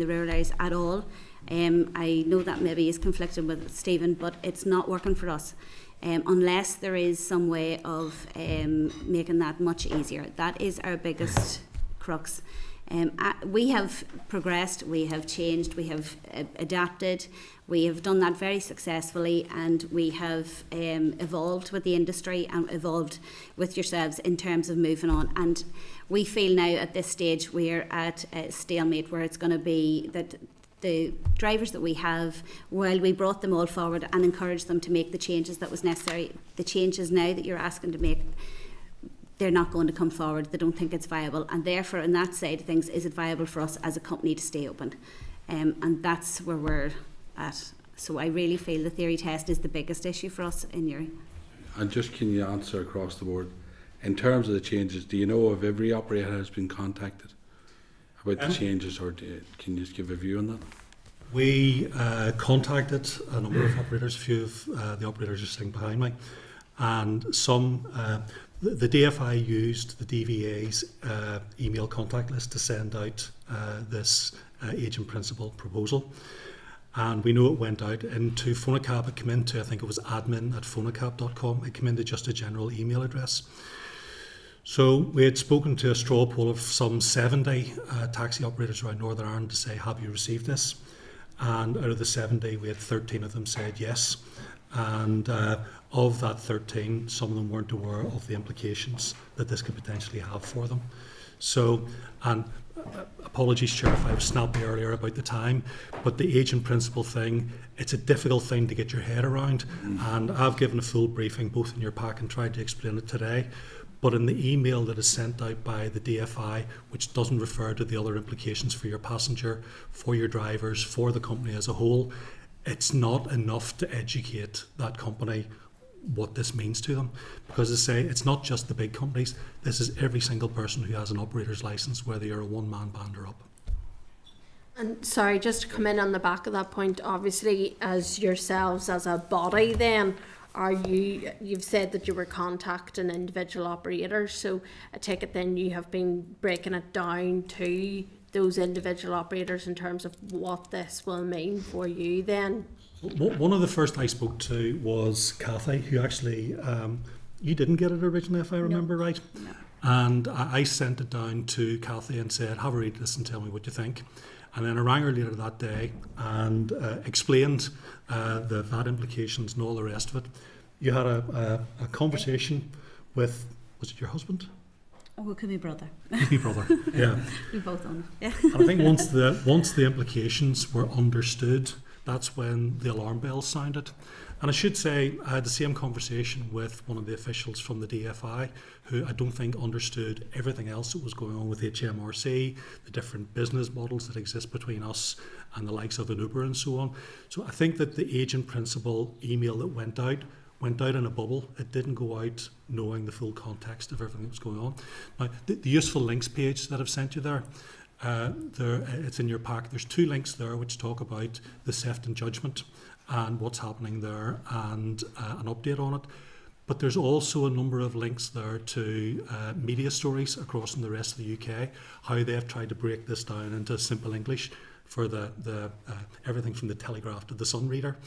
rural areas at all. I know that maybe is conflicting with Stephen, but it's not working for us. Unless there is some way of making that much easier. That is our biggest crux. We have progressed, we have changed, we have adapted, we have done that very successfully, and we have evolved with the industry and evolved with yourselves in terms of moving on. And we feel now at this stage we're at a stalemate where it's going to be that the drivers that we have, while we brought them all forward and encouraged them to make the changes that was necessary, the changes now that you're asking to make, they're not going to come forward. They don't think it's viable, and therefore on that side of things, is it viable for us as a company to stay open? And that's where we're at. So I really feel the theory test is the biggest issue for us in Uri. And just can you answer across the board, in terms of the changes, do you know if every operator has been contacted about the changes, or can you just give a view on that? We contacted a number of operators, a few of the operators are sitting behind me, and some, the DFI used the DVA's email contact list to send out this agent principal proposal. And we know it went out into Phonacab. It came into, I think it was admin@phonacab.com. It came into just a general email address. So we had spoken to a straw poll of some 70 taxi operators around Northern Ireland to say, have you received this? And out of the 70, we had 13 of them said yes. And of that 13, some of them weren't aware of the implications that this could potentially have for them. So, and apologies, Chair, if I was snappy earlier about the time, but the agent principal thing, it's a difficult thing to get your head around. And I've given a full briefing both in your pack and tried to explain it today. But in the email that is sent out by the DFI, which doesn't refer to the other implications for your passenger, for your drivers, for the company as a whole, it's not enough to educate that company what this means to them. Because as I say, it's not just the big companies, this is every single person who has an operator's licence, whether you're a one-man band or up. And sorry, just to come in on the back of that point, obviously as yourselves as a body then, you've said that you were contacting individual operators, so I take it then you have been breaking it down to those individual operators in terms of what this will mean for you then? One of the first I spoke to was Cathy, who actually, you didn't get it originally if I remember right. No. And I sent it down to Cathy and said, have a read this and tell me what you think. And then I rang her later that day and explained the VAT implications and all the rest of it. You had a conversation with, was it your husband? Oh, it could be brother. Could be brother, yeah. We both own it. Yeah. And I think once the implications were understood, that's when the alarm bells sounded. And I should say, I had the same conversation with one of the officials from the DFI, who I don't think understood everything else that was going on with HMRC, the different business models that exist between us and the likes of an Uber and so on. So I think that the agent principal email that went out in a bubble. It didn't go out knowing the full context of everything that was going on. Now, the useful links page that I've sent you there, it's in your pack. There's 2 links there which talk about the Sefton judgment and what's happening there, and an update on it. But there's also a number of links there to media stories across in the rest of the UK, how they've tried to break this down into simple English for the everything from the Telegraph to the Sun reader.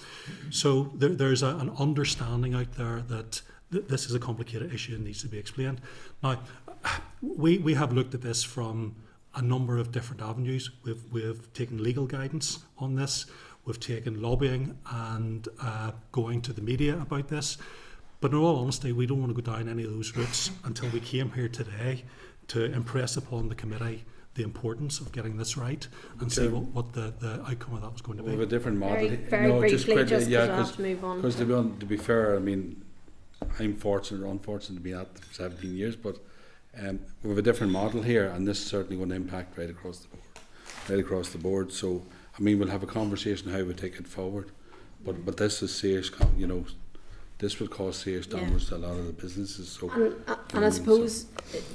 So there's an understanding out there that this is a complicated issue and needs to be explained. Now, we have looked at this from a number of different avenues. We've taken legal guidance on this. We've taken lobbying and going to the media about this. But in all honesty, we don't want to go down any of those routes until we came here today to impress upon the committee the importance of getting this right and see what the outcome of that was going to be. We have a different model. Very briefly, just quickly, just yeah, because I have to move on. Because to be fair, I mean, I'm fortunate or unfortunate to be at for 17 years, but we have a different model here, and this is certainly going to impact right across the board. So, I mean, we'll have a conversation how we take it forward, but this is serious, this will cause serious damage to a lot of the businesses. So, and I suppose,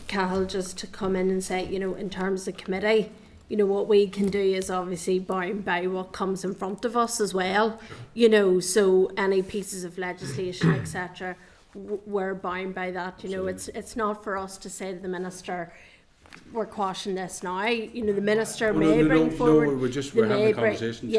Cathal, just to come in and say, in terms of committee, what we can do is obviously bound by what comes in front of us as well. So any pieces of legislation, etc., we're bound by that. It's not for us to say to the Minister, we're quashing this now. The Minister may bring forward. We're having a conversation.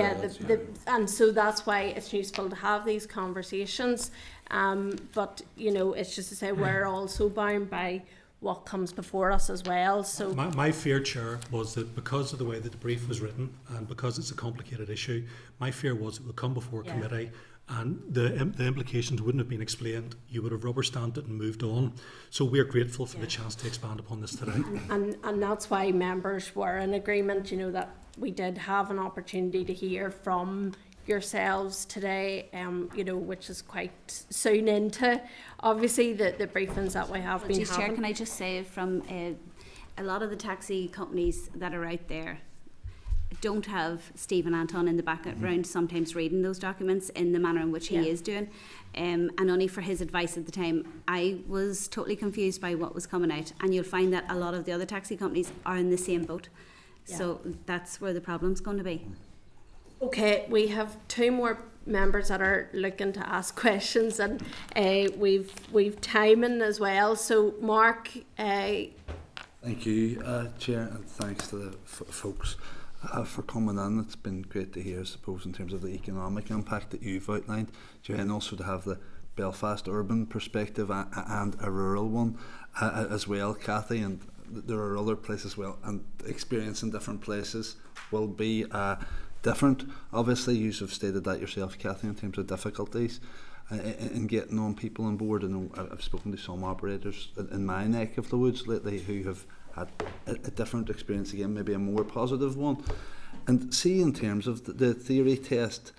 And so that's why it's useful to have these conversations. But it's just to say we're also bound by what comes before us as well. So my fear, Chair, was that because of the way that the brief was written and because it's a complicated issue, my fear was it would come before committee. And the implications wouldn't have been explained. You would have rubber stamped it and moved on. So we're grateful for the chance to expand upon this today. And that's why members were in agreement, that we did have an opportunity to hear from yourselves today, which is quite soon into, obviously, the briefings that we have been having. Chair, can I just say, from a lot of the taxi companies that are out there, don't have Stephen Anton in the background sometimes reading those documents in the manner in which he is doing, and only for his advice at the time I was totally confused by what was coming out, and you'll find that a lot of the other taxi companies are in the same boat. So that's where the problem's going to be. Okay, we have two more members that are looking to ask questions, and we've timing as well. So Mark, thank you, Chair, and thanks to the folks for coming in. It's been great to hear, I suppose, in terms of the economic impact that you've outlined, and also to have the Belfast urban perspective and a rural one as well, Cathy, and there are other places as well, and experience in different places will be different. Obviously, you have stated that yourself, Cathy, in terms of difficulties in getting on people on board. And I've spoken to some operators in my neck of the woods lately who have had a different experience, again, maybe a more positive one. And see, in terms of the theory test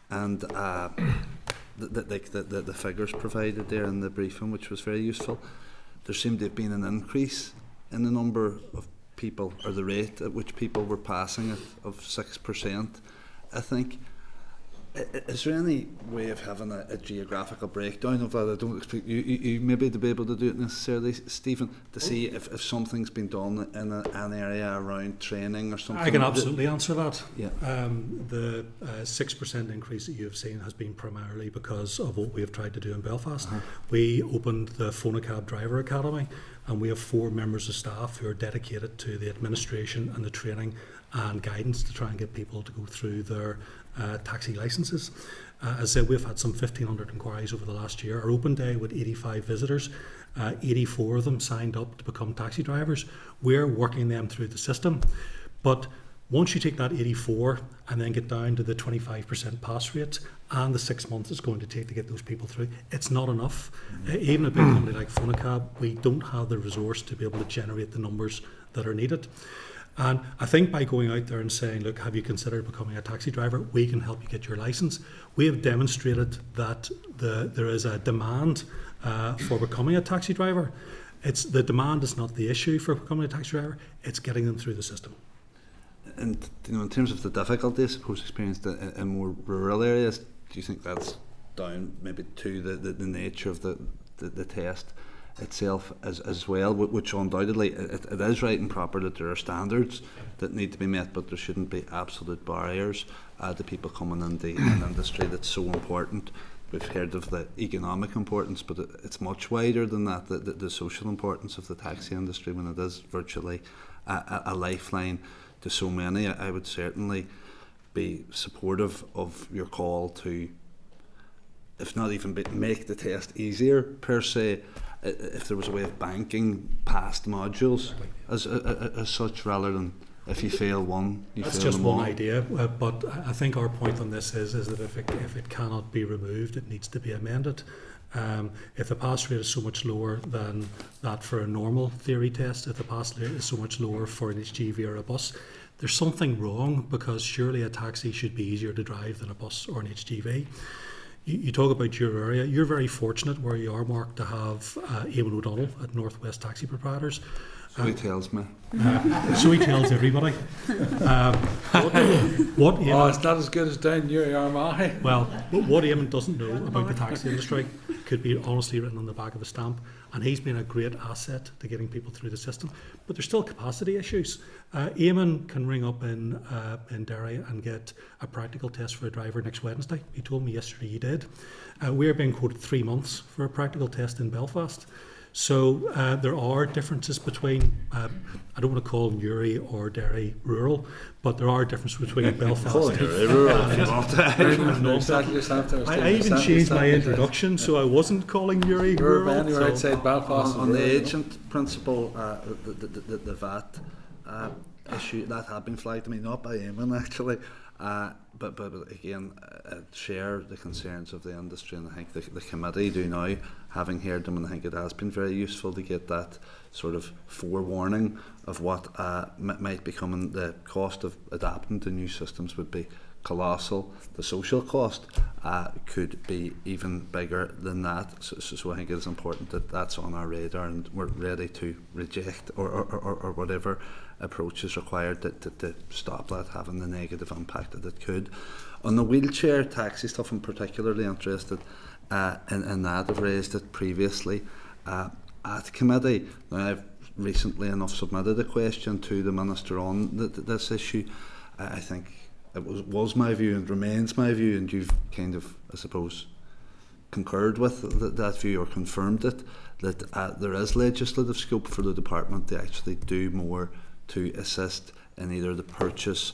and the figures provided there in the briefing, which was very useful, there seemed to have been an increase in the number of people, or the rate at which people were passing it, of 6%, I think. Is there any way of having a geographical breakdown of that? I don't expect you maybe to be able to do it necessarily, Stephen, to see if something's been done in an area around training or something. I can absolutely answer that. Yeah. The 6% increase that you have seen has been primarily because of what we have tried to do in Belfast. We opened the Phonacab Driver Academy, and we have 4 members of staff who are dedicated to the administration and the training and guidance to try and get people to go through their taxi licences. As I said, we've had some 1,500 inquiries over the last year. Our open day with 85 visitors, 84 of them signed up to become taxi drivers. We're working them through the system. But once you take that 84 and then get down to the 25% pass rate and the 6 months it's going to take to get those people through, it's not enough. Even a big company like Phonacab, we don't have the resource to be able to generate the numbers that are needed. And I think by going out there and saying, look, have you considered becoming a taxi driver? We can help you get your licence. We have demonstrated that there is a demand for becoming a taxi driver. The demand is not the issue for becoming a taxi driver, it's getting them through the system. And in terms of the difficulty, I suppose, experienced in more rural areas, do you think that's down maybe to the nature of the test itself as well, which undoubtedly it is right and proper that there are standards that need to be met, but there shouldn't be absolute barriers to people coming into an industry that's so important. We've heard of the economic importance, but it's much wider than that, the social importance of the taxi industry, when it is virtually a lifeline to so many. I would certainly be supportive of your call to, if not even make the test easier per se, if there was a way of banking past modules as such, rather than if you fail one, you That's fail just them one all. idea, but I think our point on this is that if it cannot be removed, it needs to be amended. If the pass rate is so much lower than that for a normal theory test, if the pass rate is so much lower for an HGV or a bus, there's something wrong, because surely a taxi should be easier to drive than a bus or an HGV. You talk about your area. You're very fortunate where you are, Mark, to have Eamon O'Donnell at North West Taxi Proprietors. So he tells me. So he tells everybody. What Eamon, it's not as good as down your Armagh. well, what Eamon doesn't know about the taxi industry could be honestly written on the back of a stamp, and he's been a great asset to getting people through the system. But there's still capacity issues. Eamon can ring up in Derry and get a practical test for a driver next Wednesday. He told me yesterday he did. We're being quoted 3 months for a practical test in Belfast. So there are differences between, I don't want to call Newry or Derry rural, but there are differences between Belfast and I even changed my introduction, so I wasn't calling Newry rural. Anywhere outside Belfast. On the agent principle, the VAT issue, that had been flagged to me, not by Eamon actually, but again, share the concerns of the industry, and I think the committee do now, having heard them, and I think it has been very useful to get that sort of forewarning of what might be coming. The cost of adapting to new systems would be colossal. The social cost could be even bigger than that. So I think it is important that that's on our radar, and we're ready to reject or whatever approach is required to stop that having the negative impact that it could. On the wheelchair taxi stuff, I'm particularly interested in that. I've raised it previously at committee. Now, I've recently enough submitted a question to the Minister on this issue. I think it was my view and remains my view, and you've kind of, I suppose, concurred with that view or confirmed it, that there is legislative scope for the department to actually do more to assist in either the purchase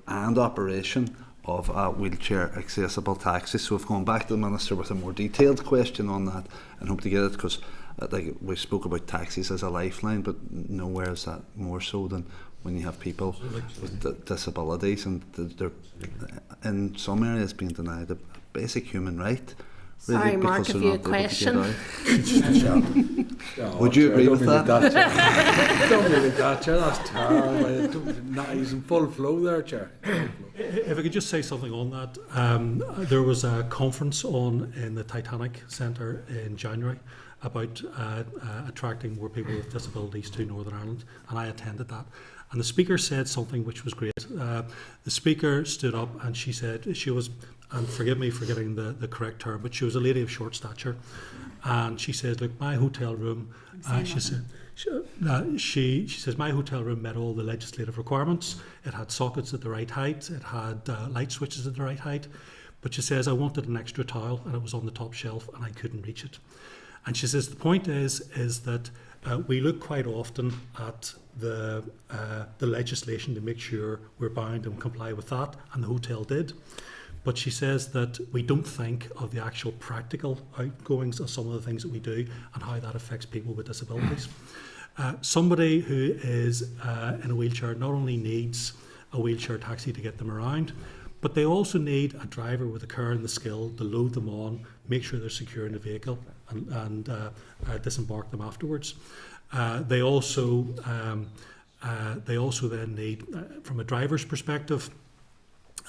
and operation of wheelchair accessible taxis. So I've gone back to the Minister with a more detailed question on that, and hope to get it, because like we spoke about taxis as a lifeline, but nowhere is that more so than when you have people with disabilities, and they're in some areas being denied a basic human right. Really, sorry, Mark, have you a question? Would you agree with that? Don't really that, Chair. That's terrible. Not he's in full flow there, Chair. If I could just say something on that, there was a conference on in the Titanic Centre in January about attracting more people with disabilities to Northern Ireland, and I attended that. And the speaker said something which was great. The speaker stood up and she said, she was, and forgive me for getting the correct term, but she was a lady of short stature. And she said, look, my hotel room, she says, my hotel room met all the legislative requirements. It had sockets at the right height. It had light switches at the right height. But she says, I wanted an extra tile and it was on the top shelf and I couldn't reach it. And she says, the point is that we look quite often at the legislation to make sure we're bound and comply with that, and the hotel did. But she says that we don't think of the actual practical outgoings of some of the things that we do and how that affects people with disabilities. Somebody who is in a wheelchair not only needs a wheelchair taxi to get them around, but they also need a driver with the care and the skill to load them on, make sure they're secure in the vehicle, and disembark them afterwards. They also then need, from a driver's perspective,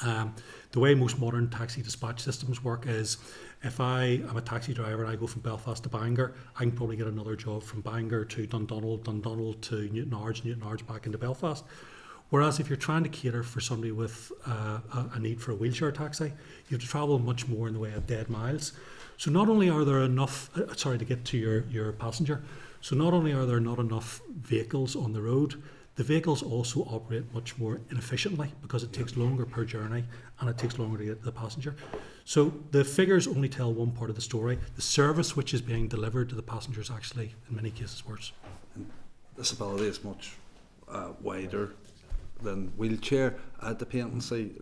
the way most modern taxi dispatch systems work is, if I am a taxi driver and I go from Belfast to Bangor, I can probably get another job from Bangor to Dundonald, Dundonald to Newtownards, Newtownards back into Belfast. Whereas if you're trying to cater for somebody with a need for a wheelchair taxi, you have to travel much more in the way of dead miles. So not only are there enough, to get to your passenger, so not only are there not enough vehicles on the road, the vehicles also operate much more inefficiently because it takes longer per journey and it takes longer to get to the passenger. So the figures only tell one part of the story. The service which is being delivered to the passengers actually, in many cases, worse. And disability is much wider than wheelchair dependency.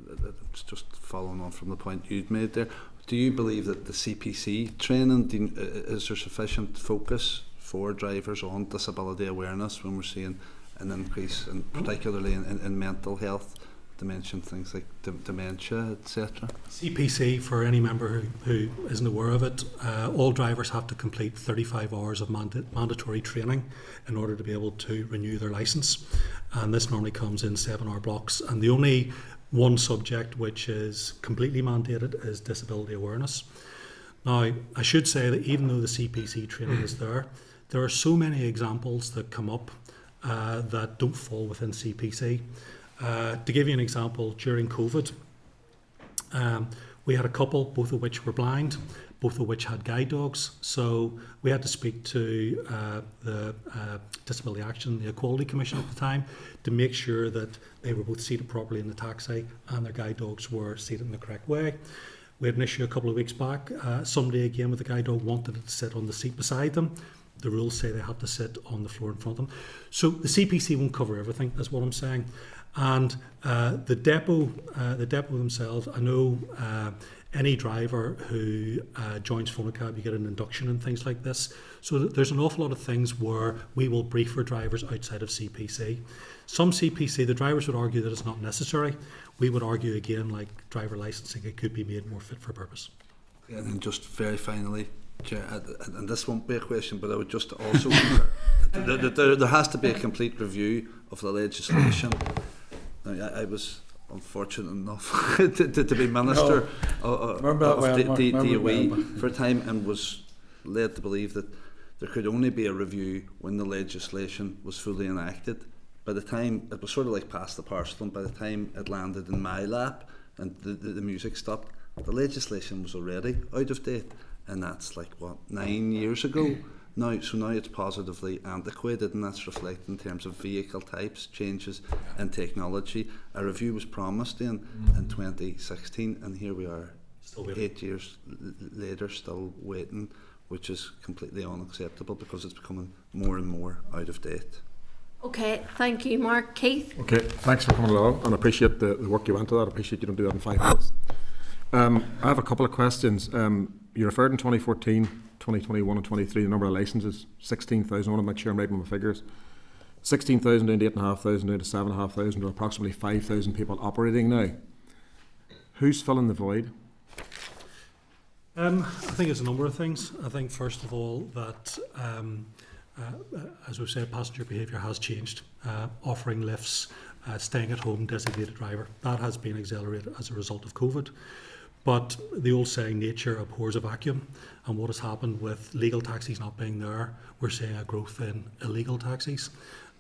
It's just following on from the point you'd made there. Do you believe that the CPC training, is there sufficient focus for drivers on disability awareness when we're seeing an increase, particularly in mental health, dimension, things like dementia, etc.? CPC, for any member who isn't aware of it, all drivers have to complete 35 hours of mandatory training in order to be able to renew their licence, and this normally comes in 7-hour blocks, and the only one subject which is completely mandated is disability awareness. Now, I should say that even though the CPC training is there are so many examples that come up that don't fall within CPC. To give you an example, during COVID, we had a couple, both of which were blind, both of which had guide dogs. So we had to speak to the Disability Action, the Equality Commission at the time, to make sure that they were both seated properly in the taxi and their guide dogs were seated in the correct way. We had an issue a couple of weeks back. Somebody, again, with a guide dog wanted to sit on the seat beside them. The rules say they have to sit on the floor in front of them. So the CPC won't cover everything, is what I'm saying. And the depot themselves, I know any driver who joins Phonacab, you get an induction and things like this. So there's an awful lot of things where we will brief for drivers outside of CPC. Some CPC, the drivers would argue that it's not necessary. We would argue, again, like driver licensing, it could be made more fit for purpose. And then just very finally, Chair, and this won't be a question, but I would just also there has to be a complete review of the legislation. Now, I was unfortunate enough to be Minister of DOE for a time, and was led to believe that there could only be a review when the legislation was fully enacted. By the time it was sort of like pass the parcel, and by the time it landed in my lap and the music stopped, the legislation was already out of date. And that's like, 9 years ago now. So now it's positively antiquated, and that's reflected in terms of vehicle types, changes in technology. A review was promised in 2016, and here we are, 8 years later, still waiting, which is completely unacceptable because it's becoming more and more out of date. Okay, thank you, Mark. Keith? Okay, thanks for coming along, and I appreciate the work you went to that. I appreciate you don't do that in 5 minutes. I have a couple of questions. You referred in 2014, 2021 and 23 the number of licences, 16,000. I want to make sure I'm right with my figures. 16,000 down to 8,500 down to 7,500, or approximately 5,000 people operating now. Who's filling the void? I think it's a number of things. I think first of all that, as we've said, passenger behaviour has changed. Offering lifts, staying at home, designated driver, that has been accelerated as a result of COVID. But the old saying, nature abhors a vacuum, and what has happened with legal taxis not being there, we're seeing a growth in illegal taxis.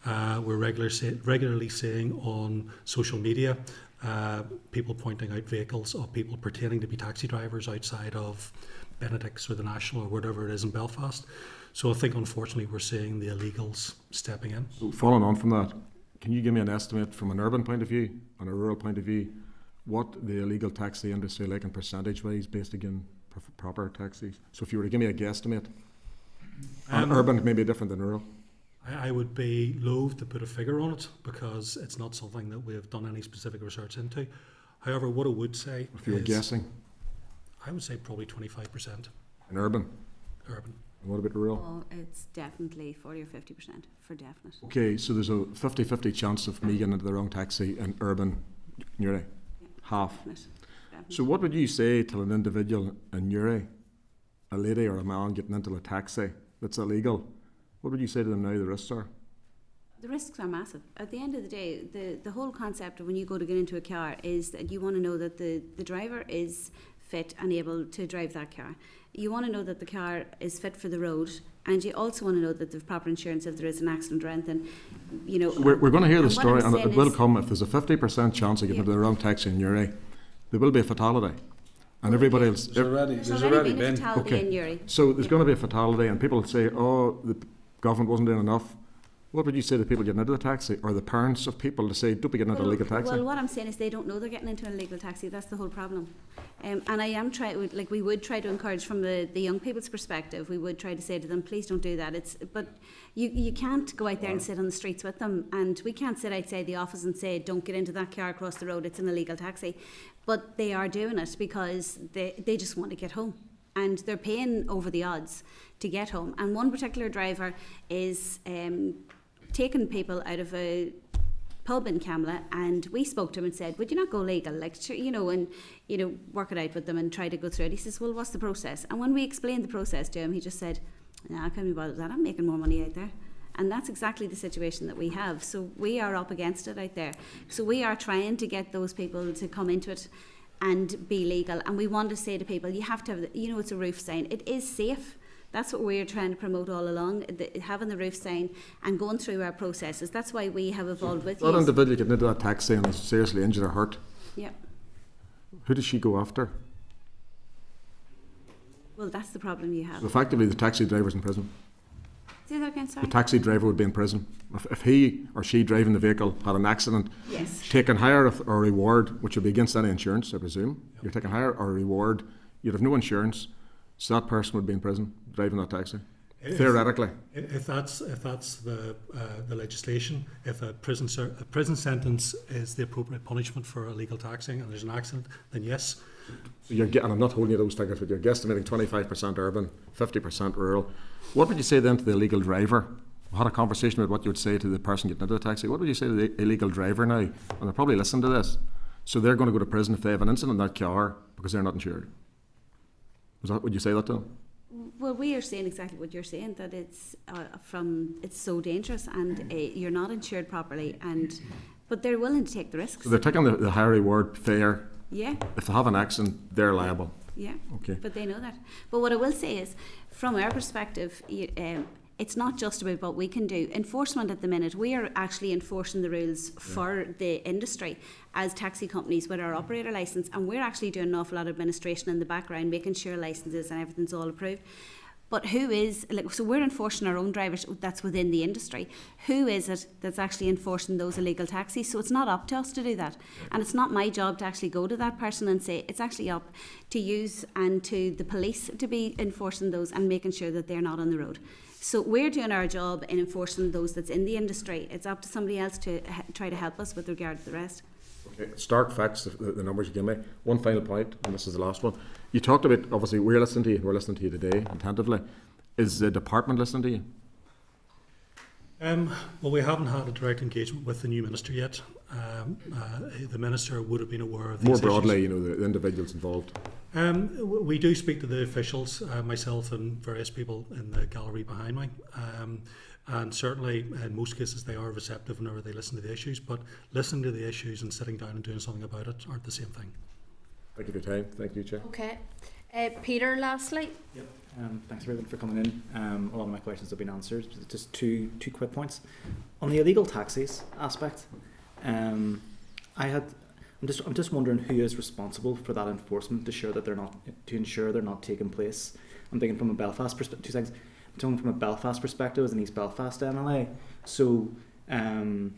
We're regularly seeing on social media people pointing out vehicles of people pretending to be taxi drivers outside of Benedict's or the National or whatever it is in Belfast. So I think unfortunately we're seeing the illegals stepping in. So following on from that, can you give me an estimate from an urban point of view and a rural point of view what the illegal taxi industry like in percentage-wise based again proper taxis? So if you were to give me a guesstimate, urban may be different than rural. I would be loath to put a figure on it because it's not something that we have done any specific research into. However, what I would say if you were guessing, I would say probably 25%. In urban? Urban. And what about rural? Oh, it's definitely 40 or 50% for definite. Okay, so there's a 50-50 chance of me getting into the wrong taxi in urban Newry. Half. Definite. So what would you say to an individual in Newry, a lady or a man getting into a taxi that's illegal? What would you say to them now the risks are? The risks are massive. At the end of the day, the whole concept of when you go to get into a car is that you want to know that the driver is fit and able to drive that car. You want to know that the car is fit for the road and you also want to know that they've proper insurance if there is an accident or anything. You know, We're going to hear the and what story, I'm and it saying will is- come. If there's a 50% chance of getting Yeah. into the wrong taxi in Uri, there will be a fatality. And everybody else... There's already been a fatality in Uri. So there's going to be a fatality, and people say, oh, the government wasn't doing enough. What would you say to people getting into the taxi, or the parents of people to say, don't be getting into a legal taxi? Well, what I'm saying is they don't know they're getting into a legal taxi. That's the whole problem. And I am trying, like, we would try to encourage from the young people's perspective. We would try to say to them, please don't do that. But you can't go out there and sit on the streets with them, and we can't sit outside the office and say, don't get into that car across the road. It's an illegal taxi. But they are doing it because they just want to get home, and they're paying over the odds to get home. And one particular driver is taking people out of a pub in Camla, and we spoke to him and said, would you not go legal, like, you know, and, you know, work it out with them and try to go through it. He says, well, what's the process? And when we explained the process to him, he just said, no, I can't be bothered with that, I'm making more money out there. And that's exactly the situation that we have. So we are up against it out there. So we are trying to get those people to come into it and be legal. And we want to say to people, you have to have, you know, it's a roof sign. It is safe. That's what we're trying to promote all along, having the roof sign and going through our processes. That's why we have evolved with you. That individual getting into that taxi and is seriously injured or hurt, Yeah. who does she go after? Well, that's the problem you have. So effectively, the taxi driver's in prison. Say that again, sorry. The taxi driver would be in prison. If he or she driving the vehicle had an accident, Yes. taking hire or a reward, which would be against any insurance, I presume. You're taking hire or a reward, you'd have no insurance, so that person would be in prison driving that taxi. Theoretically. If that's the legislation, if a prison sentence is the appropriate punishment for illegal taxing and there's an accident, then yes. So you're and I'm not holding you those figures, but you're guesstimating 25% urban, 50% rural. What would you say then to the illegal driver? I had a conversation about what you would say to the person getting into the taxi. What would you say to the illegal driver now? And they're probably listening to this. So they're going to go to prison if they have an incident in that car because they're not insured. Would you say that to them? Well, we are saying exactly what you're saying, that it's it's so dangerous and you're not insured properly, but they're willing to take the risks. So they're taking the higher reward fair. Yeah. If they have an accident, they're liable. Yeah. Okay. But they know that. But what I will say is, from our perspective, it's not just about what we can do. Enforcement at the minute, we are actually enforcing the rules for the industry as taxi companies with our operator licence, and we're actually doing an awful lot of administration in the background, making sure licences and everything's all approved. But who is, so we're enforcing our own drivers, that's within the industry. Who is it that's actually enforcing those illegal taxis? So it's not up to us to do that. And it's not my job to actually go to that person and say, it's actually up to you and to the police to be enforcing those and making sure that they're not on the road. So we're doing our job in enforcing those that's in the industry. It's up to somebody else to try to help us with regard to the rest. Okay. Stark facts, the numbers you give me. One final point, and this is the last one. You talked about, obviously, we're listening to you today attentively. Is the department listening to you? Well, we haven't had a direct engagement with the new minister yet. The minister would have been aware of these More issues. broadly, the individuals involved. We do speak to the officials, myself and various people in the gallery behind me. And certainly, in most cases, they are receptive whenever they listen to the issues. But listening to the issues and sitting down and doing something about it aren't the same thing. Thank you for your time. Thank you, Chair. Okay. Peter, lastly. Yep. Thanks everyone for coming in. A lot of my questions have been answered. Just two quick points on the illegal taxis aspect. I'm just wondering who is responsible for that enforcement to ensure they're not taking place. I'm thinking from a Belfast perspective. 2 seconds. I'm talking from a Belfast perspective as an East Belfast MLA. So, have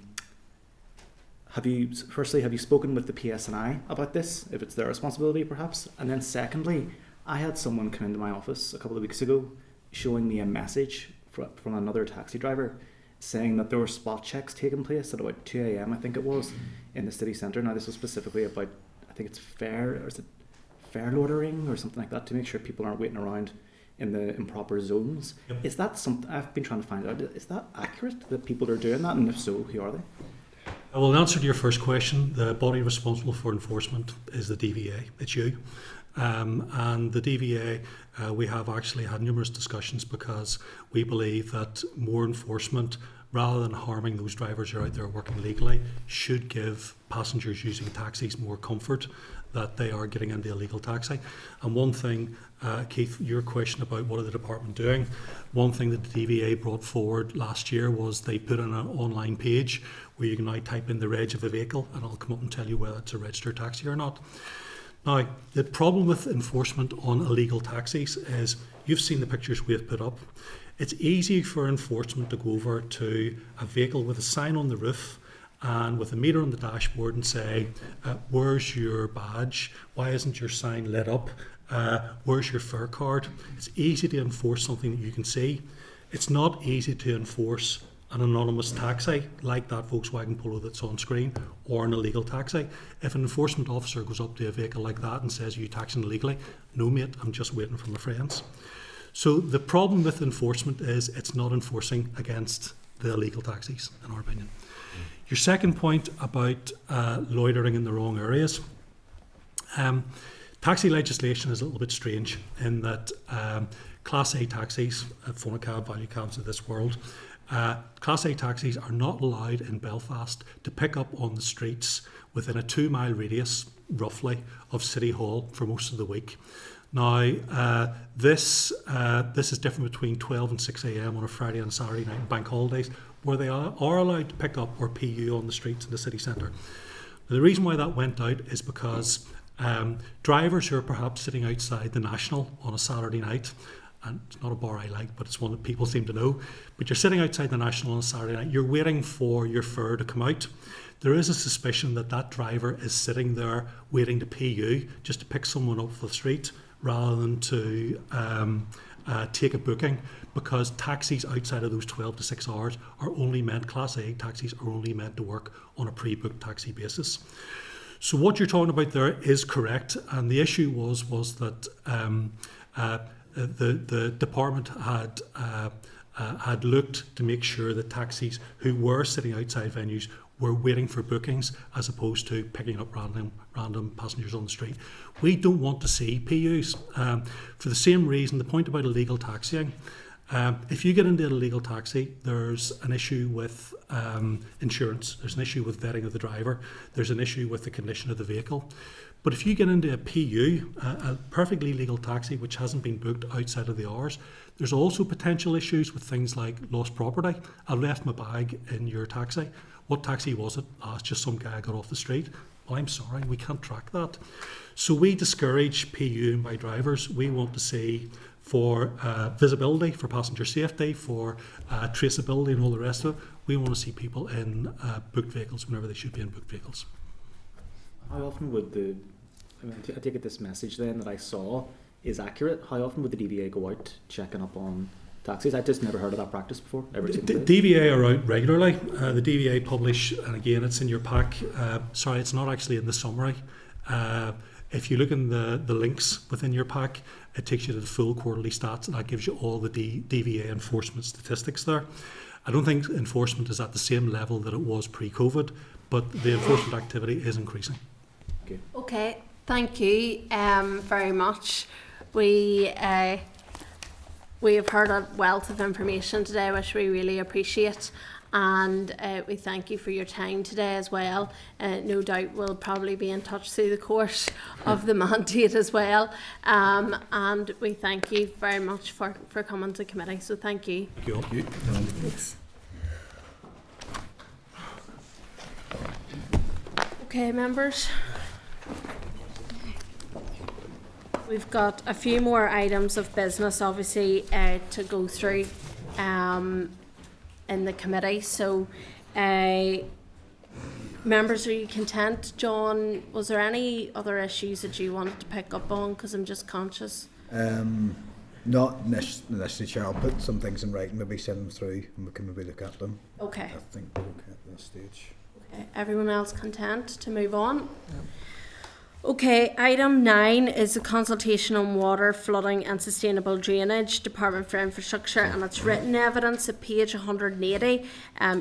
you spoken with the PSNI about this? If it's their responsibility, perhaps. And then secondly, I had someone come into my office a couple of weeks ago showing me a message from another taxi driver saying that there were spot checks taking place at about 2 a.m. I think it was in the city centre. Now this was specifically about, I think it's fare loitering or something like that, to make sure people aren't waiting around in the improper zones. Yep. Is that something I've been trying to find out? Is that accurate that people are doing that, and if so, who are they? Well, in answer to your first question, the body responsible for enforcement is the DVA. It's you. And the DVA, we have actually had numerous discussions because we believe that more enforcement rather than harming those drivers who are out there working legally, should give passengers using taxis more comfort that they are getting into a legal taxi. And one thing, Keith, your question about what are the department doing, one thing that the DVA brought forward last year was they put in an online page where you can now type in the reg of the vehicle and it'll come up and tell you whether it's a registered taxi or not. Now, the problem with enforcement on illegal taxis is, you've seen the pictures we've put up. It's easy for enforcement to go over to a vehicle with a sign on the roof and with a meter on the dashboard and say, where's your badge? Why isn't your sign lit up? Where's your fare card? It's easy to enforce something that you can see. It's not easy to enforce an anonymous taxi like that Volkswagen Polo that's on screen, or an illegal taxi. If an enforcement officer goes up to a vehicle like that and says, are you taxing illegally? No mate, I'm just waiting for my friends. So the problem with enforcement is it's not enforcing against the illegal taxis, in our opinion. Your second point about loitering in the wrong areas. Taxi legislation is a little bit strange in that Class A taxis, phonocab, value cabs of this world, Class A taxis are not allowed in Belfast to pick up on the streets within a 2-mile radius, roughly, of City Hall for most of the week. Now, this is different between 12 and 6 a.m. on a Friday and Saturday night and bank holidays, where they are allowed to pick up or PU on the streets in the city centre. The reason why that went out is because drivers who are perhaps sitting outside the National on a Saturday night, and it's not a bar I like, but it's one that people seem to know, but you're sitting outside the National on a Saturday night, you're waiting for your fare to come out. There is a suspicion that that driver is sitting there waiting to PU just to pick someone up off the street rather than to take a booking, because taxis outside of those 12 to 6 hours are only meant, Class A taxis are only meant to work on a pre-booked taxi basis. So what you're talking about there is correct, and the issue was that the department had looked to make sure that taxis who were sitting outside venues were waiting for bookings as opposed to picking up random passengers on the street. We don't want to see PUs for the same reason. The point about illegal taxiing. If you get into an illegal taxi, there's an issue with insurance. There's an issue with vetting of the driver. There's an issue with the condition of the vehicle. But if you get into a PU, a perfectly legal taxi which hasn't been booked outside of the hours, there's also potential issues with things like lost property. I left my bag in your taxi. What taxi was it? It's just some guy got off the street. Well, I'm sorry, we can't track that. So we discourage PUing by drivers. We want to see, for visibility, for passenger safety, for traceability and all the rest of it, we want to see people in booked vehicles whenever they should be in booked vehicles. How often would I take it this message then that I saw is accurate? How often would the DVA go out checking up on taxis? I just never heard of that practice before. DVA are out regularly. The DVA publish, and again, it's in your pack. Sorry, it's not actually in the summary. If you look in the links within your pack, it takes you to the full quarterly stats, and that gives you all the DVA enforcement statistics there. I don't think enforcement is at the same level that it was pre-COVID, but the enforcement activity is increasing. Okay, thank you very much. We have heard a wealth of information today, which we really appreciate, and we thank you for your time today as well. No doubt we'll probably be in touch through the course of the mandate as well, and we thank you very much for coming to committee, so thank you. Thank you. Thanks. Okay, members. We've got a few more items of business, obviously, to go through in the committee. So, members, are you content? John, was there any other issues that you wanted to pick up on? Because I'm just conscious. Not necessarily, Chair. I'll put some things in writing, maybe send them through, and we can maybe look at them. Okay. I think we're okay at this stage. Okay. Everyone else content to move on? Okay, item 9 is a consultation on water, flooding and sustainable drainage, Department for Infrastructure, and it's written evidence at page 180.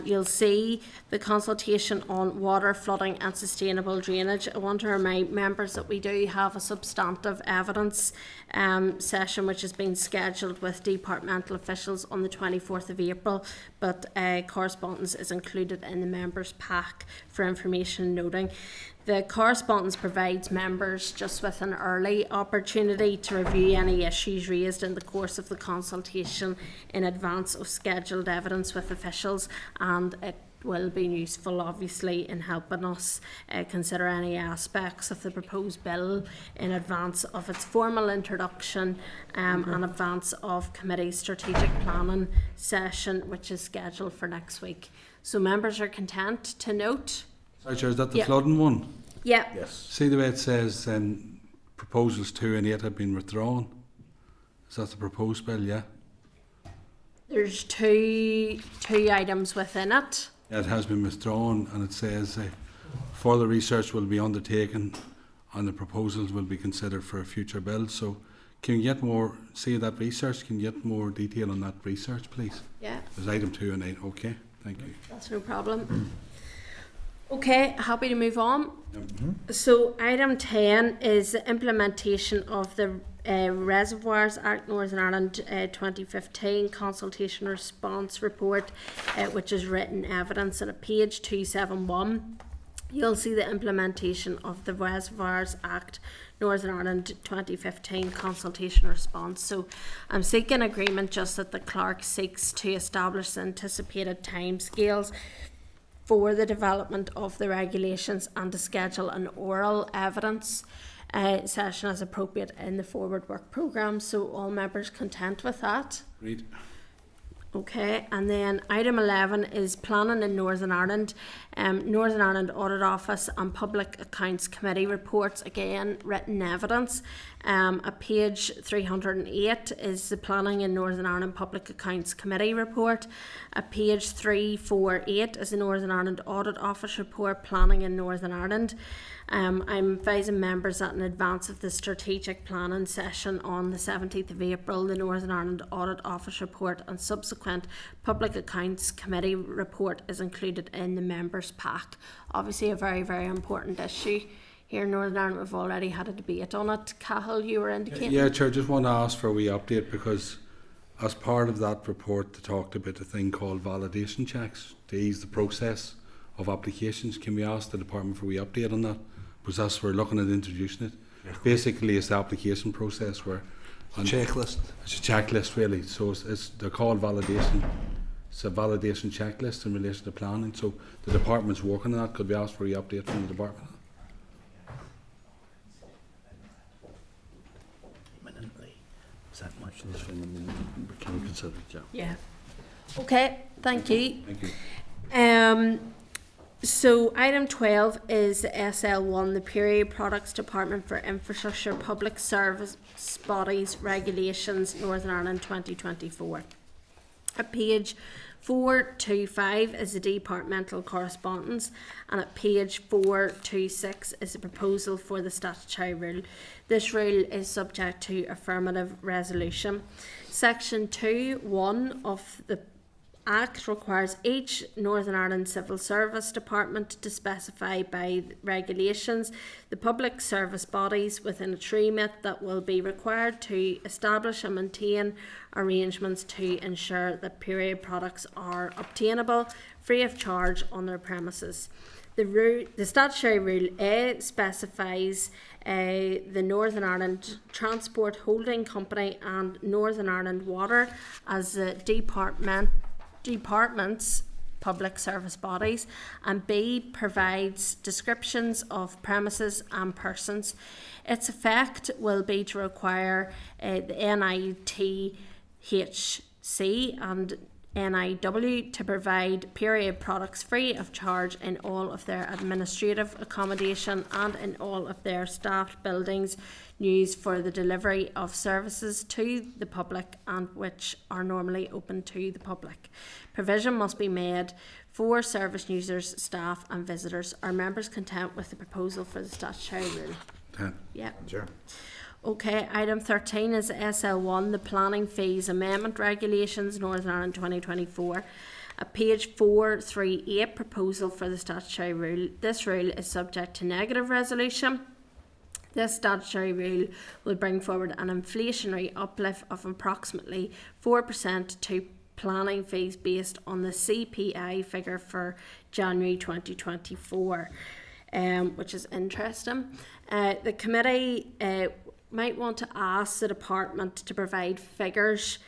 You'll see the consultation on water, flooding and sustainable drainage. I want to remind members that we do have a substantive evidence session which has been scheduled with departmental officials on the 24th of April, but correspondence is included in the members' pack for information and noting. The correspondence provides members just with an early opportunity to review any issues raised in the course of the consultation in advance of scheduled evidence with officials, and it will be useful obviously in helping us consider any aspects of the proposed bill in advance of its formal introduction and advance of committee strategic planning session, which is scheduled for next week. So members are content to note. Sorry, Chair, is that the flooding one? Yeah. Yes. See the way it says proposals 2 and 8 have been withdrawn? Is that the proposed bill, yeah? There's two items within it. Yeah, it has been withdrawn, and it says further research will be undertaken and the proposals will be considered for a future bill. So can you get more, see that research, can you get more detail on that research, please? Yeah. There's item 2 and 8, okay, thank you. That's no problem. Okay, happy to move on. So item 10 is the implementation of the Reservoirs Act Northern Ireland 2015 consultation response report, which is written evidence at page 271. You'll see the implementation of the Reservoirs Act Northern Ireland 2015 consultation response. So I'm seeking agreement just that the clerk seeks to establish the anticipated timescales for the development of the regulations and to schedule an oral evidence session as appropriate in the forward work programme. So all members content with that? Agreed. Okay, and then item 11 is planning in Northern Ireland. Northern Ireland Audit Office and Public Accounts Committee reports, again, written evidence. At page 308 is the Planning in Northern Ireland Public Accounts Committee report. At page 348 is the Northern Ireland Audit Office report, Planning in Northern Ireland. I'm advising members that in advance of the strategic planning session on the 17th of April, the Northern Ireland Audit Office report and subsequent Public Accounts Committee report is included in the members' pack. Obviously a very, very important issue. Here in Northern Ireland we've already had a debate on it. Cahill, you were indicating? Yeah, Chair, just want to ask for a wee update because as part of that report they talked about a thing called validation checks to ease the process of applications. Can we ask the department for a wee update on that? Because that's we're looking at introducing it. Yeah. Basically it's the application process where checklist. It's a checklist really. So they're called validation. It's a validation checklist in relation to planning. So the department's working on that. Could we ask for a wee update from the department? That much can we consider it, yeah. Yeah. Okay, thank you. Thank you. So item 12 is the SL1, the Period Products Department for Infrastructure Public Service Bodies Regulations Northern Ireland 2024. At page 425 is the departmental correspondence, and at page 426 is the proposal for the statutory rule. This rule is subject to affirmative resolution. Section 2.1 of the Act requires each Northern Ireland Civil Service Department to specify by regulations the public service bodies within its remit that will be required to establish and maintain arrangements to ensure that period products are obtainable free of charge on their premises. The statutory rule A specifies the Northern Ireland Transport Holding Company and Northern Ireland Water as the department's public service bodies, and B provides descriptions of premises and persons. Its effect will be to require the NITHC and NIW to provide period products free of charge in all of their administrative accommodation and in all of their staffed buildings used for the delivery of services to the public and which are normally open to the public. Provision must be made for service users, staff and visitors. Are members content with the proposal for the statutory rule? 10. Yeah. Sure. Okay, item 13 is SL1, the Planning Fees Amendment Regulations, Northern Ireland 2024. A page 438 proposal for the statutory rule. This rule is subject to negative resolution. This statutory rule will bring forward an inflationary uplift of approximately 4% to planning fees based on the CPI figure for January 2024, which is interesting. The committee might want to ask the department to provide figures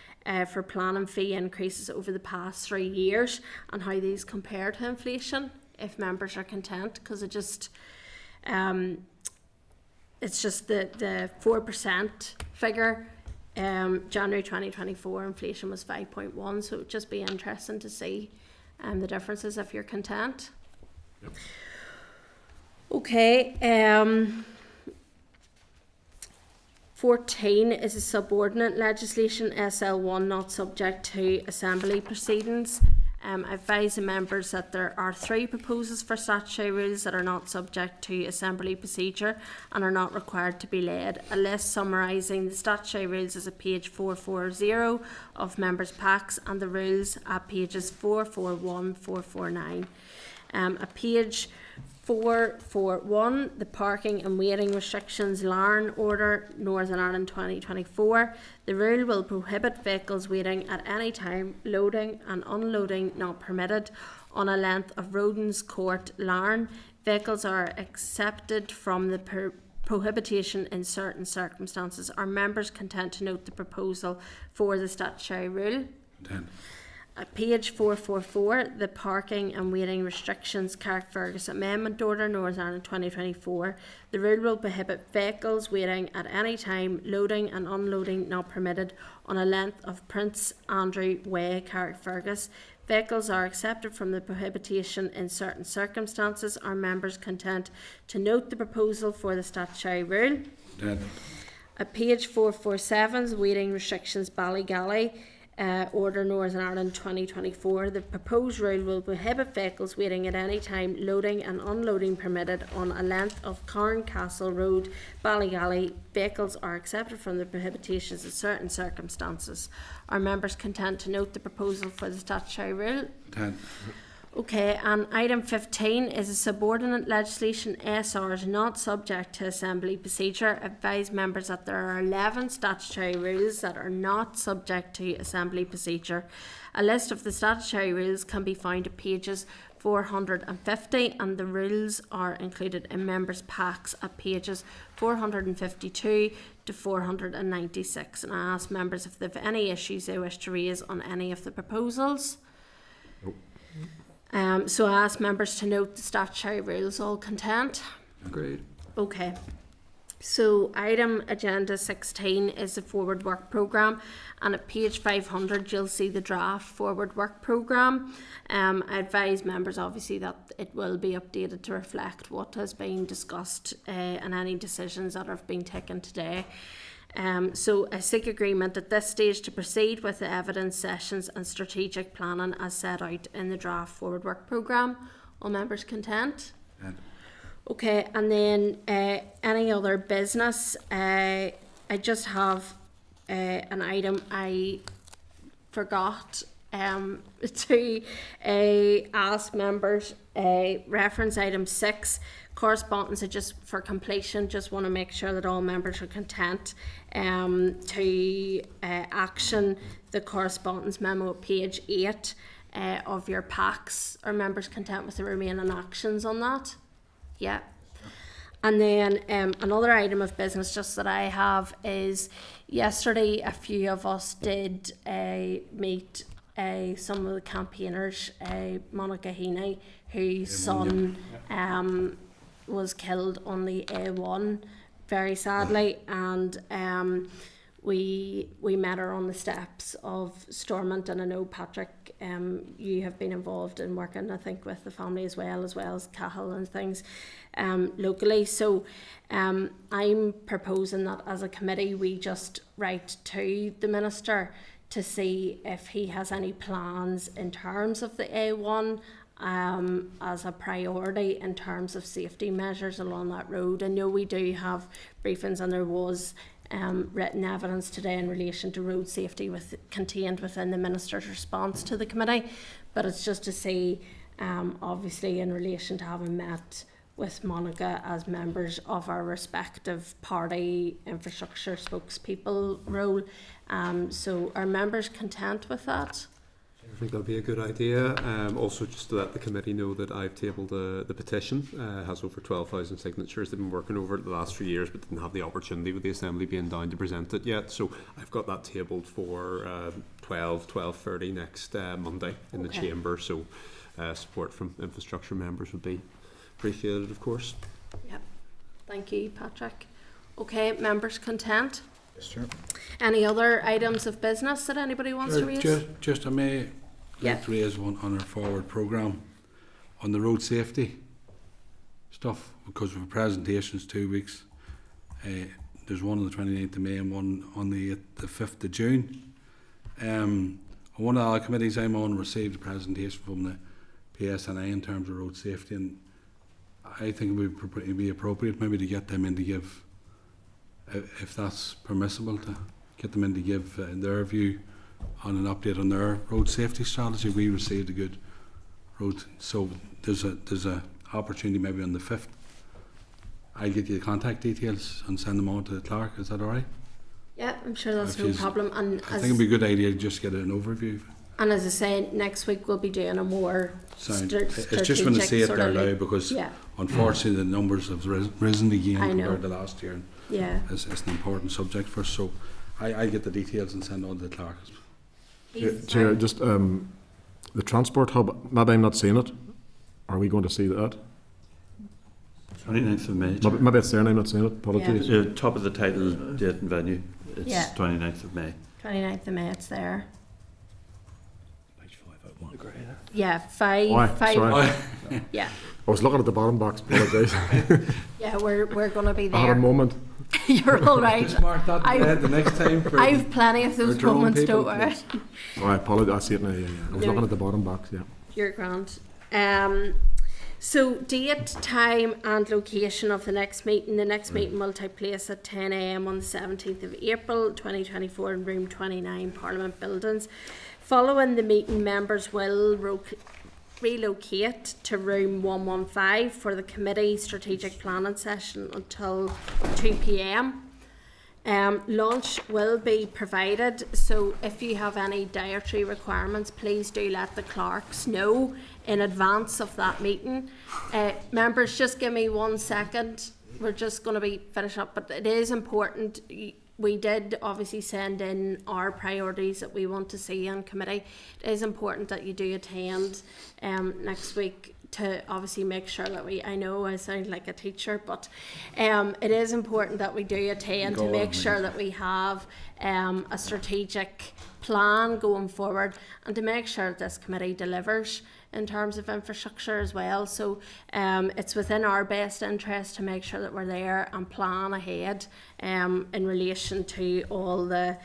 for planning fee increases over the past 3 years and how these compare to inflation, if members are content, because it's just the 4% figure. January 2024 inflation was 5.1, so it would just be interesting to see the differences if you're content. Yep. Okay. 14 is a subordinate legislation, SL1, not subject to assembly proceedings. I advise the members that there are 3 proposals for statutory rules that are not subject to assembly procedure and are not required to be laid. A list summarising the statutory rules is at page 440 of members' packs, and the rules at pages 441, 449. At page 441, the Parking and Waiting Restrictions Larn Order, Northern Ireland 2024. The rule will prohibit vehicles waiting at any time, loading and unloading not permitted on a length of Rodens Court, Larn. Vehicles are accepted from the prohibition in certain circumstances. Are members content to note the proposal for the statutory rule? 10. At page 444, the Parking and Waiting Restrictions Carrickfergus Amendment Order, Northern Ireland 2024. The rule will prohibit vehicles waiting at any time, loading and unloading not permitted on a length of Prince Andrew Way, Carrickfergus. Vehicles are accepted from the prohibition in certain circumstances. Are members content to note the proposal for the statutory rule? 10. At page 447, Waiting Restrictions Ballygally, Order, Northern Ireland 2024. The proposed rule will prohibit vehicles waiting at any time, loading and unloading permitted on a length of Carn Castle Road, Ballygally. Vehicles are accepted from the prohibitions in certain circumstances. Are members content to note the proposal for the statutory rule? 10. Okay, and item 15 is a subordinate legislation, SRs, not subject to assembly procedure. Advise members that there are 11 statutory rules that are not subject to assembly procedure. A list of the statutory rules can be found at pages 450, and the rules are included in members' packs at pages 452 to 496. And I ask members if they have any issues they wish to raise on any of the proposals. So I ask members to note the statutory rules. All content? Agreed. Okay. So item agenda 16 is the forward work programme, and at page 500 you'll see the draft forward work programme. I advise members obviously that it will be updated to reflect what has been discussed and any decisions that have been taken today. So I seek agreement at this stage to proceed with the evidence sessions and strategic planning as set out in the draft forward work programme. All members content? Okay, and then any other business? I just have an item I forgot to ask members. Reference item 6. Correspondence, just for completion, just want to make sure that all members are content to action the correspondence memo at page 8 of your packs. Are members content with the remaining actions on that? Yeah. And then another item of business just that I have is yesterday a few of us did meet some of the campaigners, Monica Heaney, whose son was killed on the A1 very sadly, and we met her on the steps of Stormont, and I know Patrick, you have been involved in working I think with the family as well as Cahill and things locally. So I'm proposing that as a committee we just write to the Minister to see if he has any plans in terms of the A1 as a priority in terms of safety measures along that road. I know we do have briefings, and there was written evidence today in relation to road safety contained within the Minister's response to the committee, but it's just to see, obviously in relation to having met with Monica as members of our respective party infrastructure spokespeople role. So are members content with that? I think that'll be a good idea. Also, just to let the committee know that I've tabled the petition. It has over 12,000 signatures. They've been working over it the last few years, but didn't have the opportunity with the Assembly being down to present it yet. So I've got that tabled for 12:30 next Monday in the Chamber. So support from infrastructure members would be appreciated, of course. Yep. Thank you, Patrick. Okay, members content? Yes, sir. Any other items of business that anybody wants to raise? Just I may like to raise one on our forward programme on the road safety stuff, because of presentations 2 weeks. There's one on the 29th of May and one on the 5th of June. One of the committees I'm on received a presentation from the PSNI in terms of road safety, and I think it would be appropriate maybe to get them in to give, if that's permissible, to get them in to give their view on an update on their road safety strategy. We received a good road, so there's a opportunity maybe on the 5th. I'll get you the contact details and send them on to the clerk. Is that all right? Yeah, I'm sure that's no problem. And I think it'd be a good idea to just get an overview. And as I say, next week we'll be doing a more strategic. It's just when I see it there now, because unfortunately the numbers have risen again compared to last year. Yeah, it's an important subject for us. So I get the details and send on to the clerk. Chair, just the transport hub. Maybe I'm not seeing it. Are we going to see that? 29th of May. Maybe it's there and I'm not seeing it. Apologies. Top of the title, date and venue. It's 29th of May. 29th of May, it's there. Page 501. Yeah, five. Sorry. Yeah. I was looking at the bottom box. Apologies. Yeah, we're going to be there. I had a moment. You're all right. The next time for I've plenty of those moments, don't worry. I apologize. I see it now. Yeah. I was looking at the bottom box. Yeah. You're grand. So date, time and location of the next meeting. The next meeting will take place at 10 a.m. on the 17th of April 2024 in room 29 Parliament Buildings. Following the meeting, members will relocate to room 115 for the committee strategic planning session until 2 p.m. Lunch will be provided, so if you have any dietary requirements, please do let the clerks know in advance of that meeting. Members, just give me 1 second. We're just going to be finished up, but it is important. We did obviously send in our priorities that we want to see on committee. It is important that you do attend next week to obviously make sure that I know I sound like a teacher, but it is important that we do attend to make sure that we have a strategic plan going forward, and to make sure that this committee delivers in terms of infrastructure as well. So it's within our best interest to make sure that we're there and plan ahead in relation to all the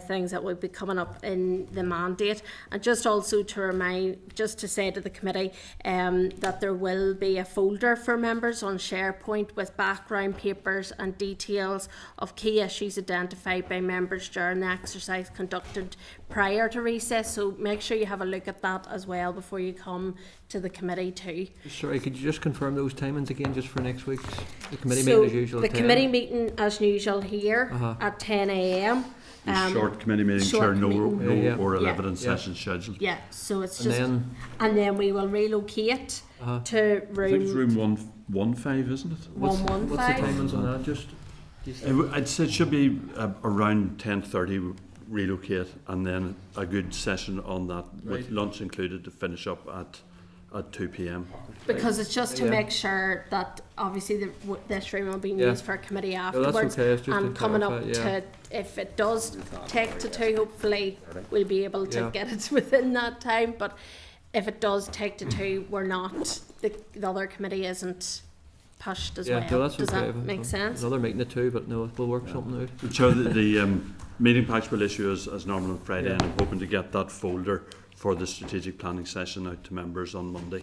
things that will be coming up in the mandate. And just also to remind, just to say to the committee that there will be a folder for members on SharePoint with background papers and details of key issues identified by members during the exercise conducted prior to recess. So make sure you have a look at that as well before you come to the committee too. Sorry, could you just confirm those timings again just for next week's committee meeting as usual? The committee meeting as usual here at 10 a.m. Short committee meeting, Chair, no oral evidence session scheduled. Yeah, so it's just, and then we will relocate to room. I think it's room 115, isn't it? 115. What's the timings on that? Just. I'd say it should be around 10:30. Relocate, and then a good session on that with lunch included to finish up at 2 p.m. Because it's just to make sure that obviously this room will be used for a committee afterwards. And coming up to, if it does take to 2, hopefully we'll be able to get it within that time. But if it does take to 2, we're not, the other committee isn't pushed as well. No, that's Does okay. that make sense? Another meeting at 2, but no, we'll work something out. So the meeting packs will issue as normal on Friday, and I'm hoping to get that folder for the strategic planning session out to members on Monday.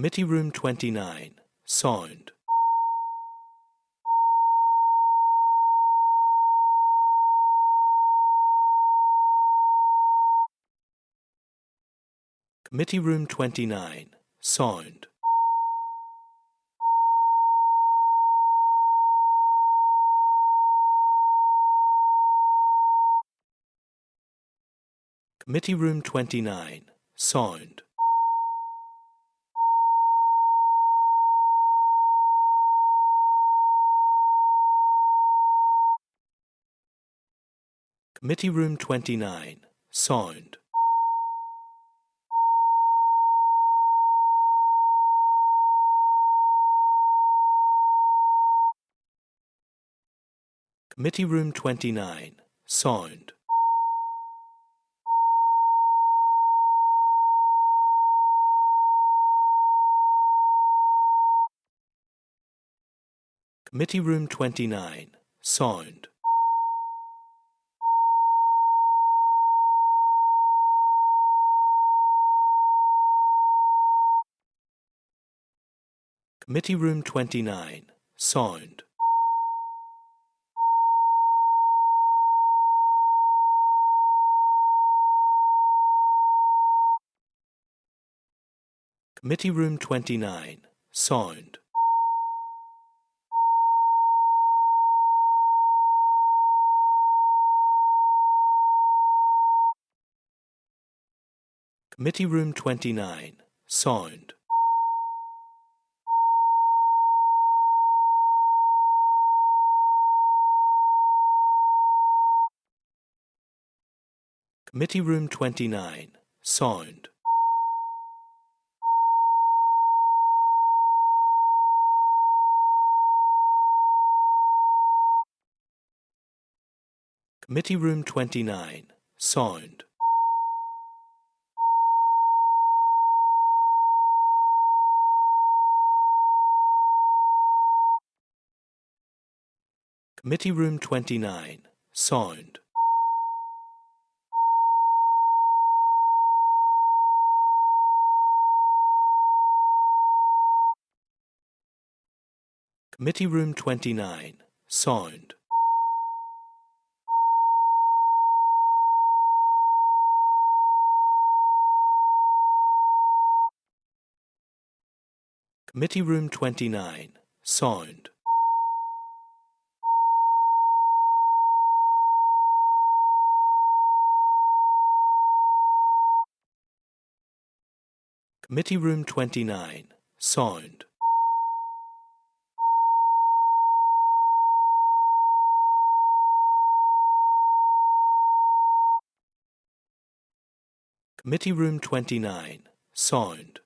Committee Room 29, sound. Committee Room 29, sound. Committee Room 29, sound. Committee Room 29, sound. Committee Room 29, sound. Committee Room 29, sound. Committee Room 29, sound. Committee Room 29, sound. Committee Room 29, sound. Committee Room 29, sound. Committee Room 29, sound. Committee Room 29, sound. Committee Room 29, sound. Committee Room 29, sound. Committee Room 29, sound. Committee Room 29, sound.